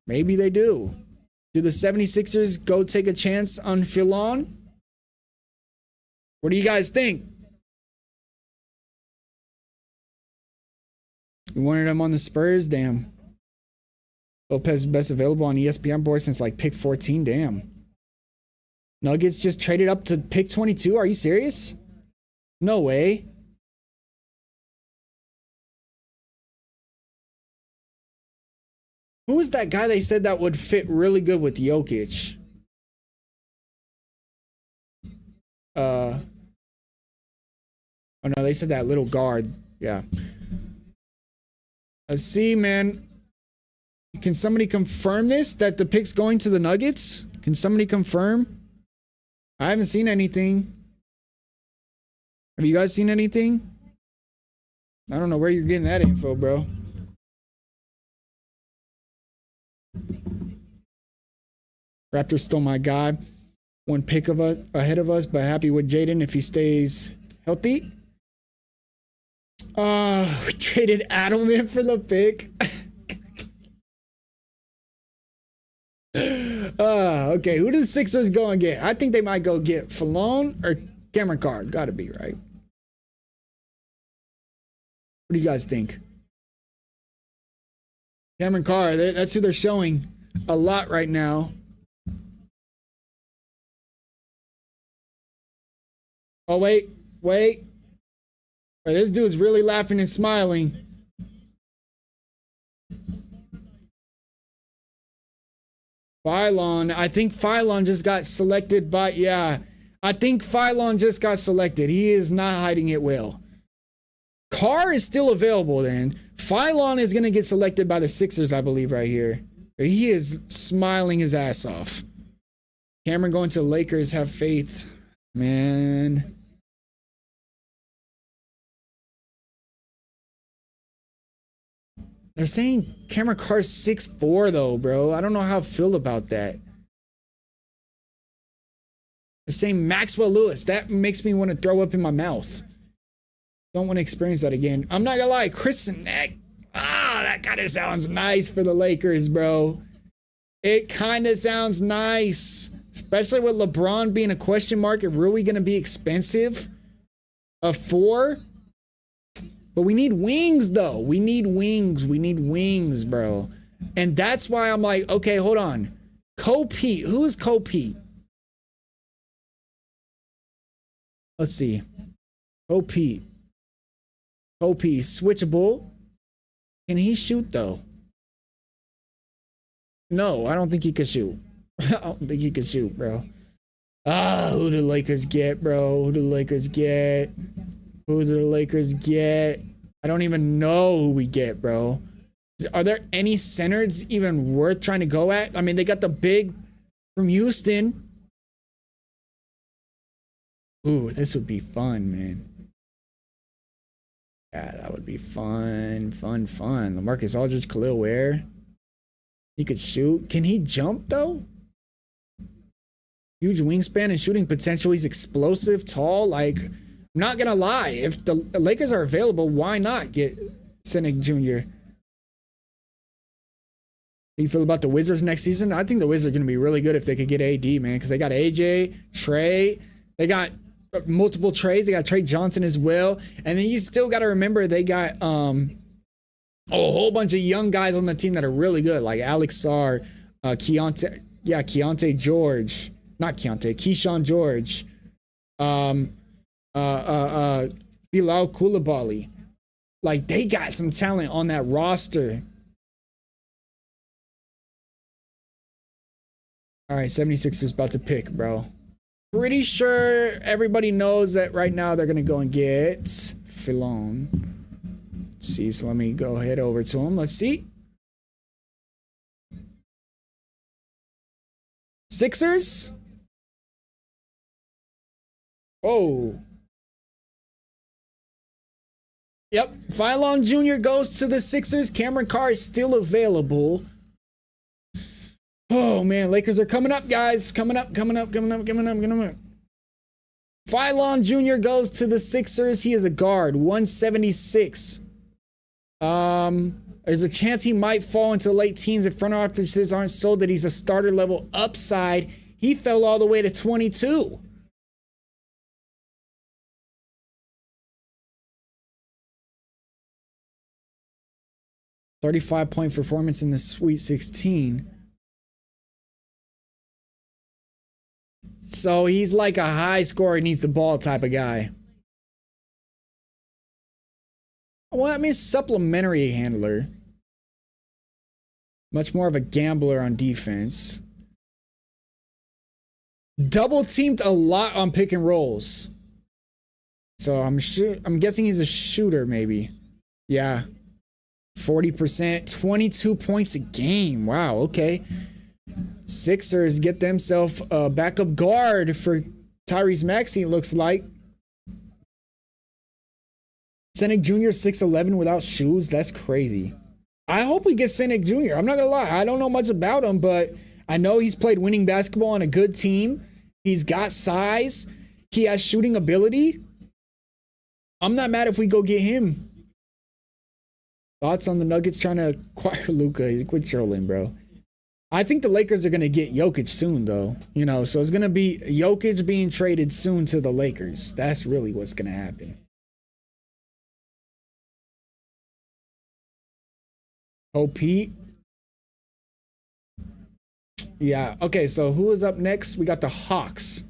Maybe they do. Do the 76ers go take a chance on Philon? What do you guys think? You wanted him on the Spurs? Damn. Lopez best available on ESPN board since like pick 14. Damn. Nuggets just traded up to pick 22. Are you serious? No way. Who is that guy they said that would fit really good with Jokic? Oh no, they said that little guard. Yeah. Let's see, man. Can somebody confirm this? That the pick's going to the Nuggets? Can somebody confirm? I haven't seen anything. Have you guys seen anything? I don't know where you're getting that info, bro. Raptors still my guy. 1 pick of us ahead of us, but happy with Jaden if he stays healthy. We traded Adelman for the pick. Okay. Who do the Sixers go and get? I think they might go get Falone or Cameron Carr. Gotta be, right? What do you guys think? Cameron Carr, that's who they're showing a lot right now. Oh, wait. This dude's really laughing and smiling. Phylon. I think Phylon just got selected by... Yeah. I think Phylon just got selected. He is not hiding it well. Carr is still available then. Phylon is going to get selected by the Sixers, I believe, right here. He is smiling his ass off. Cameron going to the Lakers. Have faith. Man... They're saying Cameron Carr's 6'4", though, bro. I don't know how I feel about that. They're saying Maxwell Lewis. That makes me want to throw up in my mouth. Don't want to experience that again. I'm not gonna lie, Chris Neck. That kind of sounds nice for the Lakers, bro. It kind of sounds nice. Especially with LeBron being a question mark and really gonna be expensive. A 4. But we need wings, though. We need wings, bro. And that's why I'm like, okay, hold on. Kobe. Who is Kobe? Let's see. Kobe. Switchable. Can he shoot, though? No, I don't think he could shoot. I don't think he could shoot, bro. Who do the Lakers get, bro? Who do the Lakers get? I don't even know who we get, bro. Are there any centers even worth trying to go at? I mean, they got the big from Houston. Ooh, this would be fun, man. Yeah, that would be fun. LaMarcus Aldridge, Khalil Ware. He could shoot. Can he jump, though? Huge wingspan and shooting potential. He's explosive, tall. Like, I'm not going to lie. If the Lakers are available, why not get Senick Jr.? How do you feel about the Wizards next season? I think the Wizards are going to be really good if they could get AD, man, because they got AJ, Trey. They got multiple trades. They got Trey Johnson as well. And then you still got to remember they got a whole bunch of young guys on the team that are really good, like Alex Sarr, Keontae George. Not Keontae, Keyshawn George. Bilal Coulibaly. Like, they got some talent on that roster. All right, 76ers about to pick, bro. Pretty sure everybody knows that right now they're going to go and get Filon. Let's see, so let me go head over to him. Let's see. Sixers? Oh. Yep, Filon Jr. goes to the Sixers. Cameron Carr is still available. Oh, man, Lakers are coming up, guys. Coming up. Filon Jr. goes to the Sixers. He is a guard, 176. There's a chance he might fall into late teens if front offices aren't sold that he's a starter level upside. He fell all the way to 22. .35 performance in the Sweet 16. So he's like a high scorer, needs the ball type of guy. Well, I mean, supplementary handler. Much more of a gambler on defense. Double teamed a lot on pick and rolls. So I'm guessing he's a shooter, maybe. Yeah. 40%, 22 points a game. Wow, okay. Sixers get themselves a backup guard for Tyrese Maxey, it looks like. Senick Jr. 6'11 without shoes. That's crazy. I hope we get Senick Jr. I'm not going to lie. I don't know much about him, but I know he's played winning basketball on a good team. He's got size. He has shooting ability. I'm not mad if we go get him. Thoughts on the Nuggets trying to acquire Luka? Quit trolling, bro. I think the Lakers are going to get Jokic soon, though. You know, so it's going to be Jokic being traded soon to the Lakers. That's really what's going to happen. Oh, Pete. Yeah. Okay, so who is up next? We got the Hawks.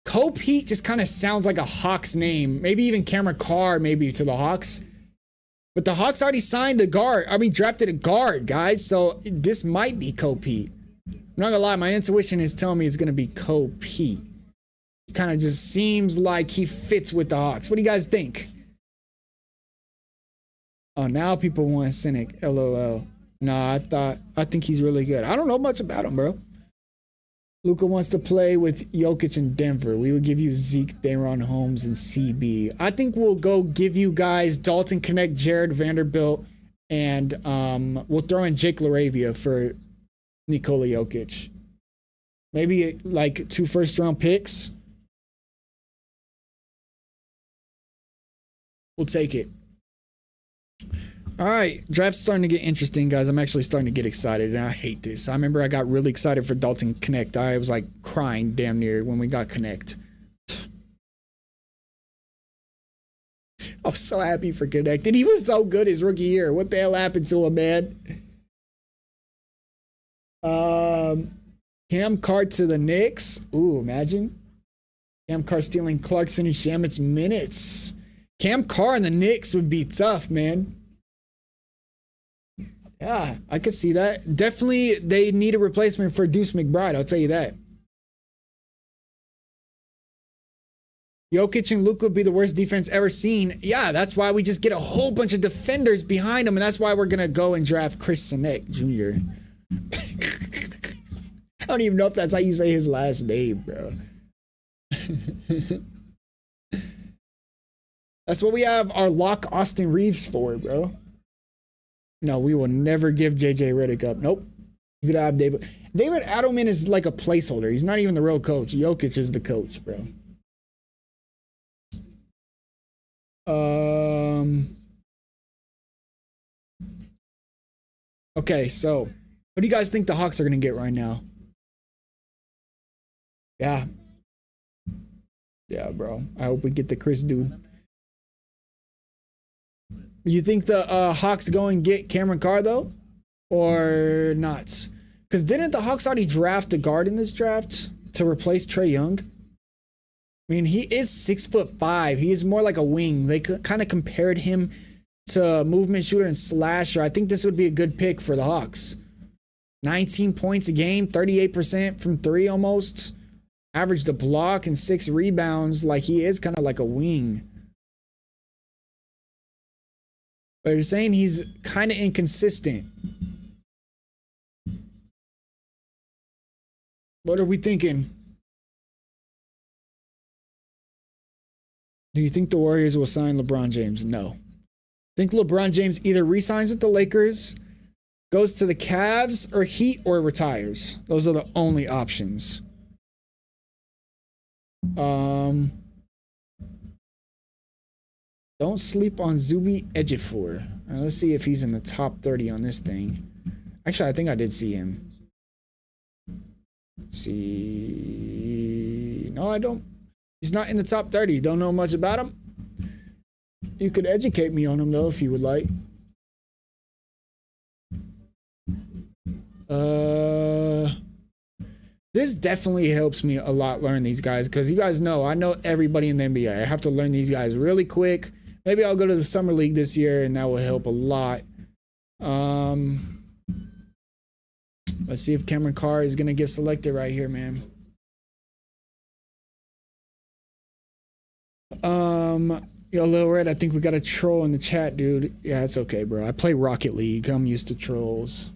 Cole Pete just kind of sounds like a Hawks name. Maybe even Cameron Carr, maybe to the Hawks. But the Hawks already signed a guard. I mean, drafted a guard, guys. So this might be Cole Pete. I'm not gonna lie, my intuition is telling me it's gonna be Cole Pete. He kind of just seems like he fits with the Hawks. What do you guys think? Oh, now people want Senick. LOL. Nah, I think he's really good. I don't know much about him, bro. Luka wants to play with Jokic in Denver. We would give you Zeke, Daron Holmes, and CB. I think we'll go give you guys Dalton Connect, Jared Vanderbilt, and we'll throw in Jake LaRavia for Nikola Jokic. Maybe like 2 first-round picks. We'll take it. All right, draft's starting to get interesting, guys. I'm actually starting to get excited, and I hate this. I remember I got really excited for Dalton Connect. I was like crying damn near when we got Connect. I was so happy for Connect, and he was so good his rookie year. What the hell happened to him, man? Cam Carr to the Knicks. Ooh, imagine. Cam Carr stealing Clarkson and Shamit's minutes. Cam Carr and the Knicks would be tough, man. Yeah, I could see that. Definitely, they need a replacement for Deuce McBride. I'll tell you that. Jokic and Luka would be the worst defense ever seen. Yeah, that's why we just get a whole bunch of defenders behind them, and that's why we're going to go and draft Chris Senick Jr. I don't even know if that's how you say his last name, bro. That's what we have our lock Austin Reeves for, bro. No, we will never give JJ Redick up. Nope. You could have David. David Adelman is like a placeholder. He's not even the real coach. Jokic is the coach, bro. Okay, so what do you guys think the Hawks are gonna get right now? Yeah. Yeah, bro. I hope we get the Chris dude. You think the Hawks go and get Cameron Carr though? Or not? Because didn't the Hawks already draft a guard in this draft to replace Trae Young? I mean, he is 6'5". He is more like a wing. They kind of compared him to movement shooter and slasher. I think this would be a good pick for the Hawks. 19 points a game, 38% from three almost. Averaged a block and 6 rebounds. Like, he is kind of like a wing. But you're saying he's kind of inconsistent. What are we thinking? Do you think the Warriors will sign LeBron James? No. Think LeBron James either re-signs with the Lakers, goes to the Cavs or Heat, or retires. Those are the only options. Don't sleep on Zubi Ejiofor. Let's see if he's in the top 30 on this thing. Actually, I think I did see him. See, no, I don't. He's not in the top 30. Don't know much about him. You could educate me on him though if you would like. This definitely helps me a lot learn these guys because you guys know I know everybody in the NBA. I have to learn these guys really quick. Maybe I'll go to the summer league this year and that will help a lot. Let's see if Cameron Carr is gonna get selected right here, man. Yo, Lil Red, I think we got a troll in the chat, dude. Yeah, it's okay, bro. I play Rocket League. I'm used to trolls.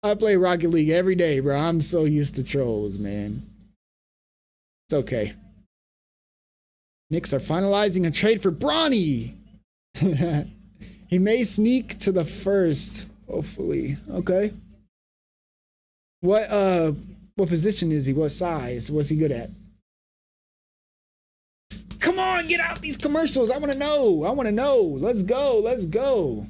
I play Rocket League every day, bro. I'm so used to trolls, man. It's okay. Knicks are finalizing a trade for Bronny. He may sneak to the first, hopefully. Okay. What position is he? What size? What's he good at? Come on, get out these commercials. I want to know. I want to know. Let's go. Let's go.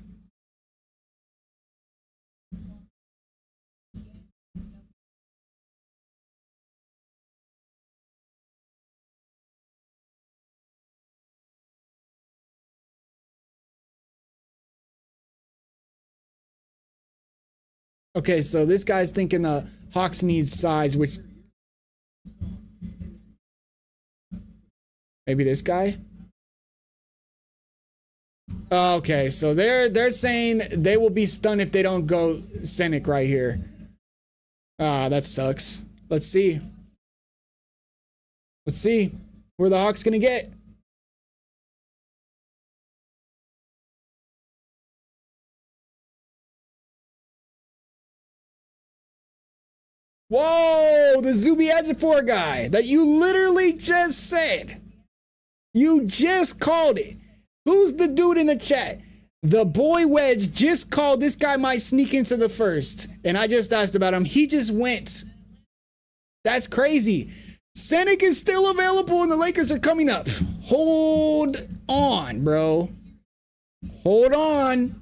Okay, so this guy's thinking the Hawks needs size, which maybe this guy. Okay, so they're saying they will be stunned if they don't go Senik right here. That sucks. Let's see. Let's see where the Hawks gonna get. Whoa, the Zubi Ejiofor guy that you literally just said. You just called it. Who's the dude in the chat? The boy Wedge just called this guy might sneak into the first. And I just asked about him. He just went. That's crazy. Senik is still available and the Lakers are coming up. Hold on, bro. Hold on.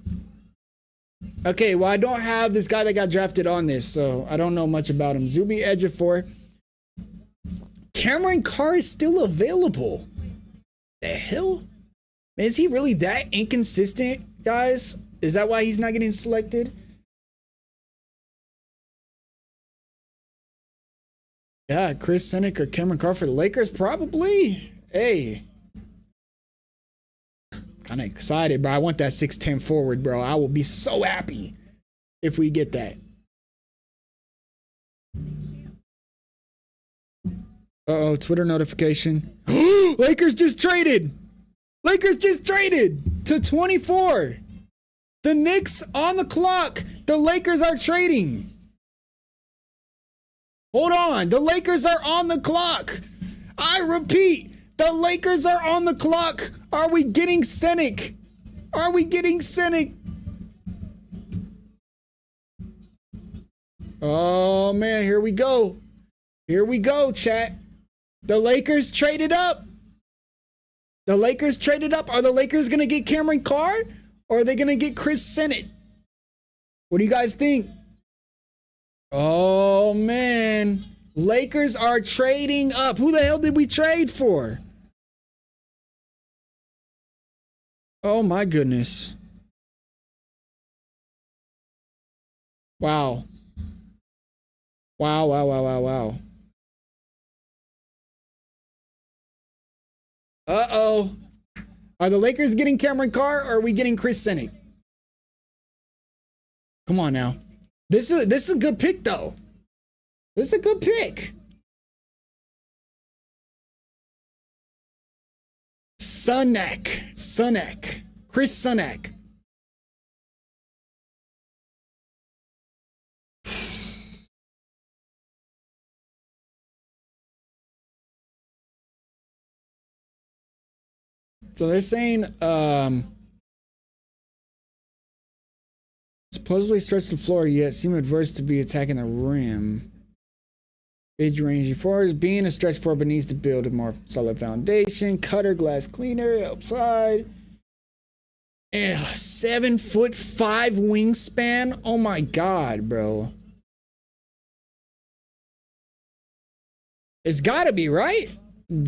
Okay, well, I don't have this guy that got drafted on this, so I don't know much about him. Zubi Ejiofor. Cameron Carr is still available. The hell? Man, is he really that inconsistent, guys? Is that why he's not getting selected? Yeah, Chris Senik or Cameron Carr for the Lakers? Probably. Hey. Kind of excited, bro. I want that 6'10" forward, bro. I will be so happy if we get that. Uh-oh, Twitter notification. Lakers just traded. Lakers just traded to 24. The Knicks on the clock. The Lakers are trading. Hold on. The Lakers are on the clock. I repeat, the Lakers are on the clock. Are we getting cynic? Are we getting cynic? Oh, man, here we go. Here we go, chat. The Lakers traded up. The Lakers traded up. Are the Lakers going to get Cameron Carr? Or are they going to get Chris Sennett? What do you guys think? Oh, man. Lakers are trading up. Who the hell did we trade for? Oh, my goodness. Wow. Wow, wow, wow, wow, wow. Uh-oh. Are the Lakers getting Cameron Carr or are we getting Chris Sennett? Come on now. This is a good pick, though. This is a good pick. Sunak. Chris Sunak. So they're saying, supposedly stretch the floor, yet seem adverse to be attacking the rim. Mid-range forwards being a stretch four, but needs to build a more solid foundation. Cutter, glass cleaner, outside. And 7'5" wingspan. Oh my god, bro. It's gotta be, right?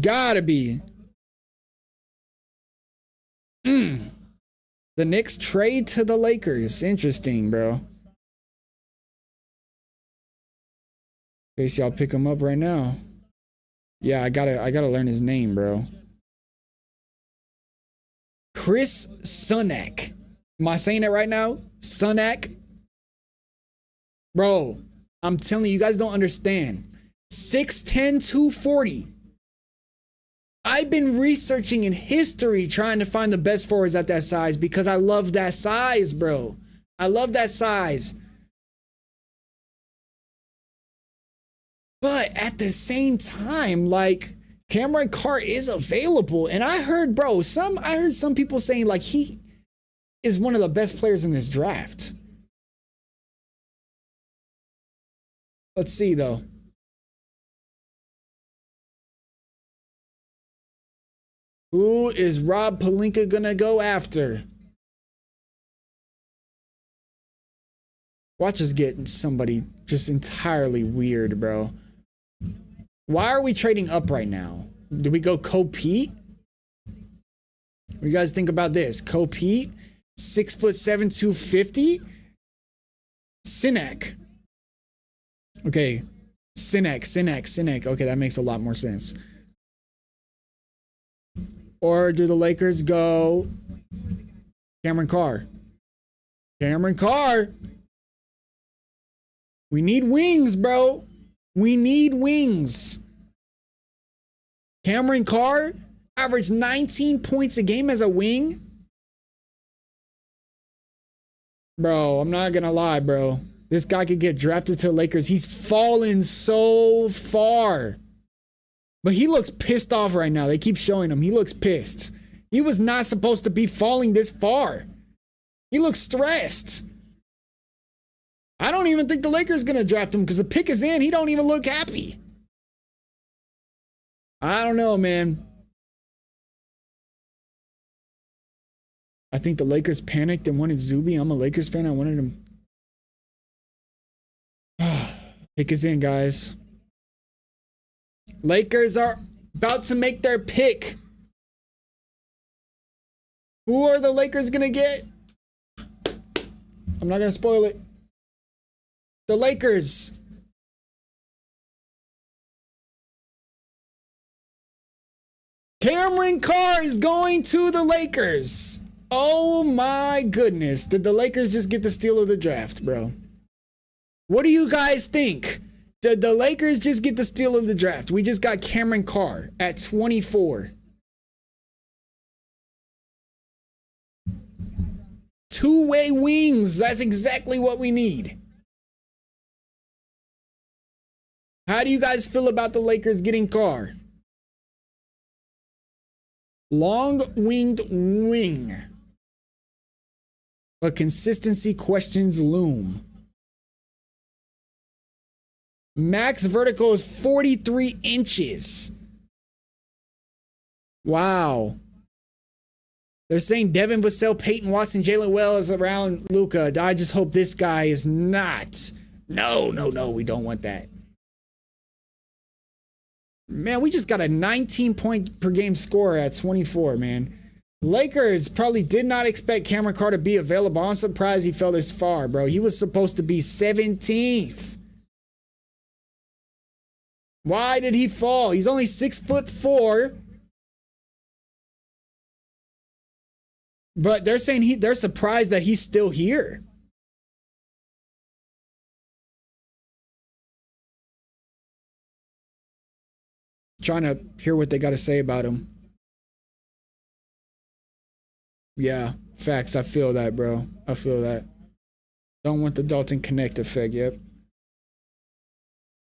Gotta be. The Knicks trade to the Lakers. Interesting, bro. Okay, so I'll pick him up right now. Yeah, I gotta learn his name, bro. Chris Sunak. Am I saying it right now? Sunak? Bro, I'm telling you, you guys don't understand. 6'10", 240. I've been researching in history trying to find the best forwards at that size because I love that size, bro. I love that size. But at the same time, like, Cameron Carr is available. And I heard, bro, I heard some people saying, like, he is one of the best players in this draft. Let's see, though. Who is Rob Pelinka gonna go after? Watch us get somebody just entirely weird, bro. Why are we trading up right now? Do we go Pete? What do you guys think about this? Pete, 6'7", 250. Sinek. Okay, Sinek. Okay, that makes a lot more sense. Or do the Lakers go Cameron Carr? Cameron Carr. We need wings, bro. We need wings. Cameron Carr averaged 19 points a game as a wing. Bro, I'm not gonna lie, bro. This guy could get drafted to the Lakers. He's fallen so far. But he looks pissed off right now. They keep showing him. He looks pissed. He was not supposed to be falling this far. He looks stressed. I don't even think the Lakers gonna draft him because the pick is in. He don't even look happy. I don't know, man. I think the Lakers panicked and wanted Zuby. I'm a Lakers fan. I wanted him. Pick is in, guys. Lakers are about to make their pick. Who are the Lakers gonna get? I'm not gonna spoil it. The Lakers. Cameron Carr is going to the Lakers. Oh my goodness. Did the Lakers just get the steal of the draft, bro? What do you guys think? Did the Lakers just get the steal of the draft? We just got Cameron Carr at 24. Two-way wings. That's exactly what we need. How do you guys feel about the Lakers getting Carr? Long-winged wing. But consistency questions loom. Max vertical is 43 inches. Wow. They're saying Devin Vassell, Peyton Watson, Jalen Wells around Luka. I just hope this guy is not. No, we don't want that. Man, we just got a 19-point per game scorer at 24, man. Lakers probably did not expect Cameron Carr to be available. I'm surprised he fell this far, bro. He was supposed to be 17th. Why did he fall? He's only 6'4". But they're saying they're surprised that he's still here. Trying to hear what they got to say about him. Yeah, facts. I feel that, bro. I feel that. Don't want the Dalton Connect effect, yep.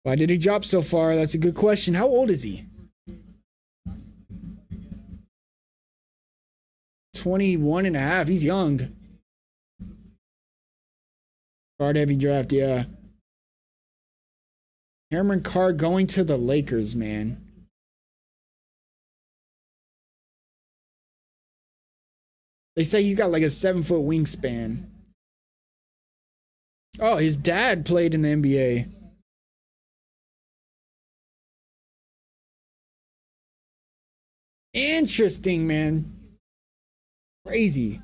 Why did he drop so far? That's a good question. How old is he? 21 and a half. He's young. Card heavy draft, yeah. Cameron Carr going to the Lakers, man. They say he's got like a 7-foot wingspan. Oh, his dad played in the NBA. Interesting, man. Crazy.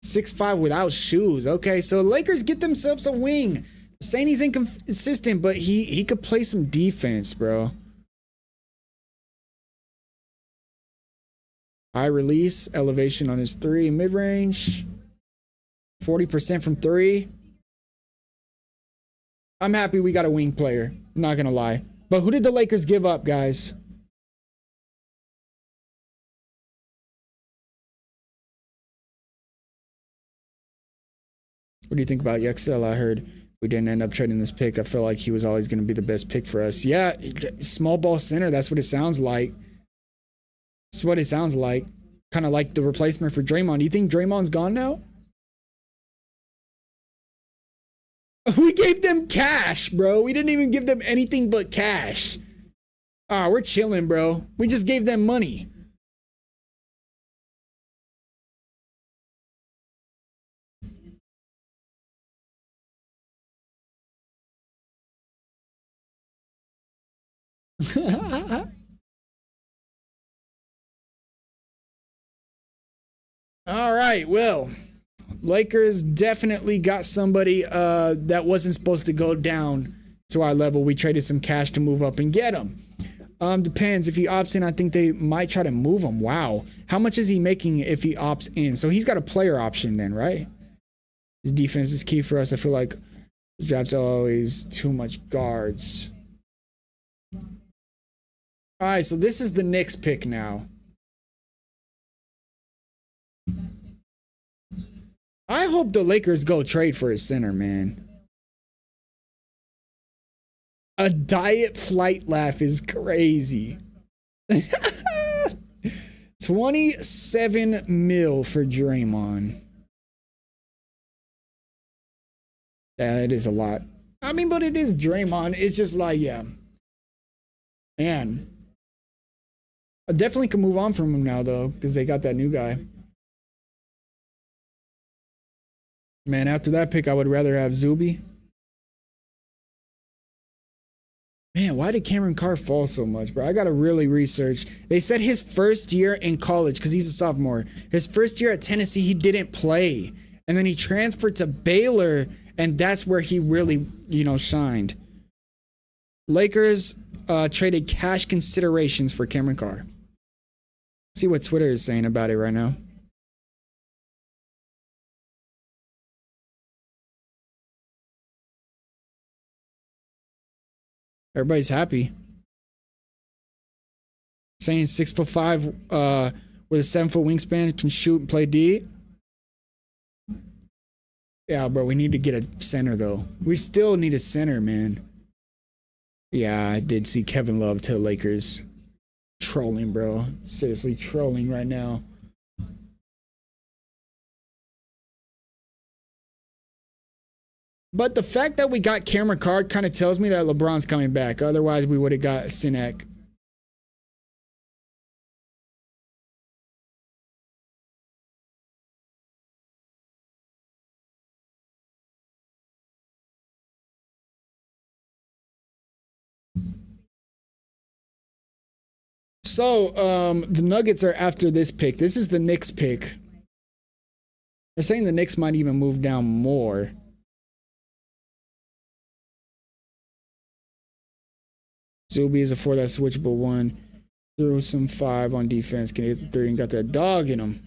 6'5" without shoes. Okay, so Lakers get themselves a wing. Saying he's inconsistent, but he could play some defense, bro. High release, elevation on his three, mid-range. 40% from three. I'm happy we got a wing player. I'm not gonna lie. But who did the Lakers give up, guys? What do you think about Yexel? I heard we didn't end up trading this pick. I feel like he was always going to be the best pick for us. Yeah, small ball center. That's what it sounds like. That's what it sounds like. Kind of like the replacement for Draymond. Do you think Draymond's gone now? We gave them cash, bro. We didn't even give them anything but cash. Ah, we're chilling, bro. We just gave them money. All right, well, Lakers definitely got somebody that wasn't supposed to go down to our level. We traded some cash to move up and get him. Depends. If he opts in, I think they might try to move him. Wow. How much is he making if he opts in? So he's got a player option then, right? His defense is key for us. I feel like the draft's always too much guards. All right, so this is the Knicks pick now. I hope the Lakers go trade for his center, man. A diet flight laugh is crazy. 27 mil for Draymond. Yeah, it is a lot. I mean, but it is Draymond. It's just like, yeah. Man. I definitely can move on from him now, though, because they got that new guy. Man, after that pick, I would rather have Zuby. Man, why did Cameron Carr fall so much, bro? I gotta really research. They said his first year in college, because he's a sophomore, his first year at Tennessee, he didn't play. And then he transferred to Baylor, and that's where he really, shined. Lakers traded cash considerations for Cameron Carr. See what Twitter is saying about it right now. Everybody's happy. Saying 6'5" with a 7-foot wingspan can shoot and play D. Yeah, bro, we need to get a center though. We still need a center, man. Yeah, I did see Kevin Love to Lakers. Trolling, bro. Seriously, trolling right now. But the fact that we got Cameron Carr kind of tells me that LeBron's coming back. Otherwise, we would have got Sinek. So, the Nuggets are after this pick. This is the Knicks pick. They're saying the Knicks might even move down more. Zuby is a 4, that's switchable 1. Threw some 5 on defense. Can hit the 3 and got that dog in him.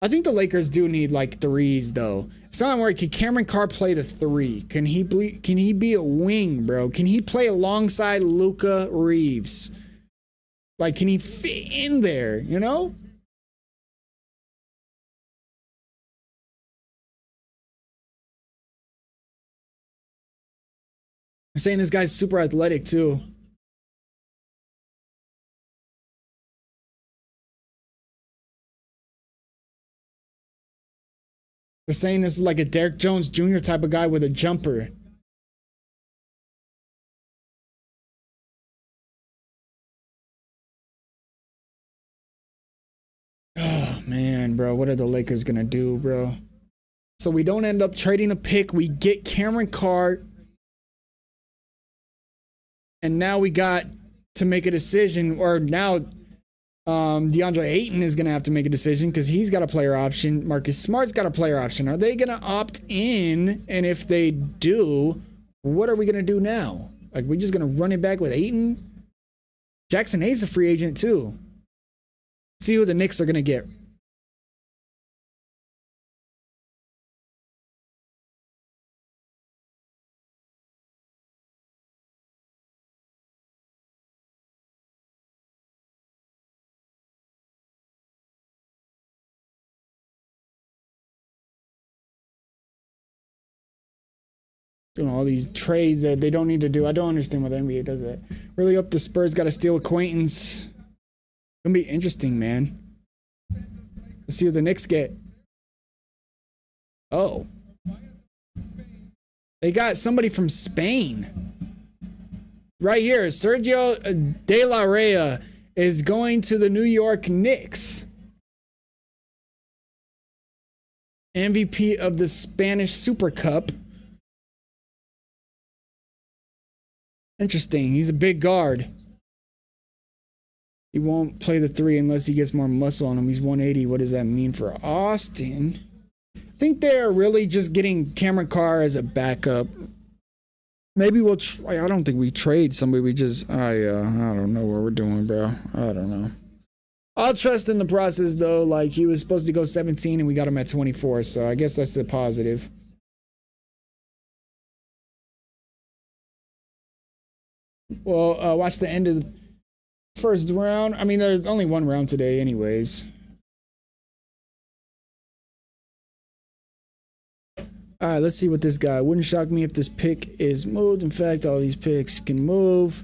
I think the Lakers do need like 3s though. So I'm worried. Can Cameron Carr play the 3? Can he be a wing, bro? Can he play alongside Luka Reeves? Like, can he fit in there, you know? I'm saying this guy's super athletic too. They're saying this is like a Derek Jones Jr. type of guy with a jumper. Oh, man, bro. What are the Lakers going to do, bro? So we don't end up trading the pick. We get Cameron Carr. And now we got to make a decision. Or now DeAndre Ayton is going to have to make a decision because he's got a player option. Marcus Smart's got a player option. Are they going to opt in? And if they do, what are we going to do now? Like, we just going to run it back with Ayton? Jackson Hayes a free agent too. See who the Knicks are going to get. Doing all these trades that they don't need to do. I don't understand why the NBA does that. Really hope the Spurs got to steal acquaintance. Gonna be interesting, man. Let's see what the Knicks get. Oh. They got somebody from Spain. Right here, Sergio De La Rey is going to the New York Knicks. MVP of the Spanish Super Cup. Interesting. He's a big guard. He won't play the 3 unless he gets more muscle on him. He's 180. What does that mean for Austin? I think they're really just getting Cameron Carr as a backup. Maybe we'll I don't think we trade somebody. We just, I don't know what we're doing, bro. I don't know. I'll trust in the process, though. Like, he was supposed to go 17 and we got him at 24. So I guess that's the positive. Well, watch the end of the first round. I mean, there's only one round today anyways. All right, let's see what this guy. Wouldn't shock me if this pick is moved. In fact, all these picks can move.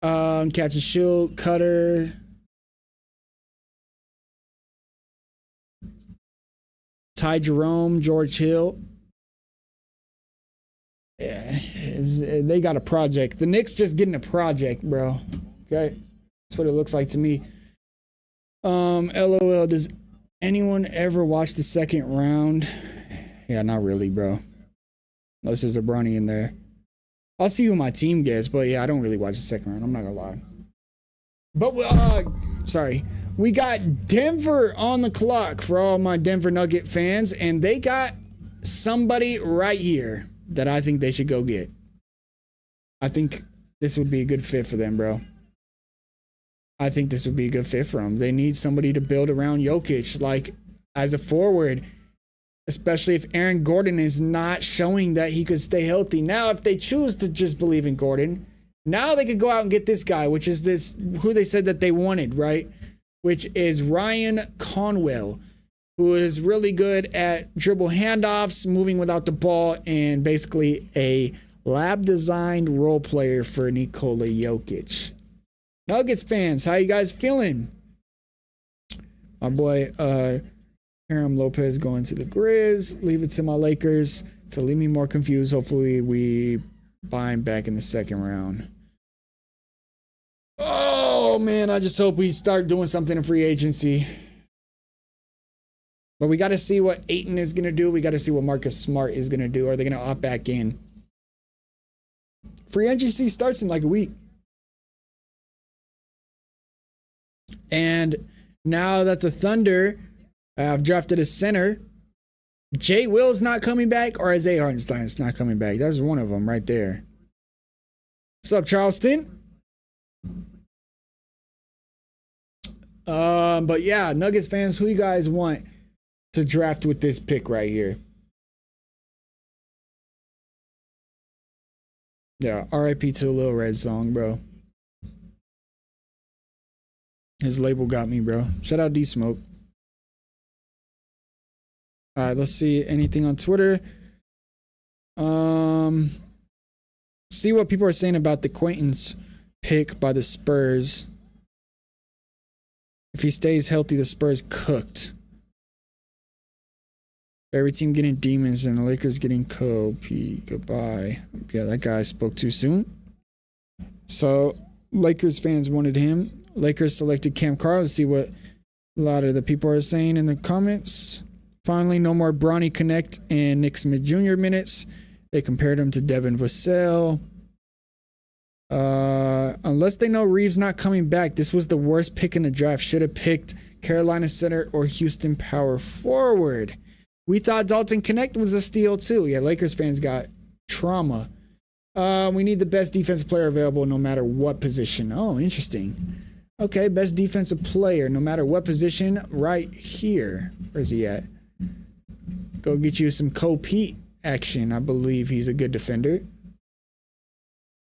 Catch and shoot, cutter. Ty Jerome, George Hill. Yeah, they got a project. The Knicks just getting a project, bro. Okay, that's what it looks like to me. LOL. Does anyone ever watch the second round? Yeah, not really, bro. Unless there's a Bronny in there. I'll see who my team gets, but yeah, I don't really watch the second round. I'm not gonna lie. But sorry, we got Denver on the clock for all my Denver Nugget fans, and they got somebody right here that I think they should go get. I think this would be a good fit for them, bro. I think this would be a good fit for them. They need somebody to build around Jokic, like as a forward, especially if Aaron Gordon is not showing that he could stay healthy. Now, if they choose to just believe in Gordon, now they could go out and get this guy, which is this, who they said that they wanted, right? Which is Ryan Conwell, who is really good at dribble handoffs, moving without the ball, and basically a Lab designed role player for Nikola Jokic. Nuggets fans, how you guys feeling? My boy Hiram Lopez going to the Grizz. Leave it to my Lakers to leave me more confused. Hopefully we buy him back in the second round. Oh man, I just hope we start doing something in free agency. But we got to see what Ayton is going to do. We got to see what Marcus Smart is going to do. Are they going to opt back in? Free agency starts in like a week. And now that the Thunder have drafted a center, Jay Will's not coming back or Isaiah Hartenstein's not coming back. That's one of them right there. What's up, Charleston? But yeah, Nuggets fans, who you guys want to draft with this pick right here? Yeah, RIP to Lil Red Song, bro. His label got me, bro. Shout out D-Smoke. All right, let's see anything on Twitter. See what people are saying about the Quaintance pick by the Spurs. If he stays healthy, the Spurs cooked. Every team getting demons and the Lakers getting Kobe. Goodbye. Yeah, that guy spoke too soon. So, Lakers fans wanted him. Lakers selected Cam Carr. Let's see what a lot of the people are saying in the comments. Finally, no more Bronny Connect and Nick Smith Jr. minutes. They compared him to Devin Vassell. Unless they know Reeves not coming back, this was the worst pick in the draft. Should have picked Carolina center or Houston power forward. We thought Dalton Connect was a steal too. Yeah, Lakers fans got trauma. We need the best defensive player available no matter what position. Oh, interesting. Okay, best defensive player no matter what position right here. Where's he at? Go get you some Pete action. I believe he's a good defender.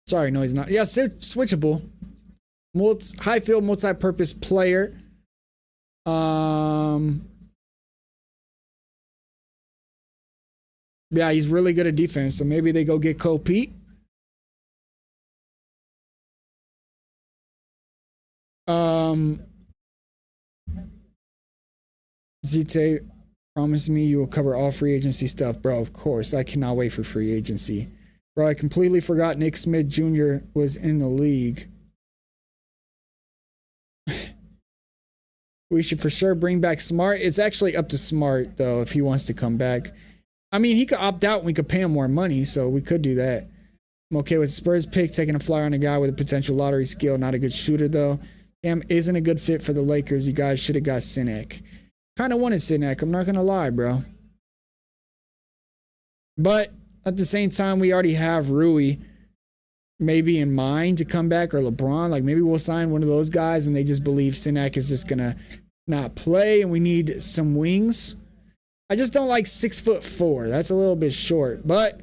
Sorry, no, he's not. Yeah, switchable. High field, multi-purpose player. Yeah, he's really good at defense, so maybe they go get Pete. ZTAY, promise me you will cover all free agency stuff, bro. Of course, I cannot wait for free agency. Bro, I completely forgot Nick Smith Jr. was in the league. We should for sure bring back Smart. It's actually up to Smart, though, if he wants to come back. I mean, he could opt out and we could pay him more money, so we could do that. I'm okay with Spurs pick, taking a flyer on a guy with a potential lottery skill. Not a good shooter, though. Cam isn't a good fit for the Lakers. You guys should have got Sinek. Kind of wanted Sinek, I'm not going to lie, bro. But at the same time, we already have Rui maybe in mind to come back, or LeBron. Like, maybe we'll sign one of those guys and they just believe Sinek is just going to not play and we need some wings. I just don't like 6'4". That's a little bit short. But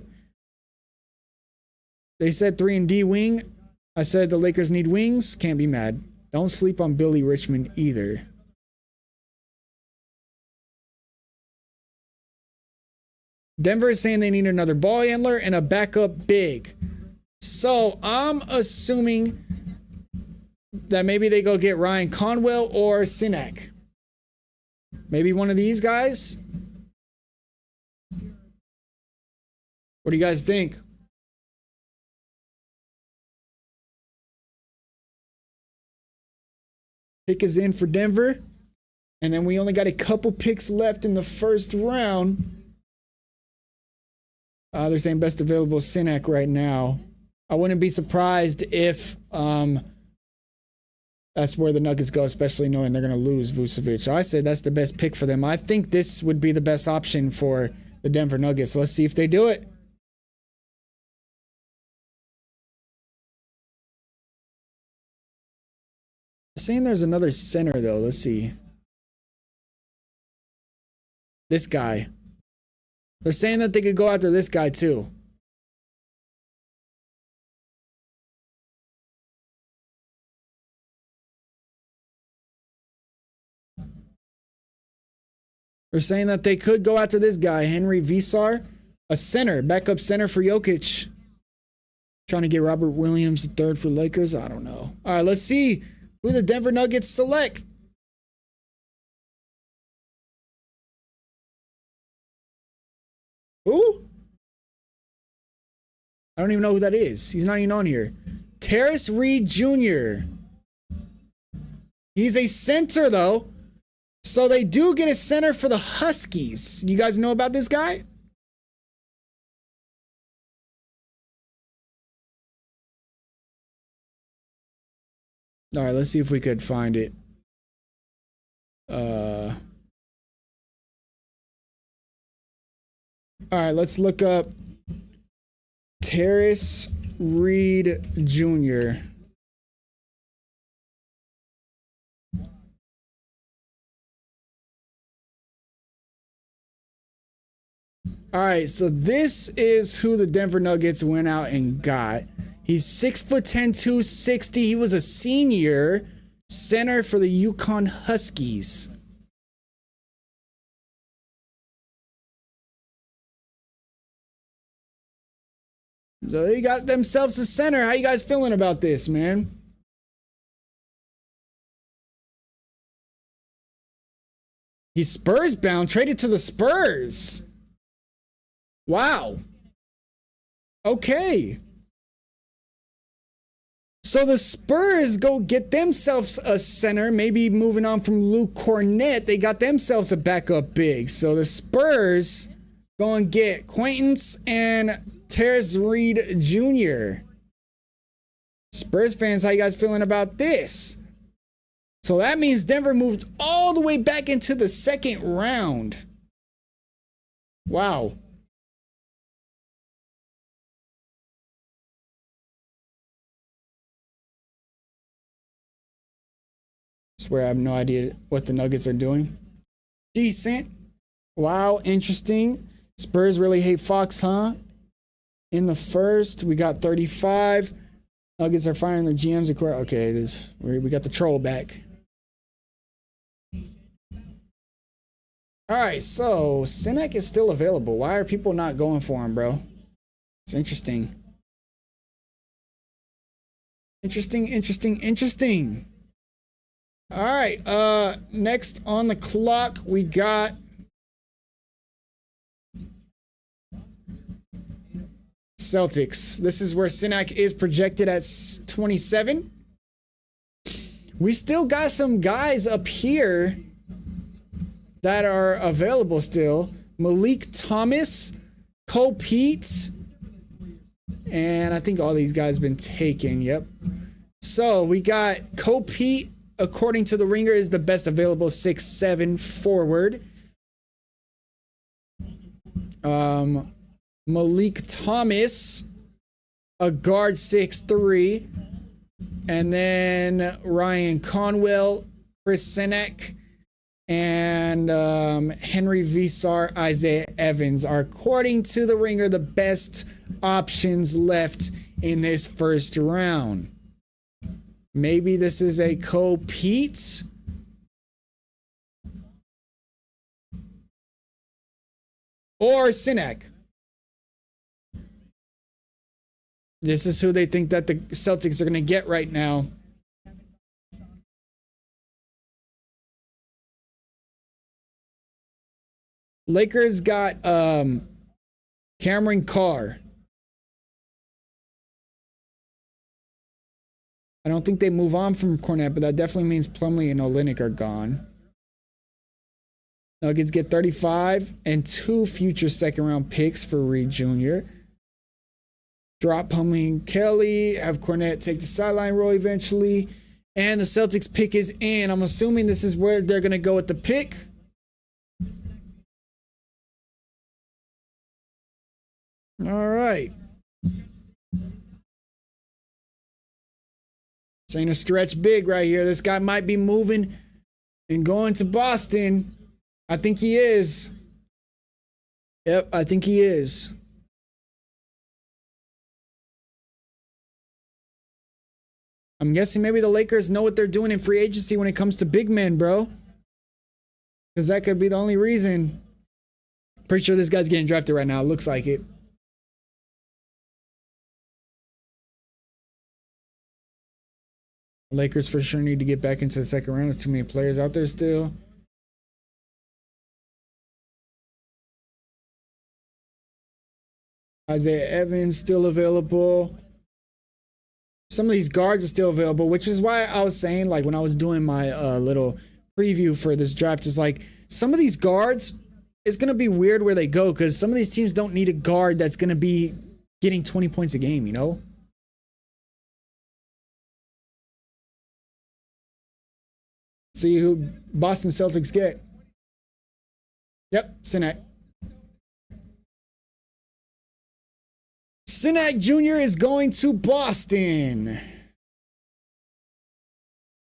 they said 3-and-D wing. I said the Lakers need wings. Can't be mad. Don't sleep on Billy Richmond either. Denver is saying they need another ball handler and a backup big. So I'm assuming that maybe they go get Ryan Conwell or Sinek. Maybe one of these guys. What do you guys think? Pick is in for Denver. And then we only got a couple picks left in the first round. They're saying best available Sinek right now. I wouldn't be surprised if that's where the Nuggets go, especially knowing they're going to lose Vucevic. So I said that's the best pick for them. I think this would be the best option for the Denver Nuggets. Let's see if they do it. Saying there's another center, though. Let's see. This guy. They're saying that they could go after this guy, too. They're saying that they could go after this guy, Henry Visar, a center, backup center for Jokic. Trying to get Robert Williams the third for Lakers. I don't know. All right, let's see who the Denver Nuggets select. Who? I don't even know who that is. He's not even on here. Terrace Reed Jr. He's a center, though. So they do get a center for the Huskies. You guys know about this guy? All right, let's see if we could find it. All right, let's look up Terrace Reed Jr. All right, so this is who the Denver Nuggets went out and got. He's 6'10", 260. He was a senior center for the Yukon Huskies. So they got themselves a center. How you guys feeling about this, man? He's Spurs bound, traded to the Spurs. Wow. Okay. So the Spurs go get themselves a center, maybe moving on from Luke Cornett. They got themselves a backup big. So the Spurs go and get Quaintance and Terrace Reed Jr. Spurs fans, how you guys feeling about this? So that means Denver moved all the way back into the second round. Wow. Swear I have no idea what the Nuggets are doing. Decent. Wow, interesting. Spurs really hate Fox, huh? In the first, we got 35. Nuggets are firing the GMs. Okay, we got the troll back. All right, so Sinek is still available. Why are people not going for him, bro? It's interesting. Interesting. All right, next on the clock, we got Celtics. This is where Sinek is projected at 27. We still got some guys up here that are available still. Malik Thomas, Cole Pete, and I think all these guys been taken. Yep. So we got Cole Pete, according to the Ringer, is the best available 6'7" forward. Malik Thomas, a guard 6'3", and then Ryan Conwell, Chris Sinek, and Henry Visar, Isaiah Evans are, according to the Ringer, the best options left in this first round. Maybe this is a Cole Pete. Or Sinek. This is who they think that the Celtics are going to get right now. Lakers got Cameron Carr. I don't think they move on from Cornette, but that definitely means Plumlee and Olynyk are gone. Nuggets get 35 and 2 future second-round picks for Reed Jr. Drop Plumlee and Kelly. Have Cornette take the sideline role eventually. And the Celtics pick is in. I'm assuming this is where they're going to go with the pick. All right. This ain't a stretch big right here. This guy might be moving and going to Boston. I think he is. Yep, I think he is. I'm guessing maybe the Lakers know what they're doing in free agency when it comes to big men, bro. Because that could be the only reason. Pretty sure this guy's getting drafted right now. Looks like it. Lakers for sure need to get back into the second round. There's too many players out there still. Isaiah Evans still available. Some of these guards are still available, which is why I was saying, like, when I was doing my little preview for this draft, is like, some of these guards, it's going to be weird where they go, because some of these teams don't need a guard that's going to be getting 20 points a game, you know? See who Boston Celtics get. Yep, Sinak. Sinak Jr. is going to Boston.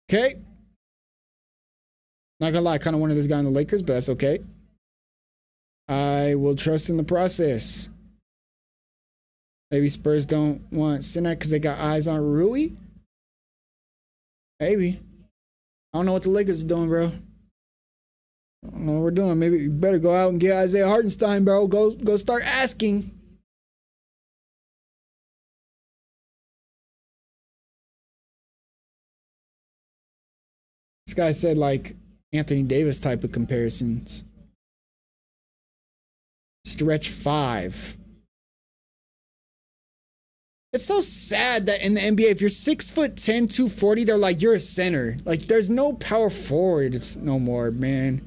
Okay. Not gonna lie, I kind of wanted this guy in the Lakers, but that's okay. I will trust in the process. Maybe Spurs don't want Sinak because they got eyes on Rui. Maybe. I don't know what the Lakers are doing, bro. I don't know what we're doing. Maybe you better go out and get Isaiah Hartenstein, bro. Go start asking. This guy said, like, Anthony Davis type of comparisons. Stretch 5. It's so sad that in the NBA, if you're 6'10", 240, they're like, you're a center. Like, there's no power forward. It's no more, man.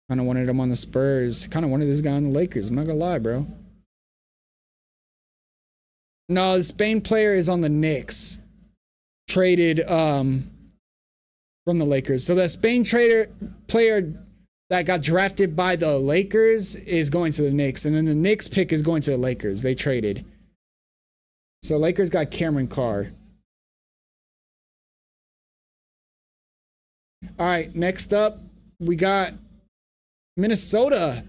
Kind of wanted him on the Spurs. Kind of wanted this guy on the Lakers. I'm not gonna lie, bro. No, the Spain player is on the Knicks. Traded from the Lakers. So the Spain player that got drafted by the Lakers is going to the Knicks, and then the Knicks pick is going to the Lakers. They traded. So Lakers got Cameron Carr. All right, next up we got Minnesota.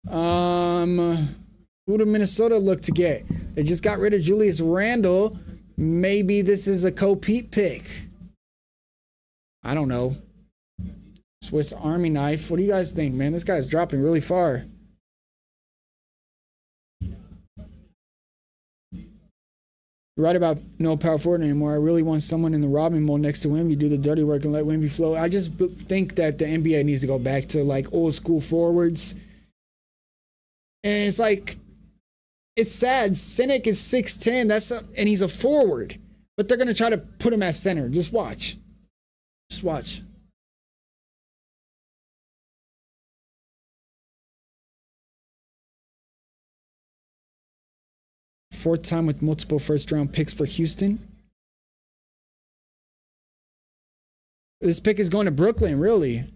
Who did Minnesota look to get? They just got rid of Julius Randle. Maybe this is a co-Pete pick. I don't know. Swiss Army knife. What do you guys think, man? This guy's dropping really far. You're right about no power forward anymore. I really want someone in the Robin mold next to Wemby, do the dirty work and let Wemby flow. I just think that the NBA needs to go back to like old school forwards. And it's like, it's sad. Sinek is 6'10", and he's a forward. But they're gonna try to put him at center. Just watch. Just watch. Fourth time with multiple first-round picks for Houston. This pick is going to Brooklyn, really. Where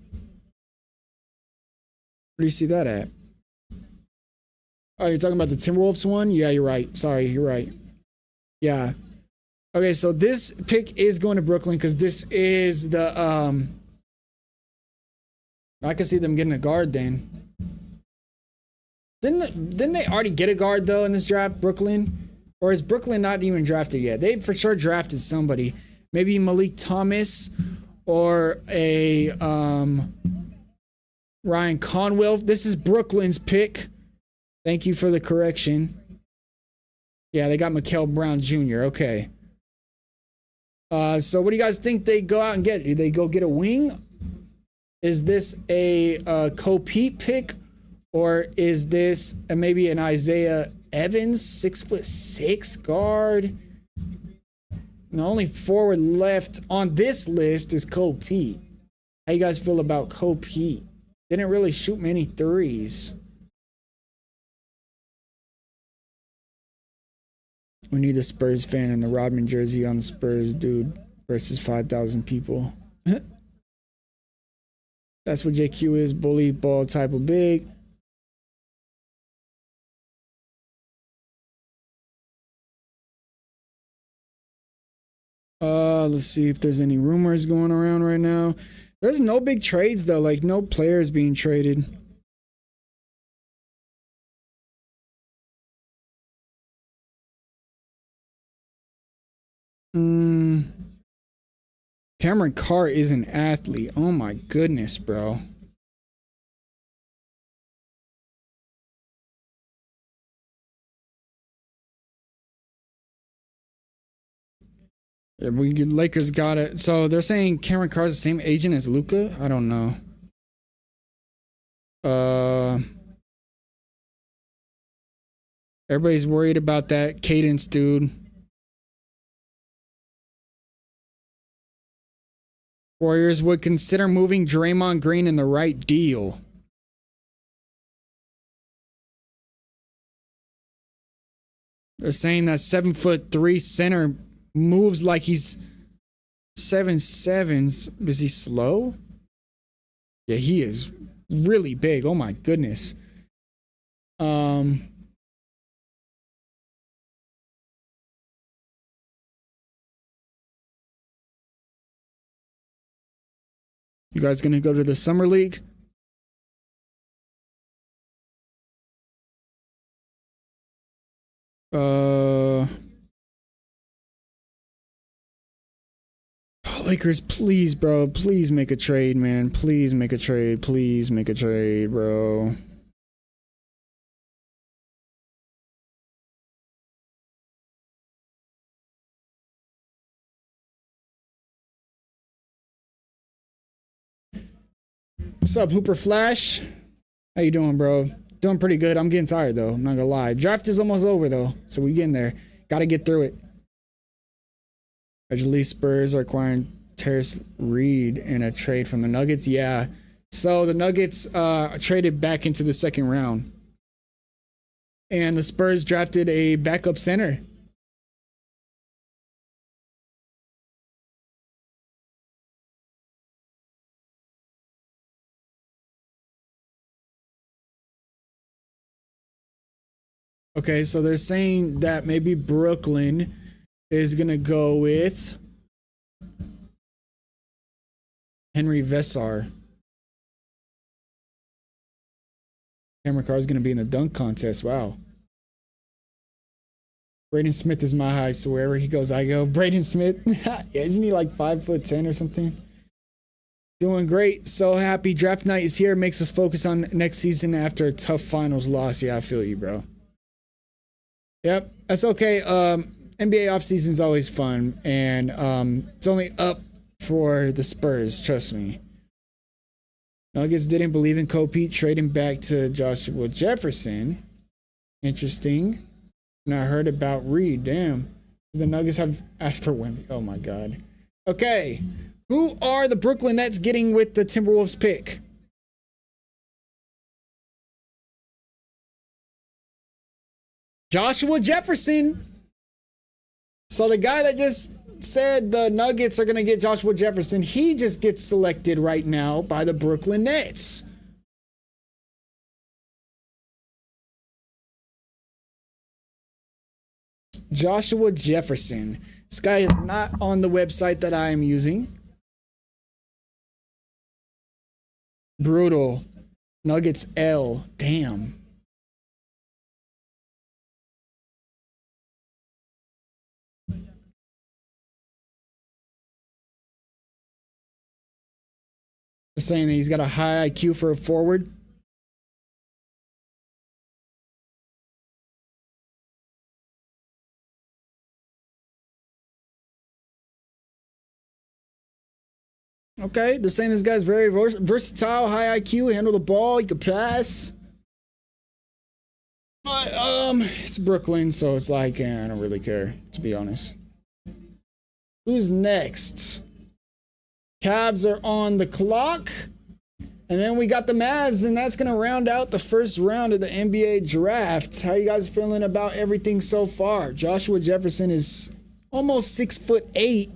do you see that at? Oh, you're talking about the Timberwolves one? Yeah, you're right. Sorry, you're right. Yeah. Okay, so this pick is going to Brooklyn because this is the I can see them getting a guard then. Didn't they already get a guard though in this draft, Brooklyn? Or is Brooklyn not even drafted yet? They for sure drafted somebody. Maybe Malik Thomas or a Ryan Conwell. This is Brooklyn's pick. Thank you for the correction. Yeah, they got Mikael Brown Jr. Okay. So what do you guys think they go out and get? Do they go get a wing? Is this a co-Pete pick? Or is this maybe an Isaiah Evans, 6'6" guard? The only forward left on this list is co-Pete. How you guys feel about co-Pete? Didn't really shoot many threes. We need a Spurs fan in the Rodman jersey on the Spurs, dude, versus 5,000 people. That's what JQ is, bully ball type of big. Let's see if there's any rumors going around right now. There's no big trades though, like no players being traded. Cameron Carr is an athlete. Oh my goodness, bro. Yeah, Lakers got it. So they're saying Cameron Carr's the same agent as Luka? I don't know. Everybody's worried about that cadence, dude. Warriors would consider moving Draymond Green in the right deal. They're saying that 7'3" center moves like he's 7'7". Is he slow? Yeah, he is really big. Oh my goodness. You guys gonna go to the summer league? Lakers, please, bro. Please make a trade, man. Please make a trade. Please make a trade, bro. What's up, Hooper Flash? How you doing, bro? Doing pretty good. I'm getting tired, though. I'm not gonna lie. Draft is almost over, though. So we getting there. Gotta get through it. Actually, Spurs are acquiring Terrence Reed in a trade from the Nuggets. Yeah. So the Nuggets traded back into the second round. And the Spurs drafted a backup center. Okay, so they're saying that maybe Brooklyn is going to go with Henry Vessar. Cameron Carr is going to be in the dunk contest. Wow. Braden Smith is my height, so wherever he goes, I go. Braden Smith, yeah, isn't he like 5'10" or something? Doing great. So happy. Draft night is here. Makes us focus on next season after a tough finals loss. Yeah, I feel you, bro. Yep, that's okay. NBA offseason is always fun, and it's only up for the Spurs, trust me. Nuggets didn't believe in Kobe, trading back to Joshua Jefferson. Interesting. And I heard about Reed. Damn. The Nuggets have asked for Wemby. Oh my God. Okay. Who are the Brooklyn Nets getting with the Timberwolves pick? Joshua Jefferson. So the guy that just said the Nuggets are going to get Joshua Jefferson, he just gets selected right now by the Brooklyn Nets. Joshua Jefferson. This guy is not on the website that I am using. Brutal. Nuggets L. Damn. They're saying that he's got a high IQ for a forward. Okay, they're saying this guy's very versatile, high IQ, handle the ball, he could pass. But it's Brooklyn, so it's like, I don't really care, to be honest. Who's next? Cavs are on the clock. And then we got the Mavs, and that's going to round out the first round of the NBA draft. How you guys feeling about everything so far? Joshua Jefferson is almost 6'8".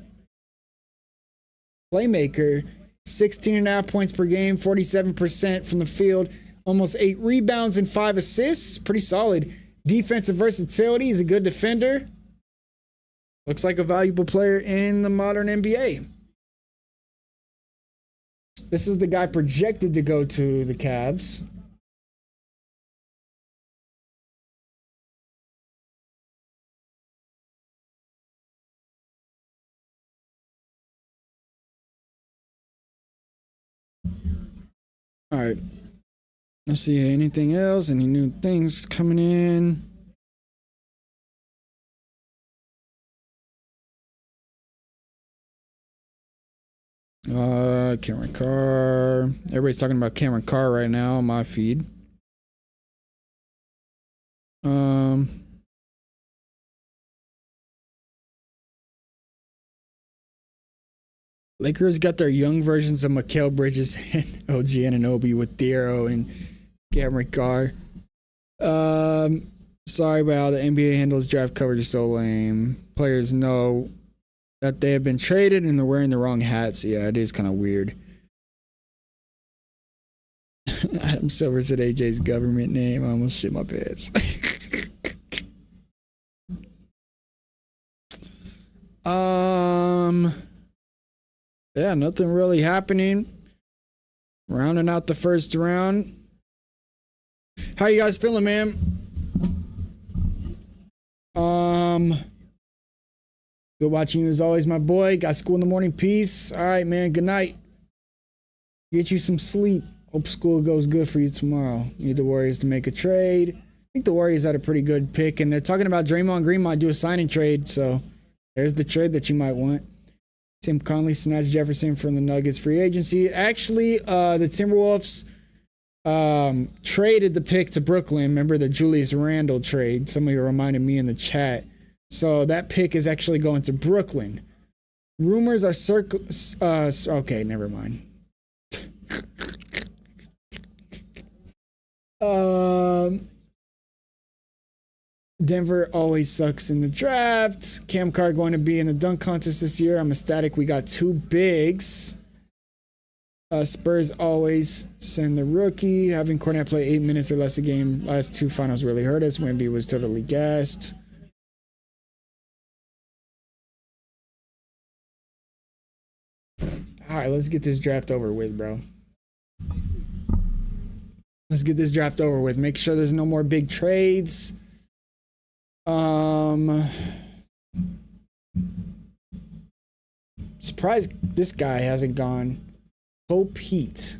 Playmaker, 16.5 points per game, 47% from the field, almost 8 rebounds and 5 assists. Pretty solid. Defensive versatility. He's a good defender. Looks like a valuable player in the modern NBA. This is the guy projected to go to the Cavs. All right. Let's see. Anything else? Any new things coming in? Cameron Carr. Everybody's talking about Cameron Carr right now on my feed. Lakers got their young versions of Mikal Bridges and OG Anunoby with Thiero and Cameron Carr. Sorry about how the NBA handles draft coverage is so lame. Players know that they have been traded and they're wearing the wrong hats. Yeah, it is kind of weird. Adam Silver said AJ's government name. I almost shit my pants. Yeah, nothing really happening. Rounding out the first round. How you guys feeling, man? Good watching you as always, my boy. Got school in the morning. Peace. All right, man. Good night. Get you some sleep. Hope school goes good for you tomorrow. Need the Warriors to make a trade. I think the Warriors had a pretty good pick, and they're talking about Draymond Green might do a signing trade, so there's the trade that you might want. Tim Conley snatched Jefferson from the Nuggets free agency. Actually, the Timberwolves traded the pick to Brooklyn. Remember the Julius Randle trade? Somebody reminded me in the chat. So that pick is actually going to Brooklyn. Rumors are okay, never mind. Denver always sucks in the draft. Cam Carr going to be in the dunk contest this year. I'm ecstatic. We got two bigs. Spurs always send the rookie. Having Cornette play 8 minutes or less a game last two finals really hurt us. Wemby was totally gassed. All right, let's get this draft over with, bro. Let's get this draft over with. Make sure there's no more big trades. Surprised this guy hasn't gone. Hope Heat.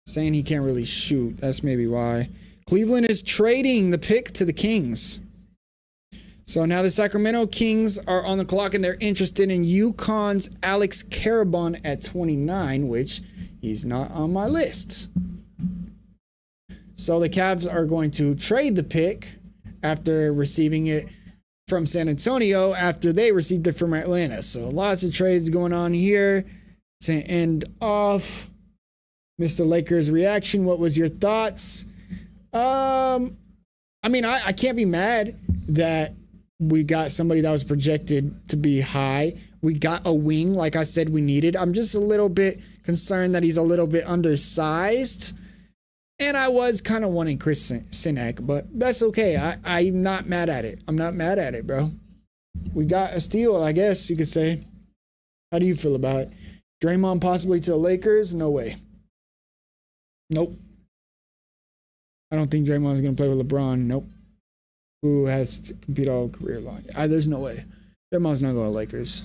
Saying he can't really shoot. That's maybe why. Cleveland is trading the pick to the Kings. So now the Sacramento Kings are on the clock and they're interested in UConn's Alex Carabon at 29, which he's not on my list. So the Cavs are going to trade the pick after receiving it from San Antonio after they received it from Atlanta. So lots of trades going on here. To end off, Mr. Lakers reaction, what was your thoughts? I mean, I can't be mad that we got somebody that was projected to be high. We got a wing, like I said we needed. I'm just a little bit concerned that he's a little bit undersized. And I was kind of wanting Chris Sinek, but that's okay. I'm not mad at it. I'm not mad at it, bro. We got a steal, I guess you could say. How do you feel about it? Draymond possibly to the Lakers? No way. Nope. I don't think Draymond's going to play with LeBron. Nope. Who has to compete all career long. There's no way. Draymond's not going to Lakers.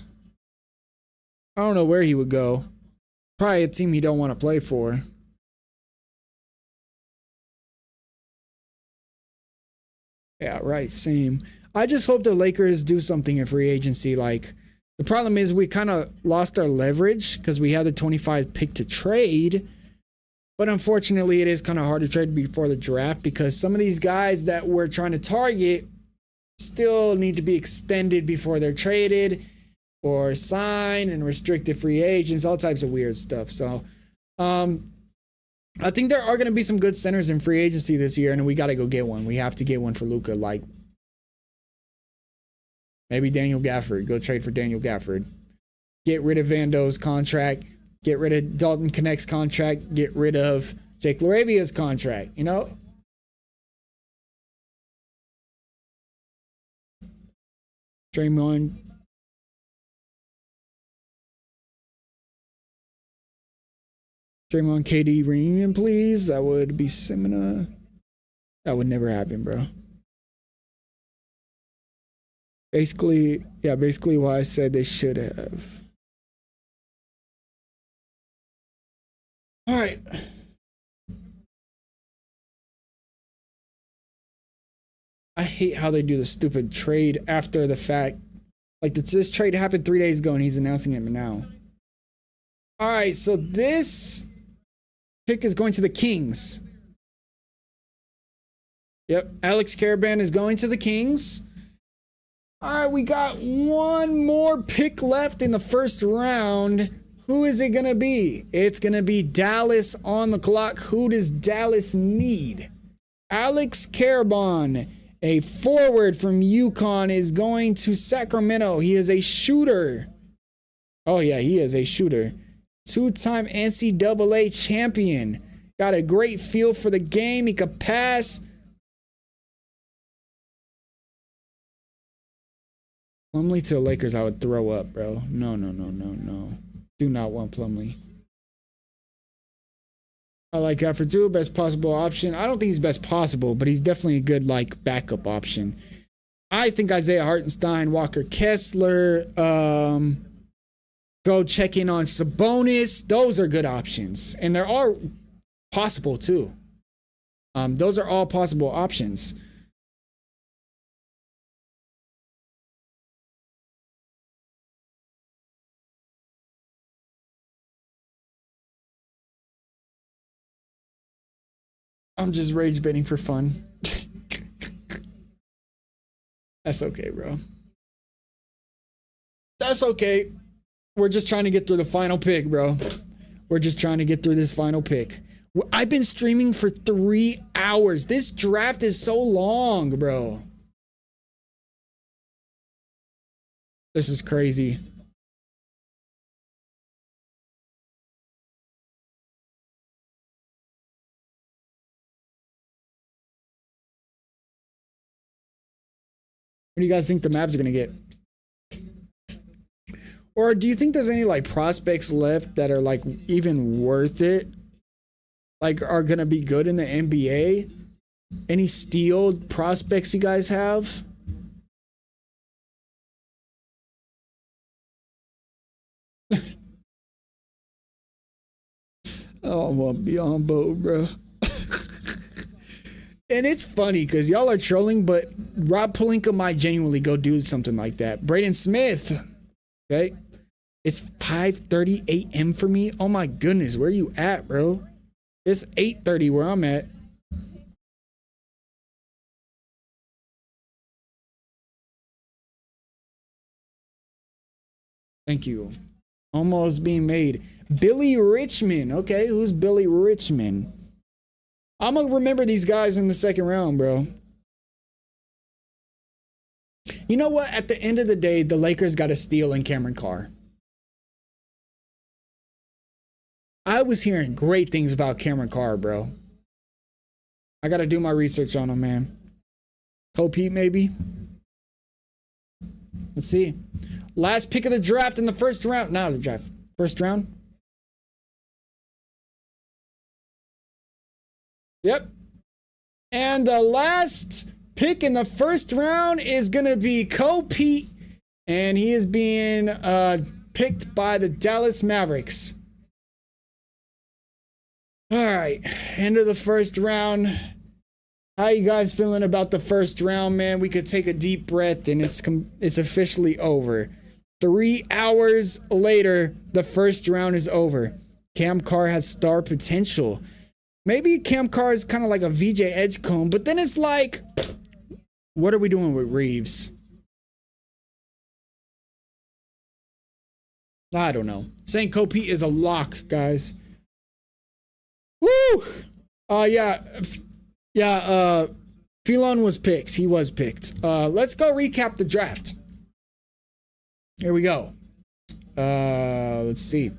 I don't know where he would go. Probably a team he don't want to play for. Yeah, right. Same. I just hope the Lakers do something in free agency. Like, the problem is we kind of lost our leverage because we had the 25 pick to trade. But unfortunately, it is kind of hard to trade before the draft because some of these guys that we're trying to target still need to be extended before they're traded or signed and restricted free agents, all types of weird stuff. So, I think there are going to be some good centers in free agency this year, and we got to go get one. We have to get one for Luka. Like, maybe Daniel Gafford. Go trade for Daniel Gafford. Get rid of Vando's contract. Get rid of Dalton Connect's contract. Get rid of Jake LaRavia's contract. You know? Draymond. Draymond KD reunion, please. That would be similar. That would never happen, bro. Basically why I said they should have. All right. I hate how they do the stupid trade after the fact. Like, this trade happened 3 days ago and he's announcing it now. All right, so this pick is going to the Kings. Yep, Alex Caravan is going to the Kings. All right, we got one more pick left in the first round. Who is it going to be? It's going to be Dallas on the clock. Who does Dallas need? Alex Caravan, a forward from UConn, is going to Sacramento. He is a shooter. Oh, yeah, he is a shooter. Two-time NCAA champion. Got a great feel for the game. He could pass. Plumlee to the Lakers, I would throw up, bro. No. Do not want Plumlee. I like Gafford, best possible option. I don't think he's best possible, but he's definitely a good, like, backup option. I think Isaiah Hartenstein, Walker Kessler, go check in on Sabonis. Those are good options. And they're all possible, too. Those are all possible options. I'm just rage baiting for fun. That's okay, bro. That's okay. We're just trying to get through the final pick, bro. We're just trying to get through this final pick. I've been streaming for 3 hours. This draft is so long, bro. This is crazy. What do you guys think the Mavs are going to get? Or do you think there's any like prospects left that are like even worth it? Like are going to be good in the NBA? Any steal prospects you guys have? Oh, I'm gonna be on boat, bro. And it's funny because y'all are trolling, but Rob Pelinka might genuinely go do something like that. Braden Smith. Okay. It's 5:30 a.m. for me. Oh my goodness. Where you at, bro? It's 8:30 where I'm at. Thank you. Almost being made. Billy Richmond. Okay. Who's Billy Richmond? I'm going to remember these guys in the second round, bro. You know what? At the end of the day, the Lakers got to steal in Cameron Carr. I was hearing great things about Cameron Carr, bro. I got to do my research on him, man. Pete, maybe? Let's see. Last pick of the draft in the first round. Not the draft. First round. Yep. And the last pick in the first round is going to be Pete. And he is being picked by the Dallas Mavericks. All right. End of the first round. How you guys feeling about the first round, man? We could take a deep breath and it's officially over. 3 hours later, the first round is over. Cam Carr has star potential. Maybe Cam Carr is kind of like a VJ Edgecombe, but then it's like, what are we doing with Reeves? I don't know. Saying Pete is a lock, guys. Woo! Phelan was picked. He was picked. Let's go recap the draft. Here we go. Let's see.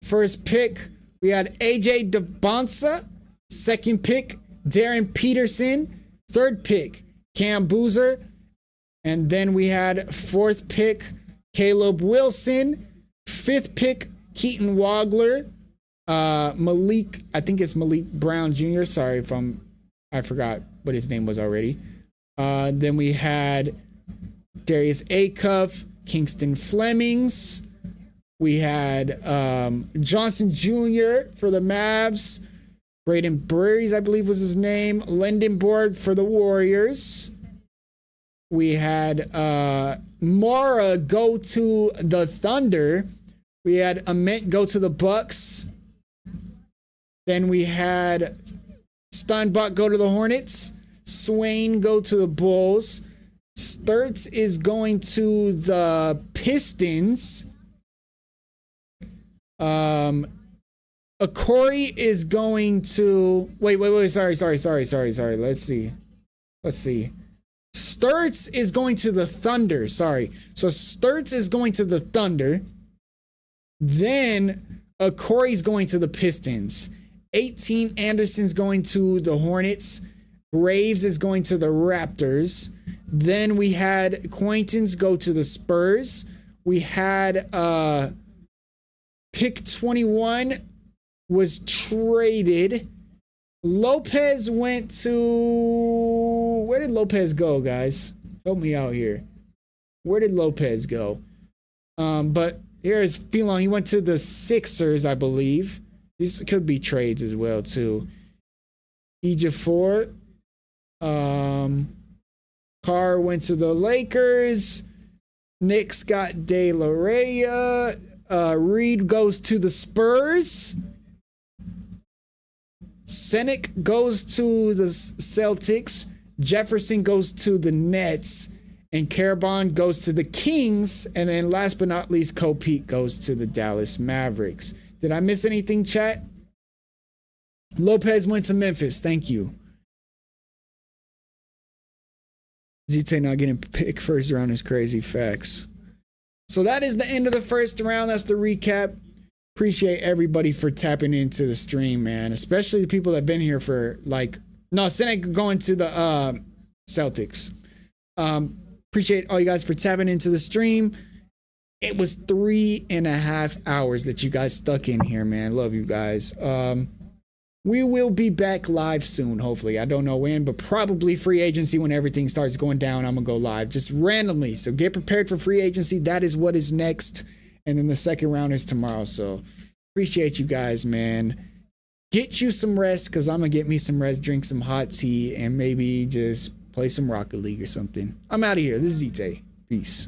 First pick, we had AJ DeBonsa. Second pick, Darren Peterson. Third pick, Cam Boozer. And then we had fourth pick, Caleb Wilson. Fifth pick, Keaton Wagler. Malik, I think it's Malik Brown Jr. Sorry if I forgot what his name was already. Then we had Darius Acuff, Kingston Flemings. We had Johnson Jr. for the Mavs. Braden Burries, I believe was his name. Lendenborg for the Warriors. We had Mara go to the Thunder. We had Ament go to the Bucks. Then we had Steinbach go to the Hornets. Swain go to the Bulls. Sturts is going to the Pistons. Akori is going to... Wait. Sorry. Let's see. Sturts is going to the Thunder. Sorry. So Sturts is going to the Thunder. Then Akori's going to the Pistons. 18 Anderson's going to the Hornets. Graves is going to the Raptors. Then we had Quaintance go to the Spurs. We had pick 21 was traded. Lopez went to... Where did Lopez go, guys? Help me out here. Where did Lopez go? But here's Phelan. He went to the Sixers, I believe. These could be trades as well, too. Ejiofor. Carr went to the Lakers. Knicks got De La Rey. Reed goes to the Spurs. Senek goes to the Celtics. Jefferson goes to the Nets. And Carabon goes to the Kings. And then last but not least, Kopete goes to the Dallas Mavericks. Did I miss anything, chat? Lopez went to Memphis. Thank you. ZTAY not getting picked first round is crazy. Facts. So that is the end of the first round. That's the recap. Appreciate everybody for tapping into the stream, man. Especially the people that have been here for Senek going to the Celtics. Appreciate all you guys for tapping into the stream. It was 3.5 hours that you guys stuck in here, man. Love you guys. We will be back live soon, hopefully. I don't know when, but probably free agency when everything starts going down. I'm going to go live just randomly. So get prepared for free agency. That is what is next. And then the second round is tomorrow. So appreciate you guys, man. Get you some rest because I'm going to get me some rest, drink some hot tea, and maybe just play some Rocket League or something. I'm out of here. This is ZTAY. Peace.